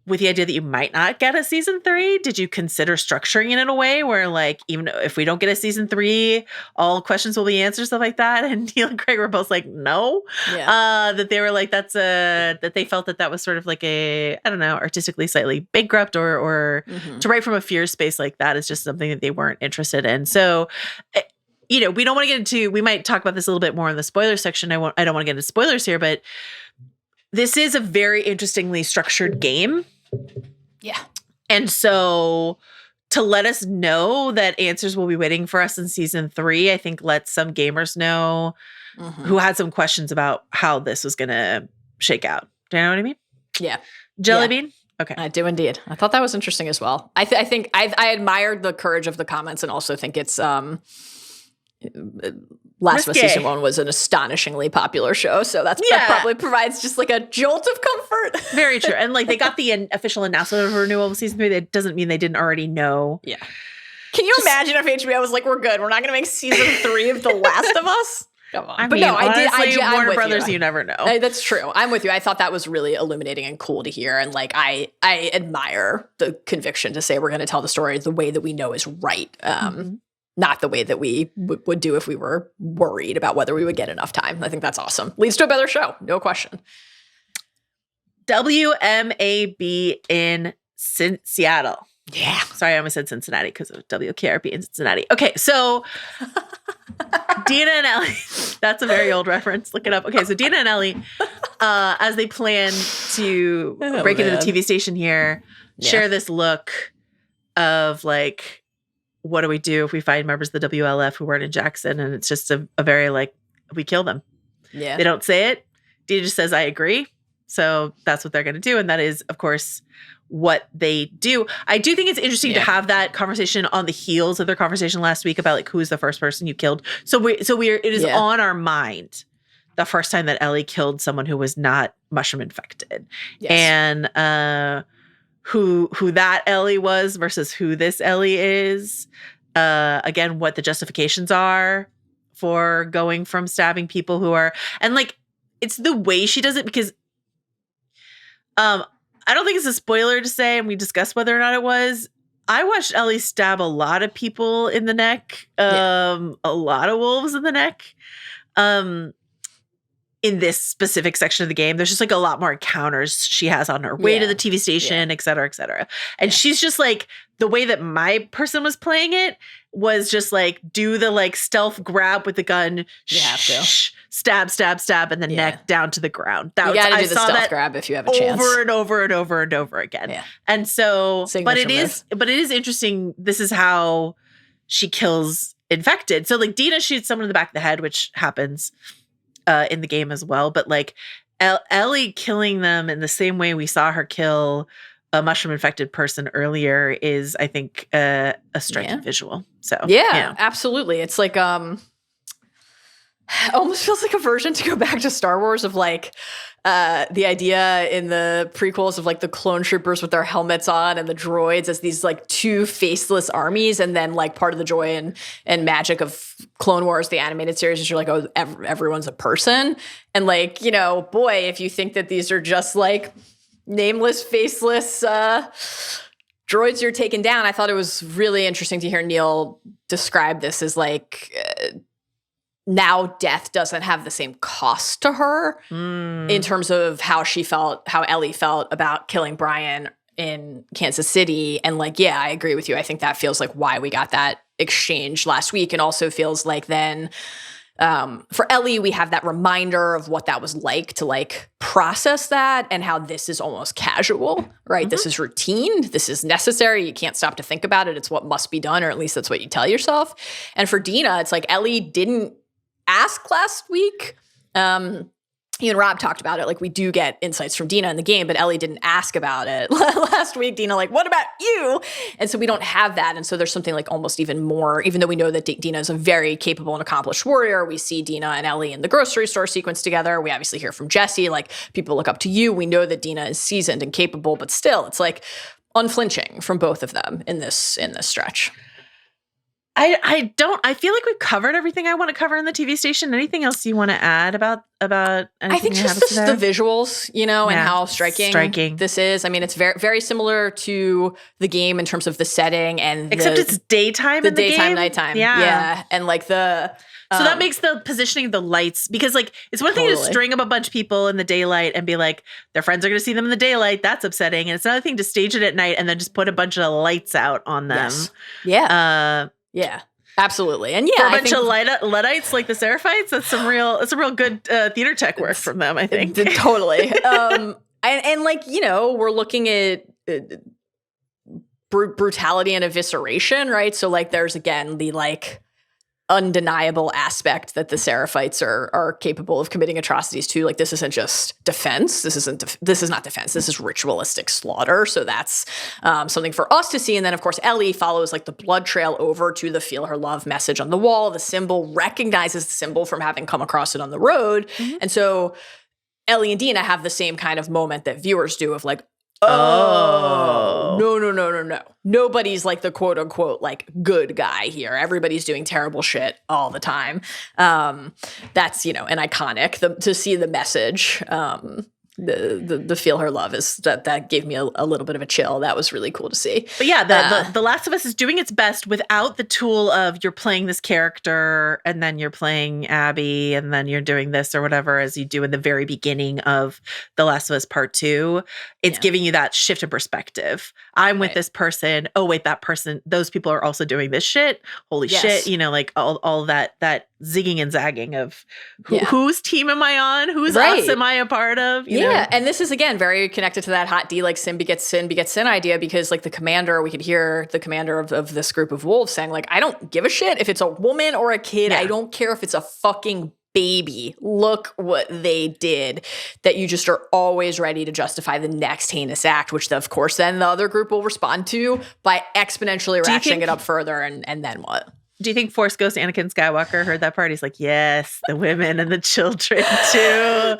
with the idea that you might not get a season 3? Did you consider structuring it in a way where, like, even if we don't get a season 3, all questions will be answered, stuff like that? And Neil and Craig were both like, no. That they were like, that they felt that was sort of like a, I don't know, artistically slightly bankrupt, or to write from a fear space like that is just something that they weren't interested in. So, we don't want to get into, we might talk about this a little bit more in the spoiler section. I don't want to get into spoilers here, but this is a very interestingly structured game. Yeah. And so to let us know that answers will be waiting for us in season 3, I think lets some gamers know who had some questions about how this was going to shake out. Do you know what I mean? Yeah. Jellybean? Okay. I do indeed. I thought that was interesting as well. I think I admired the courage of the comments, and also think it's Last of Us season 1 was an astonishingly popular show, so that probably provides just like a jolt of comfort. Very true. And like, they got the official announcement of renewal of season 3. That doesn't mean they didn't already know. Yeah. Can you imagine if HBO was like, we're good, we're not going to make season 3 of The Last of Us? Come on. I Warner Brothers, you never know. That's true. I'm with you. I thought that was really illuminating and cool to hear. And like, I admire the conviction to say we're going to tell the story the way that we know is right. Not the way that we would do if we were worried about whether we would get enough time. I think that's awesome. Leads to a better show. No question. WMAB in Seattle. Yeah. Sorry, I almost said Cincinnati because of WKRP in Cincinnati. Okay, so Dina and Ellie, that's a very old reference. Look it up. Okay, so Dina and Ellie, as they plan to break into the TV station here, share this look of like, what do we do if we find members of the WLF who weren't in Jackson? And it's just a very like, we kill them. Yeah. They don't say it. Dina just says, I agree. So that's what they're going to do. And that is, of course, what they do. I do think it's interesting to have that conversation on the heels of their conversation last week about like who's the first person you killed. So it is on our mind the first time that Ellie killed someone who was not mushroom infected. Yes. And who that Ellie was versus who this Ellie is. Again, what the justifications are for going from stabbing people who are, and like it's the way she does it, because I don't think it's a spoiler to say, and we discussed whether or not it was. I watched Ellie stab a lot of people in the neck, a lot of wolves in the neck. In this specific section of the game, there's just like a lot more encounters she has on her way to the TV station, et cetera, et cetera. And she's just like, the way that my person was playing it was just like, do the like stealth grab with the gun, stab, and then neck down to the ground. You gotta do the stealth grab if you have a chance. Over and over and over and over again. Yeah. And so, but it is interesting. This is how she kills infected. So like Dina shoots someone in the back of the head, which happens in the game as well. But like Ellie killing them in the same way we saw her kill a mushroom infected person earlier is, I think, a striking visual. So absolutely. It's like almost feels like a version to go back to Star Wars of like the idea in the prequels of like the clone troopers with their helmets on and the droids as these like two faceless armies. And then like part of the joy and magic of Clone Wars, the animated series, is you're like, oh, everyone's a person. And like, you know, boy, if you think that these are just like nameless, faceless droids you're taking down, I thought it was really interesting to hear Neil describe this as like now death doesn't have the same cost to her in terms of how Ellie felt about killing Brian in Kansas City. And like, yeah, I agree with you. I think that feels like why we got that exchange last week, and also feels like then for Ellie, we have that reminder of what that was like to like process that, and how this is almost casual, right? This is routine. This is necessary. You can't stop to think about it. It's what must be done, or at least that's what you tell yourself. And for Dina, it's like Ellie didn't ask last week. You and Rob talked about it. Like, we do get insights from Dina in the game, but Ellie didn't ask about it last week. Dina, like, what about you? And so we don't have that. And so there's something like almost even more, even though we know that Dina is a very capable and accomplished warrior. We see Dina and Ellie in the grocery store sequence together. We obviously hear from Jesse, like, people look up to you. We know that Dina is seasoned and capable, but still, it's like unflinching from both of them in this stretch. I feel like we've covered everything I want to cover in the TV station. Anything else you want to add about anything? I think just the visuals, you know, and how striking this is. I mean, it's very, very similar to the game in terms of the setting, and except it's daytime in the daytime, game. nighttime. Yeah. And like so that makes the positioning of the lights, because like it's one thing to string up a bunch of people in the daylight and be like, their friends are going to see them in the daylight. That's upsetting. And it's another thing to stage it at night and then just put a bunch of lights out on them. Yes. Yeah. Yeah, absolutely. And for a bunch of Luddites like the Seraphites, it's some real good theater tech work from them, I think. Totally. And like, you know, we're looking at brutality and evisceration, right? So like there's again the like undeniable aspect that the Seraphites are capable of committing atrocities to. Like, this isn't just defense. This is not defense. This is ritualistic slaughter. So that's something for us to see. And then, of course, Ellie follows like the blood trail over to the feel her love message on the wall. The symbol recognizes the symbol from having come across it on the road. Mm-hmm. And so Ellie and Dina have the same kind of moment that viewers do of like, oh, no. Nobody's like the quote unquote like good guy here. Everybody's doing terrible shit all the time. That's, you know, an iconic to see the message. The feel her love is that gave me a little bit of a chill. That was really cool to see. But yeah, the Last of Us is doing its best without the tool of you're playing this character and then you're playing Abby and then you're doing this or whatever as you do in the very beginning of The Last of Us Part 2. It's giving you that shift of perspective. I'm with this person. Oh wait, that person, those people are also doing this shit. Holy shit. You know, like all that zigging and zagging of whose team am I on? Whose us am I a part of? You know? And this is again very connected to that hot D, like sin begets sin idea, because like the commander, we could hear the commander of this group of wolves saying like, I don't give a shit if it's a woman or a kid. I don't care if it's a fucking baby, look what they did, that you just are always ready to justify the next heinous act, which of course then the other group will respond to by exponentially ratcheting it up further. And then what? Do you think Force Ghost Anakin Skywalker heard that part? He's like, yes, the women and the children too.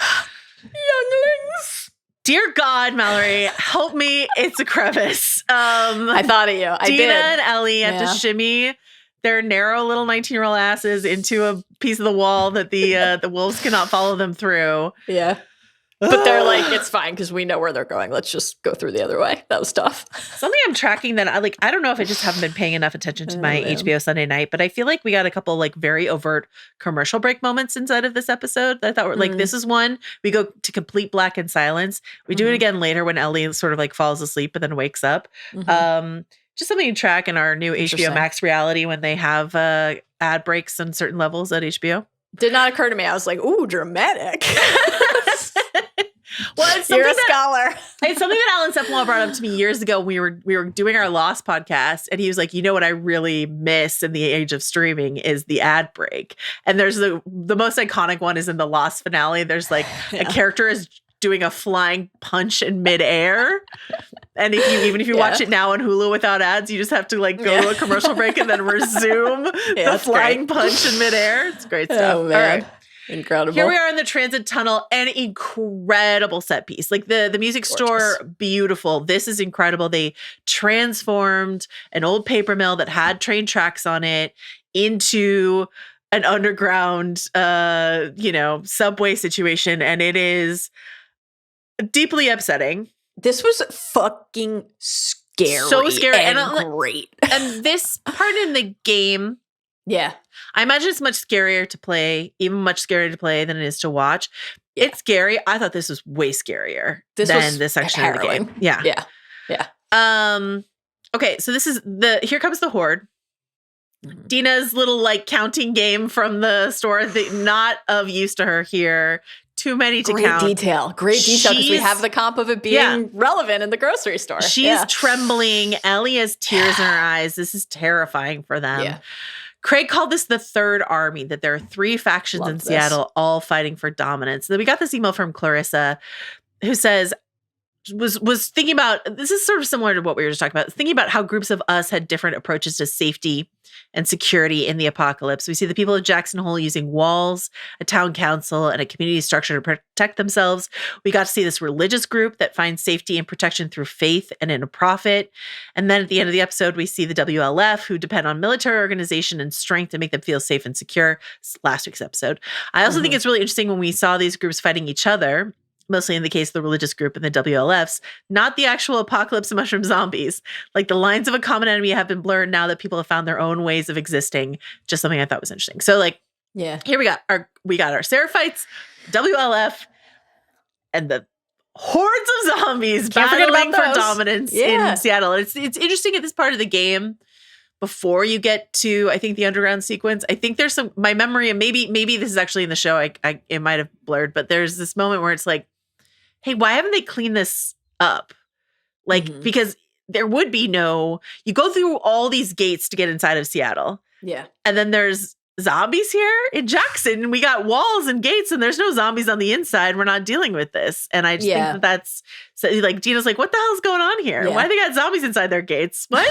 Younglings. Dear God, Mallory, help me. It's a crevice. I thought of you. I Dina did. and Ellie have to shimmy their narrow little 19-year-old asses into a piece of the wall that the wolves cannot follow them through. Yeah. But they're like, it's fine because we know where they're going. Let's just go through the other way. That was tough. Something I'm tracking that I don't know if I just haven't been paying enough attention to my HBO Sunday night, but I feel like we got a couple like very overt commercial break moments inside of this episode that I thought were like, this is one. We go to complete black and silence. We do it again later when Ellie sort of like falls asleep and then wakes up. Just something to track in our new HBO Max reality when they have ad breaks on certain levels at HBO. Did not occur to me. I was like, ooh, dramatic. Well, it's you're a scholar. It's something that Alan Sepinwall brought up to me years ago. We were doing our Lost podcast, and he was like, "You know what I really miss in the age of streaming is the ad break." And there's the most iconic one is in the Lost finale. There's like a character is doing a flying punch in midair, and if you watch it now on Hulu without ads, you just have to like go to a commercial break and then resume the flying punch in midair. It's great stuff. Oh, man. All right. Incredible. Here we are in the transit tunnel, an incredible set piece. Like the music store, beautiful. This is incredible. They transformed an old paper mill that had train tracks on it into an underground, subway situation. And it is deeply upsetting. This was fucking scary. So scary. And great. And this part in the game, yeah. I imagine it's much scarier to play, even much scarier to play than it is to watch. Yeah. It's scary. I thought this was way scarier than this section harrowing. Of the game. Yeah. Yeah. Yeah. Okay, so this is here comes the horde. Dina's little like counting game from the store, not of use to her here. Too many to count. Great detail because we have the comp of it being relevant in the grocery store. She's trembling. Ellie has tears in her eyes. This is terrifying for them. Yeah. Craig called this the third army, that there are three factions in Seattle all fighting for dominance. Then we got this email from Clarissa who says, was thinking about, this is sort of similar to what we were just talking about, thinking about how groups of us had different approaches to safety and security in the apocalypse. We see the people of Jackson Hole using walls, a town council, and a community structure to protect themselves. We got to see this religious group that finds safety and protection through faith and in a profit. And then at the end of the episode, we see the WLF, who depend on military organization and strength to make them feel safe and secure. It's last week's episode. I also think it's really interesting when we saw these groups fighting each other, mostly in the case of the religious group and the WLFs, not the actual apocalypse of mushroom zombies. Like the lines of a common enemy have been blurred now that people have found their own ways of existing. Just something I thought was interesting. So like, here we got our Seraphites, WLF, and the hordes of zombies battling for dominance in Seattle. It's interesting at this part of the game. Before you get to, I think, the underground sequence, I think there's my memory, and maybe this is actually in the show, it might have blurred, but there's this moment where it's like, hey, why haven't they cleaned this up? Like, because there would be you go through all these gates to get inside of Seattle. Yeah. And then there's zombies here in Jackson. We got walls and gates and there's no zombies on the inside. We're not dealing with this. And I just think that's so, like, Gina's like, what the hell's going on here? Why they got zombies inside their gates? What?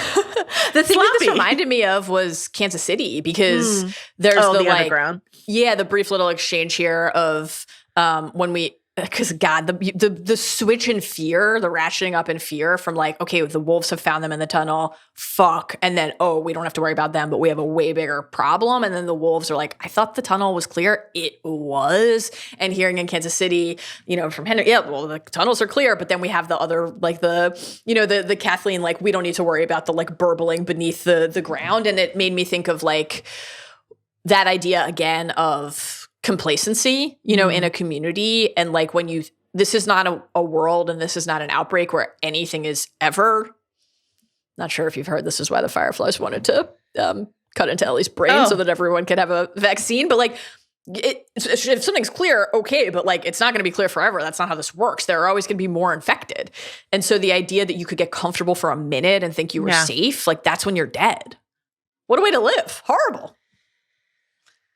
The thing that this reminded me of was Kansas City, because there's the like, underground. Yeah, the brief little exchange here of when we, because God, the switch in fear, the ratcheting up in fear from like, okay, the wolves have found them in the tunnel, fuck, and then, oh, we don't have to worry about them, but we have a way bigger problem. And then the wolves are like, I thought the tunnel was clear. It was. And hearing in Kansas City, from Henry, well, the tunnels are clear, but then we have the other, like the Kathleen, like, we don't need to worry about the like burbling beneath the ground. And it made me think of like that idea again of complacency, in a community. And like when this is not a world and this is not an outbreak where anything is ever, not sure if you've heard, this is why the Fireflies wanted to cut into Ellie's brain so that everyone could have a vaccine. But like, if something's clear, okay, but like, it's not going to be clear forever. That's not how this works. There are always going to be more infected. And so the idea that you could get comfortable for a minute and think you were safe, like that's when you're dead. What a way to live. Horrible.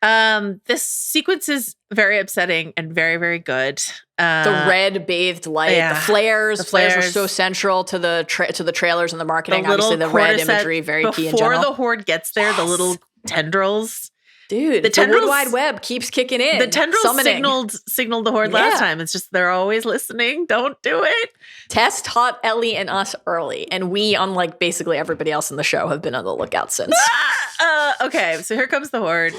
This sequence is very upsetting and very, very good. The red bathed light, yeah. the flares. The The flares were flares. so central to the trailers and the marketing. Obviously, the red cordyceps imagery, very key in before general. the horde gets there, the little tendrils. Dude, the tendrils- Wood Wide Web keeps kicking in. The tendrils summoning. signaled the horde last time. It's just they're always listening. Don't do it. Tess taught Ellie and us early, and we, unlike basically everybody else in the show, have been on the lookout since. Okay, so here comes the horde.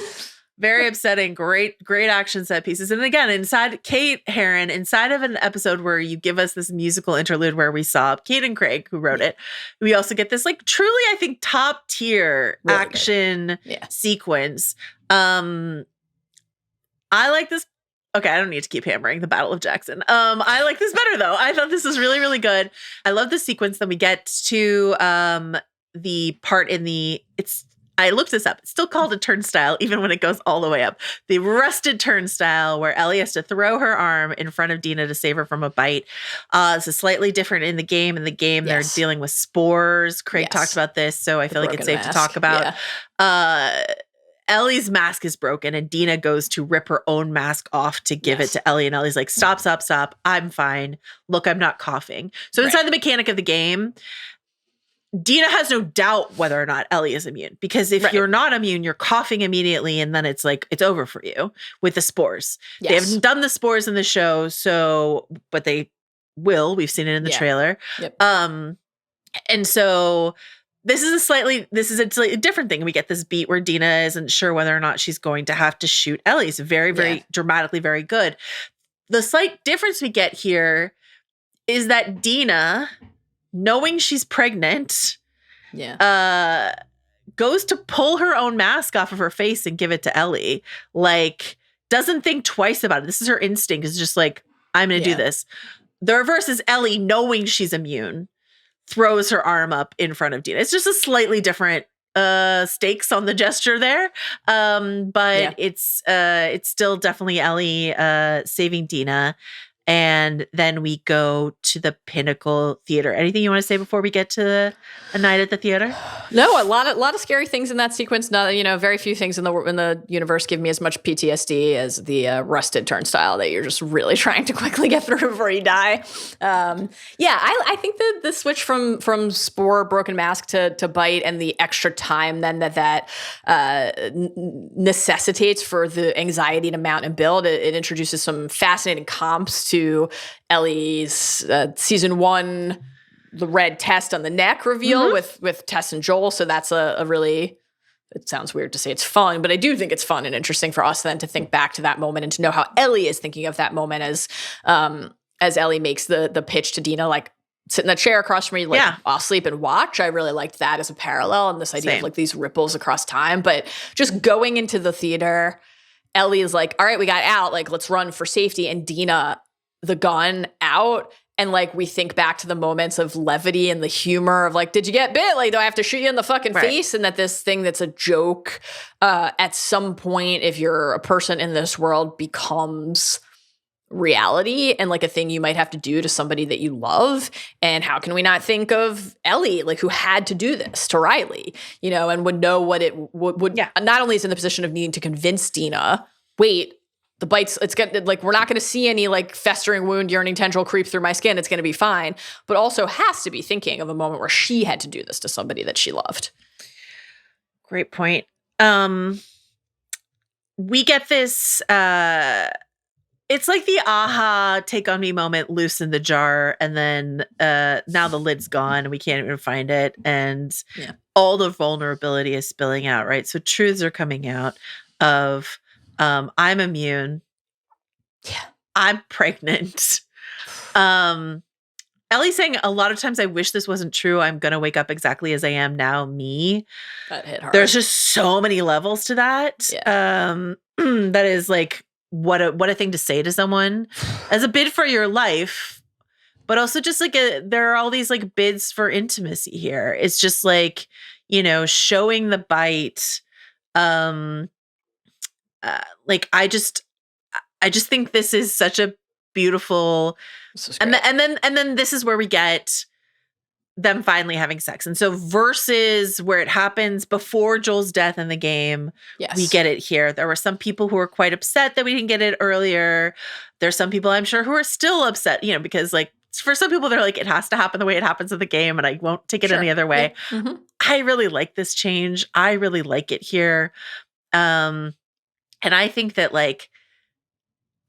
Very upsetting. Great action set pieces. And again, inside Kate Herron, inside of an episode where you give us this musical interlude where we saw Kate and Craig, who wrote it, we also get this like truly, I think, top tier Really action sequence. I like this. Okay, I don't need to keep hammering the Battle of Jackson. I like this better though. I thought this was really, really good. I love the sequence. Then we get to the part in the I looked this up. It's still called a turnstile, even when it goes all the way up. The rusted turnstile where Ellie has to throw her arm in front of Dina to save her from a bite. This is slightly different in the game. In the game, they're dealing with spores. Craig talked about this, so I feel like it's safe to talk about. Ellie's mask is broken, and Dina goes to rip her own mask off to give it to Ellie. And Ellie's like, stop. I'm fine. Look, I'm not coughing. So inside the mechanic of the game, Dina has no doubt whether or not Ellie is immune, because if you're not immune, you're coughing immediately, and then it's like it's over for you with the spores. They haven't done the spores in the show, but they will. We've seen it in the trailer. And so this is a slightly different thing. We get this beat where Dina isn't sure whether or not she's going to have to shoot Ellie. It's very, very dramatically very good. The slight difference we get here is that Dina, knowing she's pregnant, goes to pull her own mask off of her face and give it to Ellie. Like, doesn't think twice about it. This is her instinct. It's just like, I'm going to do this. The reverse is Ellie, knowing she's immune, throws her arm up in front of Dina. It's just a slightly different stakes on the gesture there. But it's still definitely Ellie saving Dina. And then we go to the Pinnacle Theater. Anything you want to say before we get to a night at the theater? No, a lot of scary things in that sequence. Not, very few things in the universe give me as much PTSD as the rusted turnstile that you're just really trying to quickly get through before you die. I think that the switch from spore broken mask to bite and the extra time then that necessitates for the anxiety to mount and build. It introduces some fascinating comps to Ellie's season 1, the red test on the neck reveal with Tess and Joel. So that's a really, it sounds weird to say it's fun, but I do think it's fun and interesting for us then to think back to that moment and to know how Ellie is thinking of that moment as Ellie makes the pitch to Dina, like, sit in the chair across from me, like, I'll sleep and watch. I really liked that as a parallel and this idea of like these ripples across time. But just going into the theater, Ellie is like, all right, we got out, like, let's run for safety. And Dina, the gun out, and like we think back to the moments of levity and the humor of like, did you get bit? Like, do I have to shoot you in the fucking face? And that this thing that's a joke at some point, if you're a person in this world, becomes reality and like a thing you might have to do to somebody that you love. And how can we not think of Ellie, like, who had to do this to Riley, and would know what it would not only is in the position of needing to convince Dina, wait, the bites, it's gonna, like, we're not going to see any like festering wound, yearning tendril creep through my skin. It's going to be fine. But also has to be thinking of a moment where she had to do this to somebody that she loved. Great point. We get this, it's like the aha, take on me moment, loosen the jar. And then now the lid's gone and we can't even find it. And all the vulnerability is spilling out, right? So truths are coming out of, I'm immune. Yeah. I'm pregnant. Ellie's saying a lot of times, I wish this wasn't true. I'm going to wake up exactly as I am now, me. That hit hard. There's just so many levels to that. Yeah. That is like, what a thing to say to someone as a bid for your life, but also just like there are all these like bids for intimacy here. It's just like, showing the bite, like I just think this is such a beautiful, and then this is where we get them finally having sex. And so versus where it happens before Joel's death in the game, we get it here. There were some people who were quite upset that we didn't get it earlier. There's some people I'm sure who are still upset, because like for some people they're like, it has to happen the way it happens in the game and I won't take it any other way. Yeah. Mm-hmm. I really like this change. I really like it here. And I think that like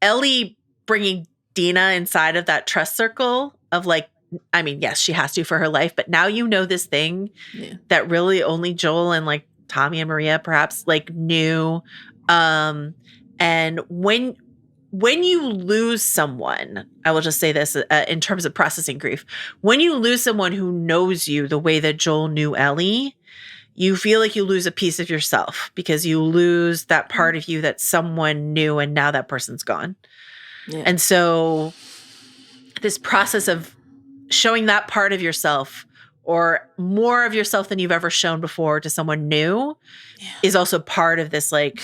Ellie bringing Dina inside of that trust circle of like, I mean, yes, she has to for her life, but now this thing that really only Joel and like Tommy and Maria perhaps like knew. And when you lose someone, I will just say this in terms of processing grief, when you lose someone who knows you the way that Joel knew Ellie, you feel like you lose a piece of yourself because you lose that part of you that someone knew and now that person's gone. Yeah. And so this process of showing that part of yourself or more of yourself than you've ever shown before to someone new is also part of this like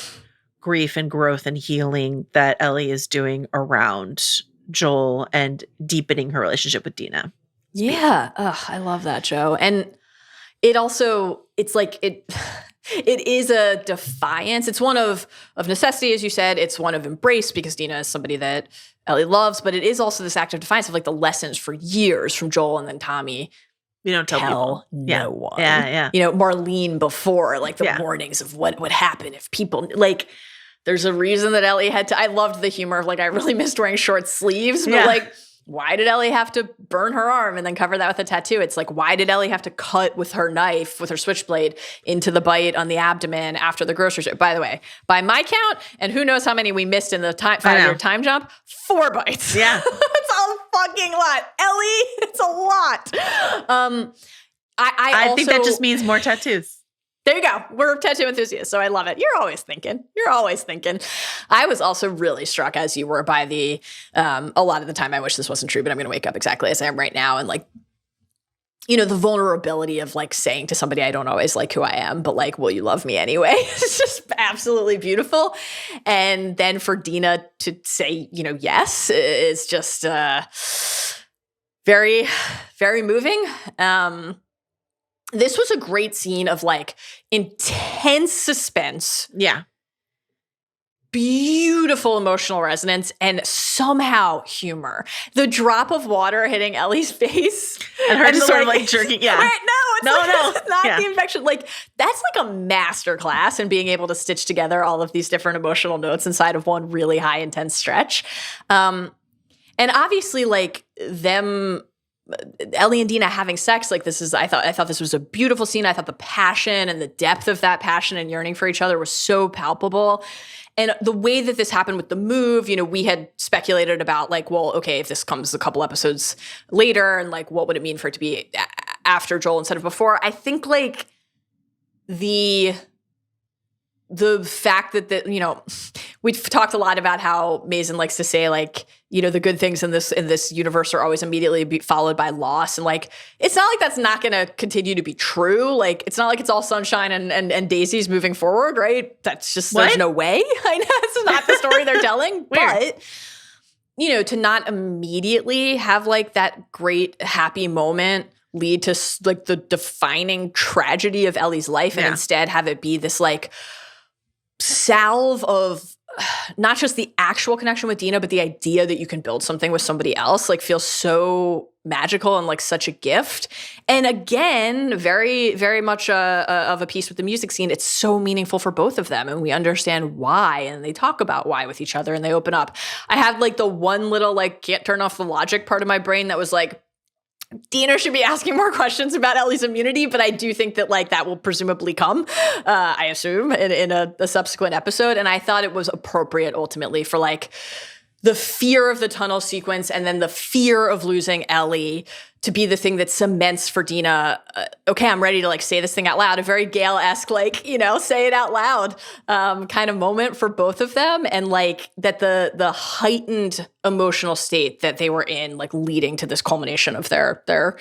grief and growth and healing that Ellie is doing around Joel and deepening her relationship with Dina. Yeah. I love that, Jo. And it also, it's like it is a defiance. It's one of necessity, as you said. It's one of embrace because Dina is somebody that Ellie loves, but it is also this act of defiance of like the lessons for years from Joel and then Tommy. You don't tell people. No one. Yeah. Marlene before, like the warnings of what would happen if people, like, there's a reason that Ellie had to, I loved the humor of like, I really missed wearing short sleeves, but like, why did Ellie have to burn her arm and then cover that with a tattoo? It's like, why did Ellie have to cut with her knife, with her switchblade, into the bite on the abdomen after the grocery store? By the way, by my count, and who knows how many we missed in the 5-year time jump, 4 bites. Yeah. It's a fucking lot. Ellie, it's a lot. I think that just means more tattoos. There you go. We're tattoo enthusiasts, so I love it. You're always thinking. I was also really struck, as you were, by the, a lot of the time, I wish this wasn't true, but I'm going to wake up exactly as I am right now. And like, the vulnerability of like saying to somebody, I don't always like who I am, but like, will you love me anyway? It's just absolutely beautiful. And then for Dina to say, yes, is just very, very moving. This was a great scene of like intense suspense. Yeah. Beautiful emotional resonance and somehow humor. The drop of water hitting Ellie's face. And her just sort of like jerking. Yeah. It's not the infection. Like, that's like a master class in being able to stitch together all of these different emotional notes inside of one really high intense stretch. And obviously like them, Ellie and Dina having sex, like this is, I thought this was a beautiful scene. I thought the passion and the depth of that passion and yearning for each other was so palpable. And the way that this happened with the move, we had speculated about like, well, okay, if this comes a couple episodes later and like, what would it mean for it to be after Joel instead of before? I think like the fact that we've talked a lot about how Mazin likes to say like, the good things in this universe are always immediately followed by loss. And like, it's not like that's not going to continue to be true. Like, it's not like it's all sunshine and daisies moving forward, right? That's just, there's no way. I know this is not the story they're telling, but to not immediately have like that great happy moment lead to like the defining tragedy of Ellie's life and instead have it be this like salve of not just the actual connection with Dina, but the idea that you can build something with somebody else, like feels so magical and like such a gift. And again, very, very much of a piece with the music scene. It's so meaningful for both of them. And we understand why. And they talk about why with each other and they open up. I had like the one little like can't turn off the logic part of my brain that was like, Dina should be asking more questions about Ellie's immunity, but I do think that like that will presumably come, I assume, in a subsequent episode. And I thought it was appropriate ultimately for like the fear of the tunnel sequence and then the fear of losing Ellie to be the thing that cements for Dina, okay, I'm ready to like say this thing out loud, a very Gale-esque like, say it out loud kind of moment for both of them. And like that the heightened emotional state that they were in, like leading to this culmination of their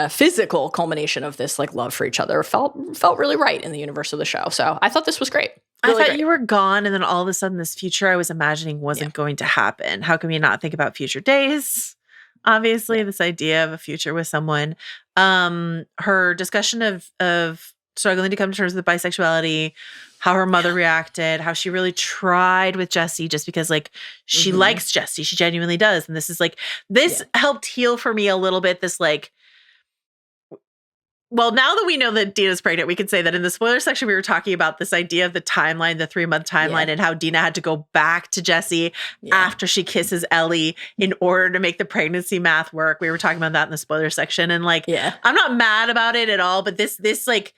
physical culmination of this like love for each other felt really right in the universe of the show. So I thought this was great. Really I thought great. You were gone, and then all of a sudden this future I was imagining wasn't going to happen. How can we not think about future days? Obviously, this idea of a future with someone. Her discussion of struggling to come to terms with bisexuality, how her mother reacted, how she really tried with Jesse just because like she likes Jesse. She genuinely does. And this is like, this helped heal for me a little bit. This like, well, now that we know that Dina's pregnant, we can say that in the spoiler section, we were talking about this idea of the timeline, the 3-month timeline, and how Dina had to go back to Jesse after she kisses Ellie in order to make the pregnancy math work. We were talking about that in the spoiler section. And like, I'm not mad about it at all, but this like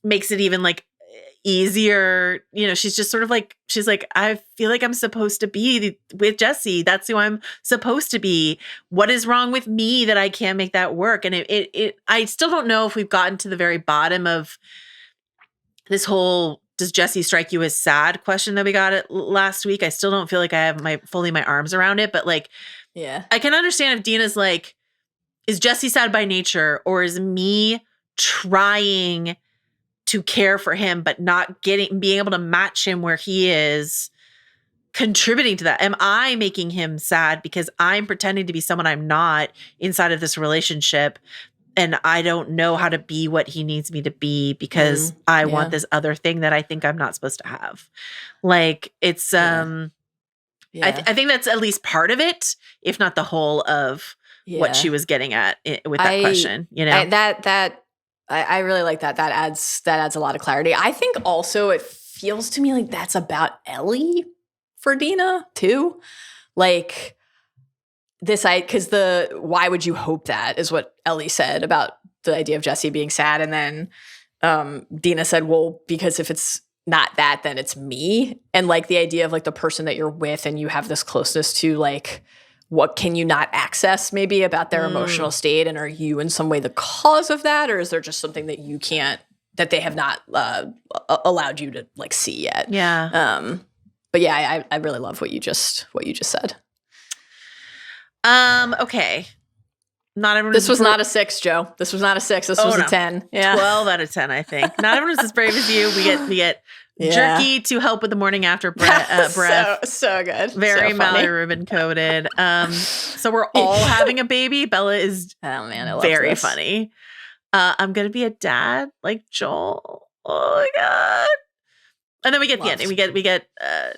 makes it even like easier. You know, she's just sort of like, she's like, I feel like I'm supposed to be with Jesse. That's who I'm supposed to be. What is wrong with me that I can't make that work? And I still don't know if we've gotten to the very bottom of this whole, does Jesse strike you as sad question that we got it last week. I still don't feel like I have my arms around it, but like, I can understand if Dina's like, is Jesse sad by nature, or is me trying to care for him, but not being able to match him where he is, contributing to that? Am I making him sad because I'm pretending to be someone I'm not inside of this relationship, and I don't know how to be what he needs me to be because I want this other thing that I think I'm not supposed to have? Like, it's, I think that's at least part of it, if not the whole of what she was getting at with that question, you know? I really like that. That adds a lot of clarity. I think also it feels to me like that's about Ellie for Dina too. Like this, because why would you hope that is what Ellie said about the idea of Jesse being sad. And then Dina said, well, because if it's not that, then it's me. And like the idea of like the person that you're with and you have this closeness to, like, what can you not access maybe about their emotional state? And are you in some way the cause of that? Or is there just something that you can't, that they have not allowed you to like see yet? Yeah. But yeah, I really love what you just said. Okay. Not everyone. This was not a 6, Joe. This was not a 6. This was a 10. Yeah. 12 out of 10, I think. Not everyone's as brave as you. We get jerky to help with the morning after breath. So good. Very so Mallory Rubin coded. So we're all having a baby. Bella is very funny. I'm gonna be a dad like Joel. Oh my god. And then we get the ending. We get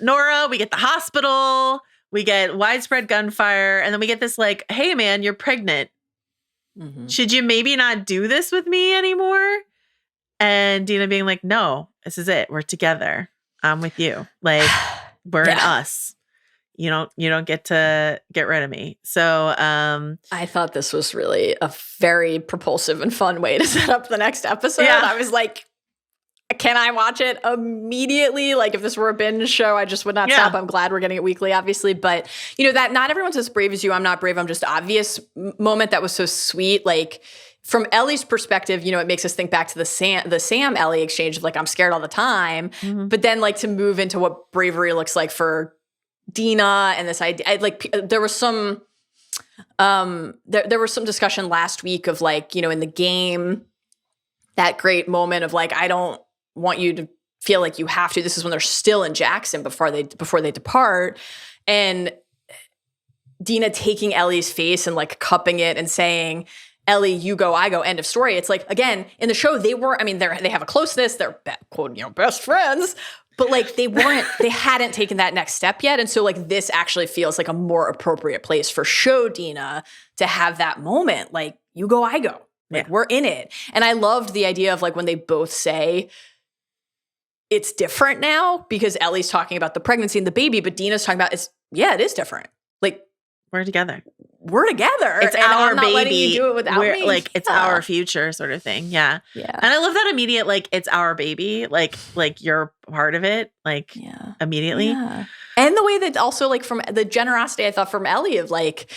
Nora. We get the hospital. We get widespread gunfire, and then we get this like, hey man, you're pregnant. Should you maybe not do this with me anymore? And Dina being like, no, this is it. We're together. I'm with you. Like, we're in us. You don't get to get rid of me. So I thought this was really a very propulsive and fun way to set up the next episode. Yeah. I was like, can I watch it immediately? Like, if this were a binge show, I just would not stop. I'm glad we're getting it weekly, obviously. But, you know, that not everyone's as brave as you. I'm not brave. I'm just obvious moment that was so sweet. Like, from Ellie's perspective, you know, it makes us think back to the Sam Ellie exchange of like, I'm scared all the time. But then like to move into what bravery looks like for Dina and this idea, there was some there was some discussion last week of like, you know, in the game, that great moment of like, I don't want you to feel like you have to. This is when they're still in Jackson before they depart, and Dina taking Ellie's face and like cupping it and saying, Ellie, you go, I go, end of story. It's like, again, in the show, they have a closeness, they're quote, you know, best friends, but like they hadn't taken that next step yet. And so like this actually feels like a more appropriate place for show Dina to have that moment. Like, you go, I go. Like, we're in it. And I loved the idea of like when they both say it's different now, because Ellie's talking about the pregnancy and the baby, but Dina's talking about it is different. Like, we're together. It's and our I'm not baby. Letting you do it without me. Like, it's our future sort of thing. Yeah. Yeah. And I love that immediate, like, it's our baby. Like you're part of it. Like, immediately. Yeah. And the way that also like from the generosity I thought from Ellie of like,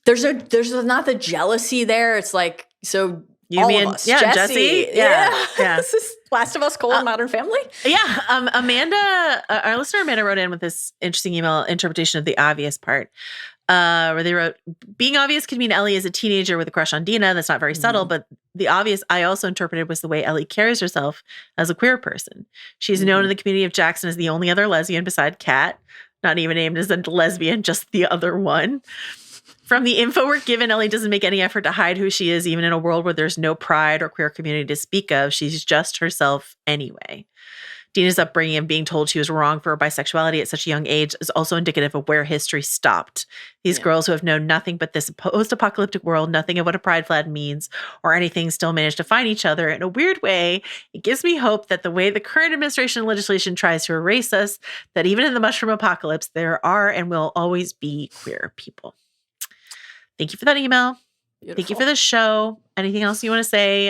there's not the jealousy there. It's like, so you mean Jesse? Yeah. This is Last of Us: Modern Family. Yeah. Amanda, our listener Amanda wrote in with this interesting email interpretation of the obvious part, where they wrote, being obvious could mean Ellie is a teenager with a crush on Dina. That's not very subtle, but the obvious I also interpreted was the way Ellie carries herself as a queer person. She's known in the community of Jackson as the only other lesbian beside Kat, not even named as a lesbian, just the other one. From the info we're given, Ellie doesn't make any effort to hide who she is, even in a world where there's no pride or queer community to speak of. She's just herself anyway. Dina's upbringing and being told she was wrong for her bisexuality at such a young age is also indicative of where history stopped. These girls who have known nothing but this post-apocalyptic world, nothing of what a pride flag means or anything, still manage to find each other. In a weird way, it gives me hope that the way the current administration and legislation tries to erase us, that even in the mushroom apocalypse, there are and will always be queer people. Thank you for that email. Beautiful. Thank you for the show. Anything else you want to say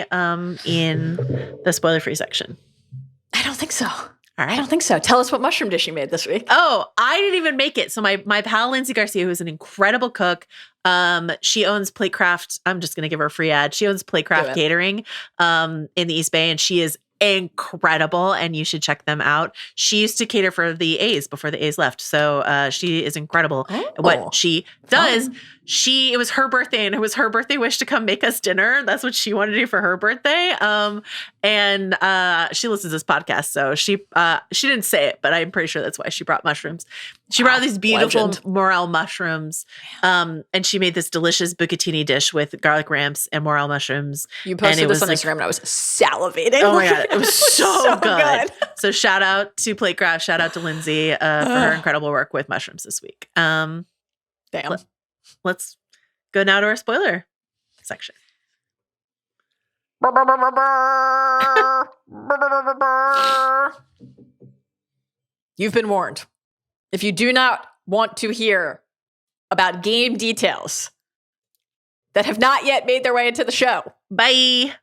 in the spoiler-free section? I don't think so. All right. I don't think so. Tell us what mushroom dish you made this week. Oh, I didn't even make it. So my pal Lindsay Garcia, who is an incredible cook, she owns Platecraft. I'm just going to give her a free ad. She owns Platecraft Catering in the East Bay, and she is incredible, and you should check them out. She used to cater for the A's before the A's left, so she is incredible at what she does. It was her birthday, and it was her birthday wish to come make us dinner. That's what she wanted to do for her birthday. And she listens to this podcast, so she didn't say it, but I'm pretty sure that's why she brought mushrooms. She brought these beautiful morel mushrooms, and she made this delicious bucatini dish with garlic ramps and morel mushrooms. You posted this on Instagram, and I was salivating. Oh my God, it was so good. So shout out to Platecraft, shout out to Lindsay for her incredible work with mushrooms this week. Damn. Let's go now to our spoiler section. You've been warned. If you do not want to hear about game details that have not yet made their way into the show, bye.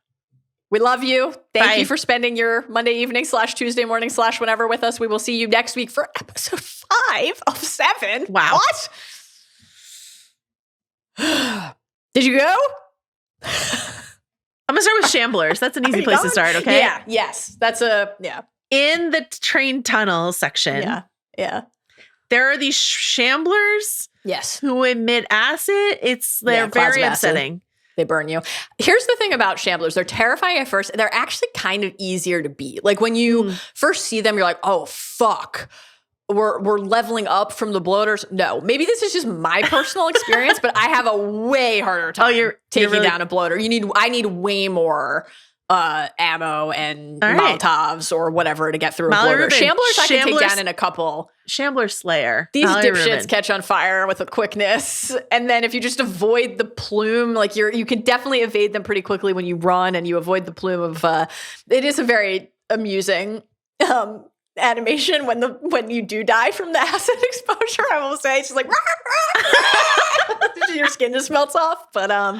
We love you. Thank you for spending your Monday evening / Tuesday morning / whenever with us. We will see you next week for episode 5 of 7. Wow. What? Did you go? I'm going to start with Shamblers. That's an easy place to start, okay? Yeah, yes. That's in the train tunnel section. Yeah. There are these Shamblers who emit acid. They're very upsetting. Acid. They burn you. Here's the thing about Shamblers. They're terrifying at first. They're actually kind of easier to beat. Like when you first see them, you're like, oh, fuck. We're leveling up from the bloaters. No, maybe this is just my personal experience, but I have a way harder time taking down a bloater. I need way more ammo and Molotovs or whatever to get through a bloater. Rubin. Shamblers I can take down in a couple. Shambler Slayer. These Mallory dipshits Rubin. catch on fire with a quickness. And then if you just avoid the plume, like you can definitely evade them pretty quickly when you run and you avoid the plume of it is a very amusing animation when you do die from the acid exposure. I will say it's just like your skin just melts off. But I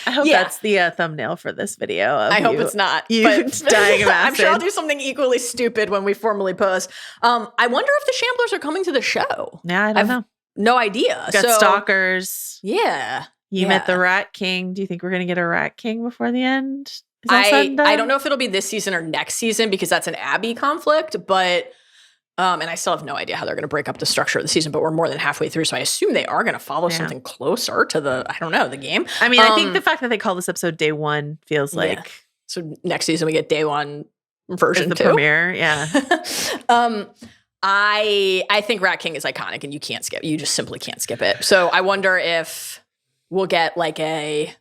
hope that's the thumbnail for this video. I hope it's not. You dying of acid. I'm sure I'll do something equally stupid when we formally post. I wonder if the Shamblers are coming to the show. Yeah, I don't know. No idea. Got stalkers. Yeah. You met the Rat King. Do you think we're going to get a Rat King before the end? I don't know if it'll be this season or next season because that's an Abby conflict, but and I still have no idea how they're going to break up the structure of the season, but we're more than halfway through, so I assume they are going to follow something closer to the game. I mean, I think the fact that they call this episode Day 1 feels like so next season we get Day 1 version 2. The premiere, yeah. I think Rat King is iconic and you just simply can't skip it. So I wonder if we'll get like the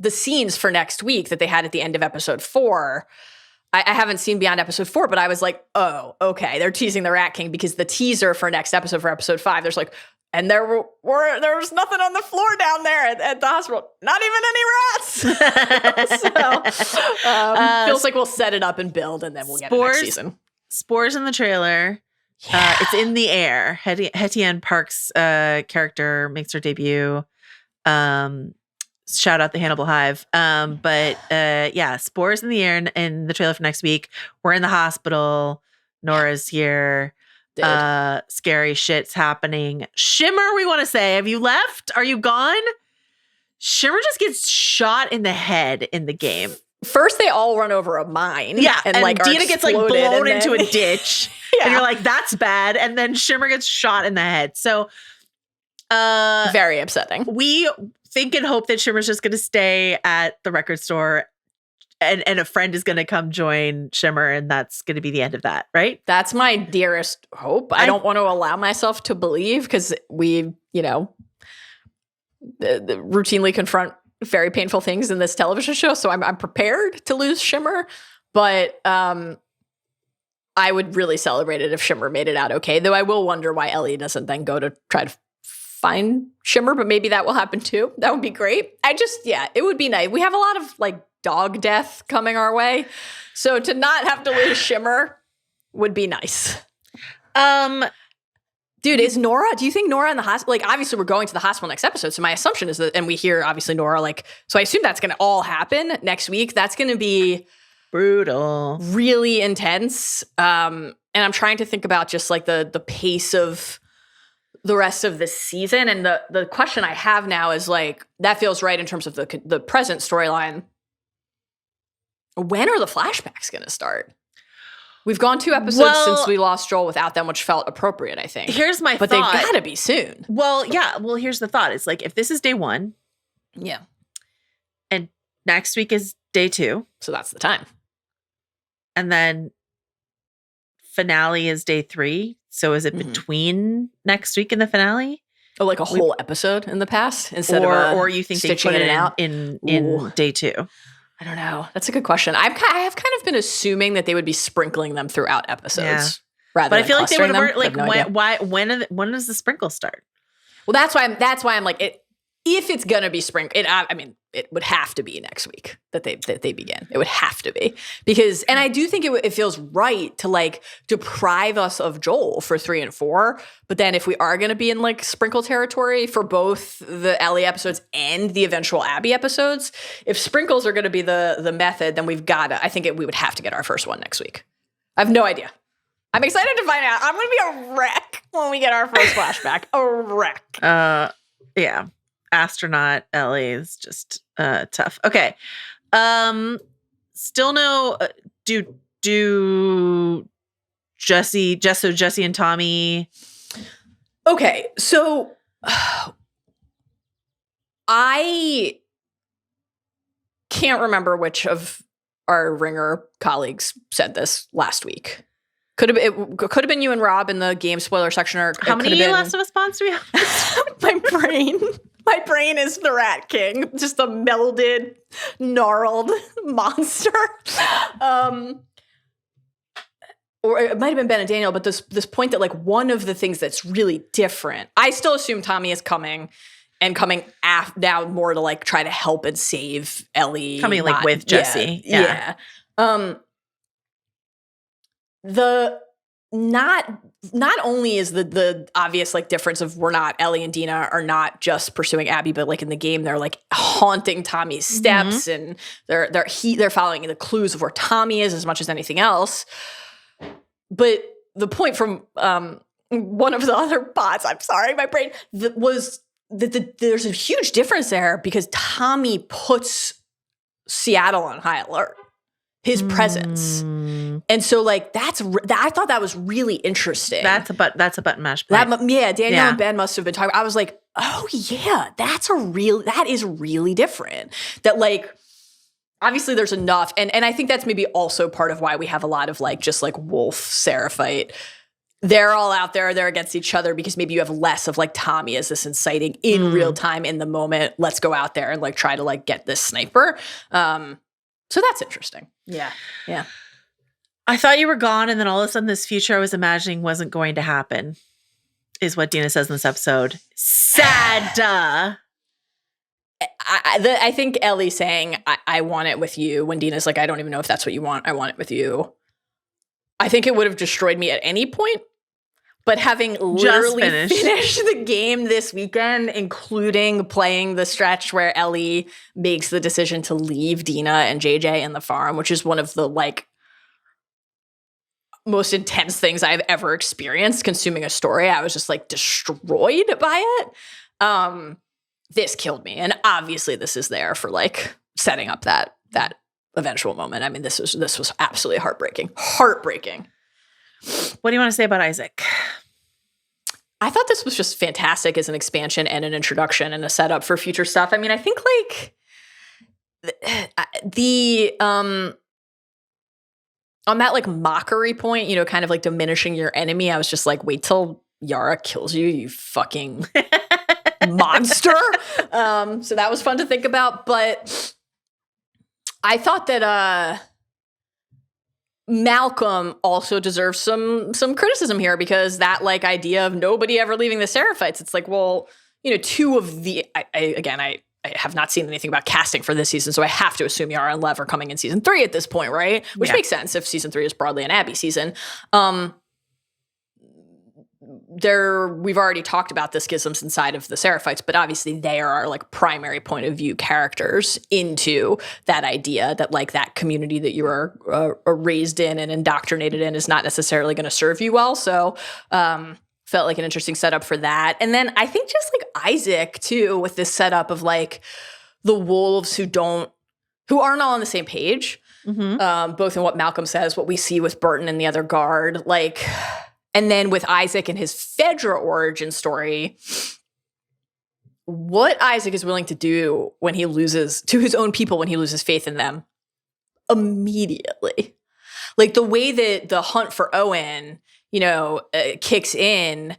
scenes for next week that they had at the end of episode 4. I haven't seen beyond episode 4, but I was like, oh, okay. They're teasing the Rat King because the teaser for next episode, for episode 5, there's like, and there was nothing on the floor down there at the hospital. Not even any rats. So feels like we'll set it up and build, and then we'll get it next season. Spores in the trailer. Yeah. It's in the air. Hettienne Park's character makes her debut. Shout out the Hannibal Hive. Spores in the air in the trailer for next week. We're in the hospital. Nora's here. Scary shit's happening. Shimmer, we want to say, have you left? Are you gone? Shimmer just gets shot in the head in the game. First, they all run over a mine. Yeah, and like Dina gets like blown into a ditch. Yeah. And you're like, that's bad. And then Shimmer gets shot in the head. So very upsetting. We think and hope that Shimmer's just going to stay at the record store and a friend is going to come join Shimmer, and that's going to be the end of that, right? That's my dearest hope. I don't want to allow myself to believe because we, routinely confront very painful things in this television show. So I'm prepared to lose Shimmer, but I would really celebrate it if Shimmer made it out okay. Though I will wonder why Ellie doesn't then go to try to find Shimmer, but maybe that will happen too. That would be great. It would be nice. We have a lot of like dog death coming our way. So to not have to lose Shimmer would be nice. Dude, is Nora, do you think Nora in the hospital, like obviously we're going to the hospital next episode. So my assumption is that, and we hear obviously Nora, like, so I assume that's going to all happen next week. That's going to be brutal, really intense. And I'm trying to think about just like the pace of the rest of the season. And the question I have now is like, that feels right in terms of the present storyline. When are the flashbacks going to start? We've gone 2 episodes since we lost Joel without them, which felt appropriate, I think. Here's my thought. But they've got to be soon. Well, yeah. Well, here's the thought. It's like, if this is day 1. Yeah. And next week is day 2. So that's the time. And then finale is day 3. So is it between next week and the finale? Oh, like a whole episode in the past instead or you think they put it out in day 2? I don't know. That's a good question. I have kind of been assuming that they would be sprinkling them throughout episodes, rather. But I feel like they would have like when does the sprinkle start? Well, that's why I'm like, if it's gonna be sprinkled, I mean, it would have to be next week that they begin. It would have to be because, and I do think it feels right to like deprive us of Joel for 3 and 4. But then if we are going to be in like sprinkle territory for both the Ellie episodes and the eventual Abby episodes, if sprinkles are going to be the method, then we've got to. I think we would have to get our first one next week. I have no idea. I'm excited to find out. I'm going to be a wreck when we get our first flashback. A wreck. Yeah. Astronaut Ellie is just tough. Okay. Still no do Jesse and Tommy. Okay, so I can't remember which of our Ringer colleagues said this last week. Could have been you and Rob in the game spoiler section, or how many Last of Us spawns do we have? My brain is the Rat King, just a melded, gnarled monster. Or it might have been Ben and Daniel, but this point that like one of the things that's really different, I still assume Tommy is coming now more to like try to help and save Ellie. Coming like with Jesse. Yeah. Not only is the obvious like difference of Ellie and Dina are not just pursuing Abby, but like in the game they're like haunting Tommy's steps and they're following the clues of where Tommy is as much as anything else. But the point from one of the other bots, I'm sorry, my brain, was that there's a huge difference there because Tommy puts Seattle on high alert. His presence. And so like I thought that was really interesting. That's a button mash point. Daniel and Ben must have been talking. I was like, oh yeah, that is really different. That like obviously there's enough, and I think that's maybe also part of why we have a lot of like just like Wolf Seraphite. They're all out there, they're against each other because maybe you have less of like Tommy as this inciting in real time in the moment. Let's go out there and like try to like get this sniper. So that's interesting. Yeah. I thought you were gone, and then all of a sudden this future I was imagining wasn't going to happen, is what Dina says in this episode. Sad. I think Ellie saying, I want it with you, when Dina's like, I don't even know if that's what you want. I want it with you. I think it would have destroyed me at any point. But having literally finished the game this weekend, including playing the stretch where Ellie makes the decision to leave Dina and JJ in the farm, which is one of the like most intense things I've ever experienced consuming a story. I was just like destroyed by it. This killed me. And obviously this is there for like setting up that eventual moment. I mean, this was absolutely heartbreaking. Heartbreaking. What do you want to say about Isaac? I thought this was just fantastic as an expansion and an introduction and a setup for future stuff. I mean, I think like the on that like mockery point, you know, kind of like diminishing your enemy, I was just like, wait till Yara kills you, you fucking monster. So that was fun to think about. But I thought that Malcolm also deserves some criticism here, because that like idea of nobody ever leaving the Seraphites, it's like, well, you know, two of the I have not seen anything about casting for this season, so I have to assume Yara and Lev are coming in season 3 at this point, right? Which makes sense if season 3 is broadly an Abby season. We've already talked about the schisms inside of the Seraphites, but obviously they are our like primary point of view characters into that idea that like that community that you are raised in and indoctrinated in is not necessarily going to serve you well. So felt like an interesting setup for that. And then I think just like Isaac too, with this setup of like the wolves who aren't all on the same page, both in what Malcolm says, what we see with Burton and the other guard, like, and then with Isaac and his Fedra origin story, what Isaac is willing to do when he loses to his own people, when he loses faith in them immediately. Like the way that the hunt for Owen, you know, kicks in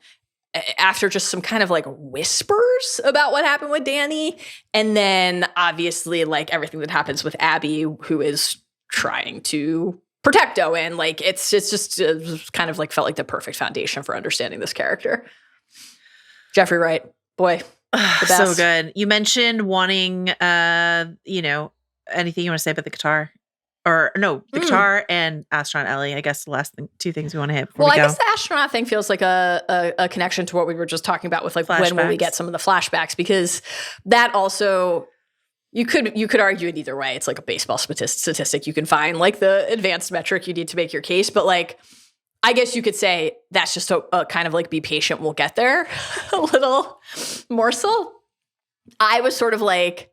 after just some kind of like whispers about what happened with Danny. And then obviously like everything that happens with Abby, who is trying to protect Owen. Like it's just kind of like felt like the perfect foundation for understanding this character. Jeffrey Wright, boy, the best. So good. You mentioned wanting, you know, anything you want to say about the guitar? Or no, the guitar and Astronaut Ellie. I guess the last two things we want to hit before we go. I guess the astronaut thing feels like a connection to what we were just talking about with like flashbacks. When will we get some of the flashbacks? Because that also, you could argue it either way. It's like a baseball statistic. You can find like the advanced metric you need to make your case, but like I guess you could say that's just a kind of like be patient, we'll get there a little morsel. I was sort of like,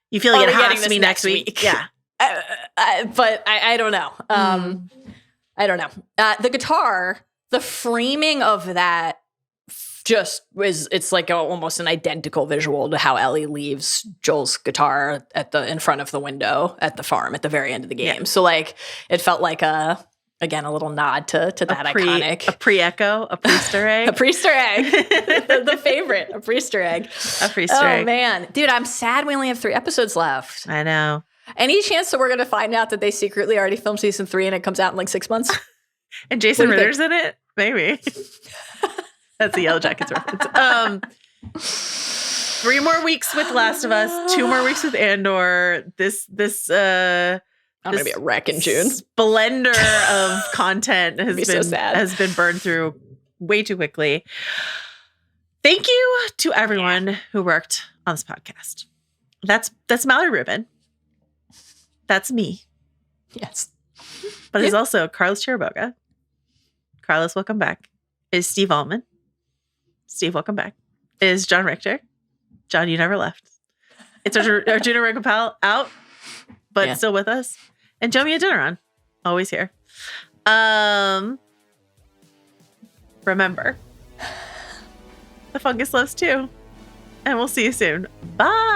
you feel like it has to be next week. Yeah. But I don't know. I don't know. The guitar, the framing of that just it's like almost an identical visual to how Ellie leaves Joel's guitar in front of the window at the farm at the very end of the game. Yeah. So like it felt like a little nod to that iconic. A pre-echo, a pre-Easter egg. A pre-Easter egg. the favorite, a pre-Easter egg. A pre-Easter egg. Oh man. Dude, I'm sad we only have 3 episodes left. I know. Any chance that we're going to find out that they secretly already filmed season 3 and it comes out in like 6 months? And Jason Ritter's in it? Maybe. That's a Yellow Jackets reference. 3 more weeks with Last of Us, 2 more weeks with Andor. This I'm gonna be a wreck in June. Splendor of content has been burned through way too quickly. Thank you to everyone who worked on this podcast. That's Mallory Rubin. That's me. Yes. But it's also Carlos Chiriboga. Carlos, welcome back. Is Steve Ahlman. Steve, welcome back. Is John Richter. John, you never left. It's Arjuna Ramgopal out, but still with us. And Jomi Adeniran, always here. Remember, the fungus loves too. And we'll see you soon. Bye.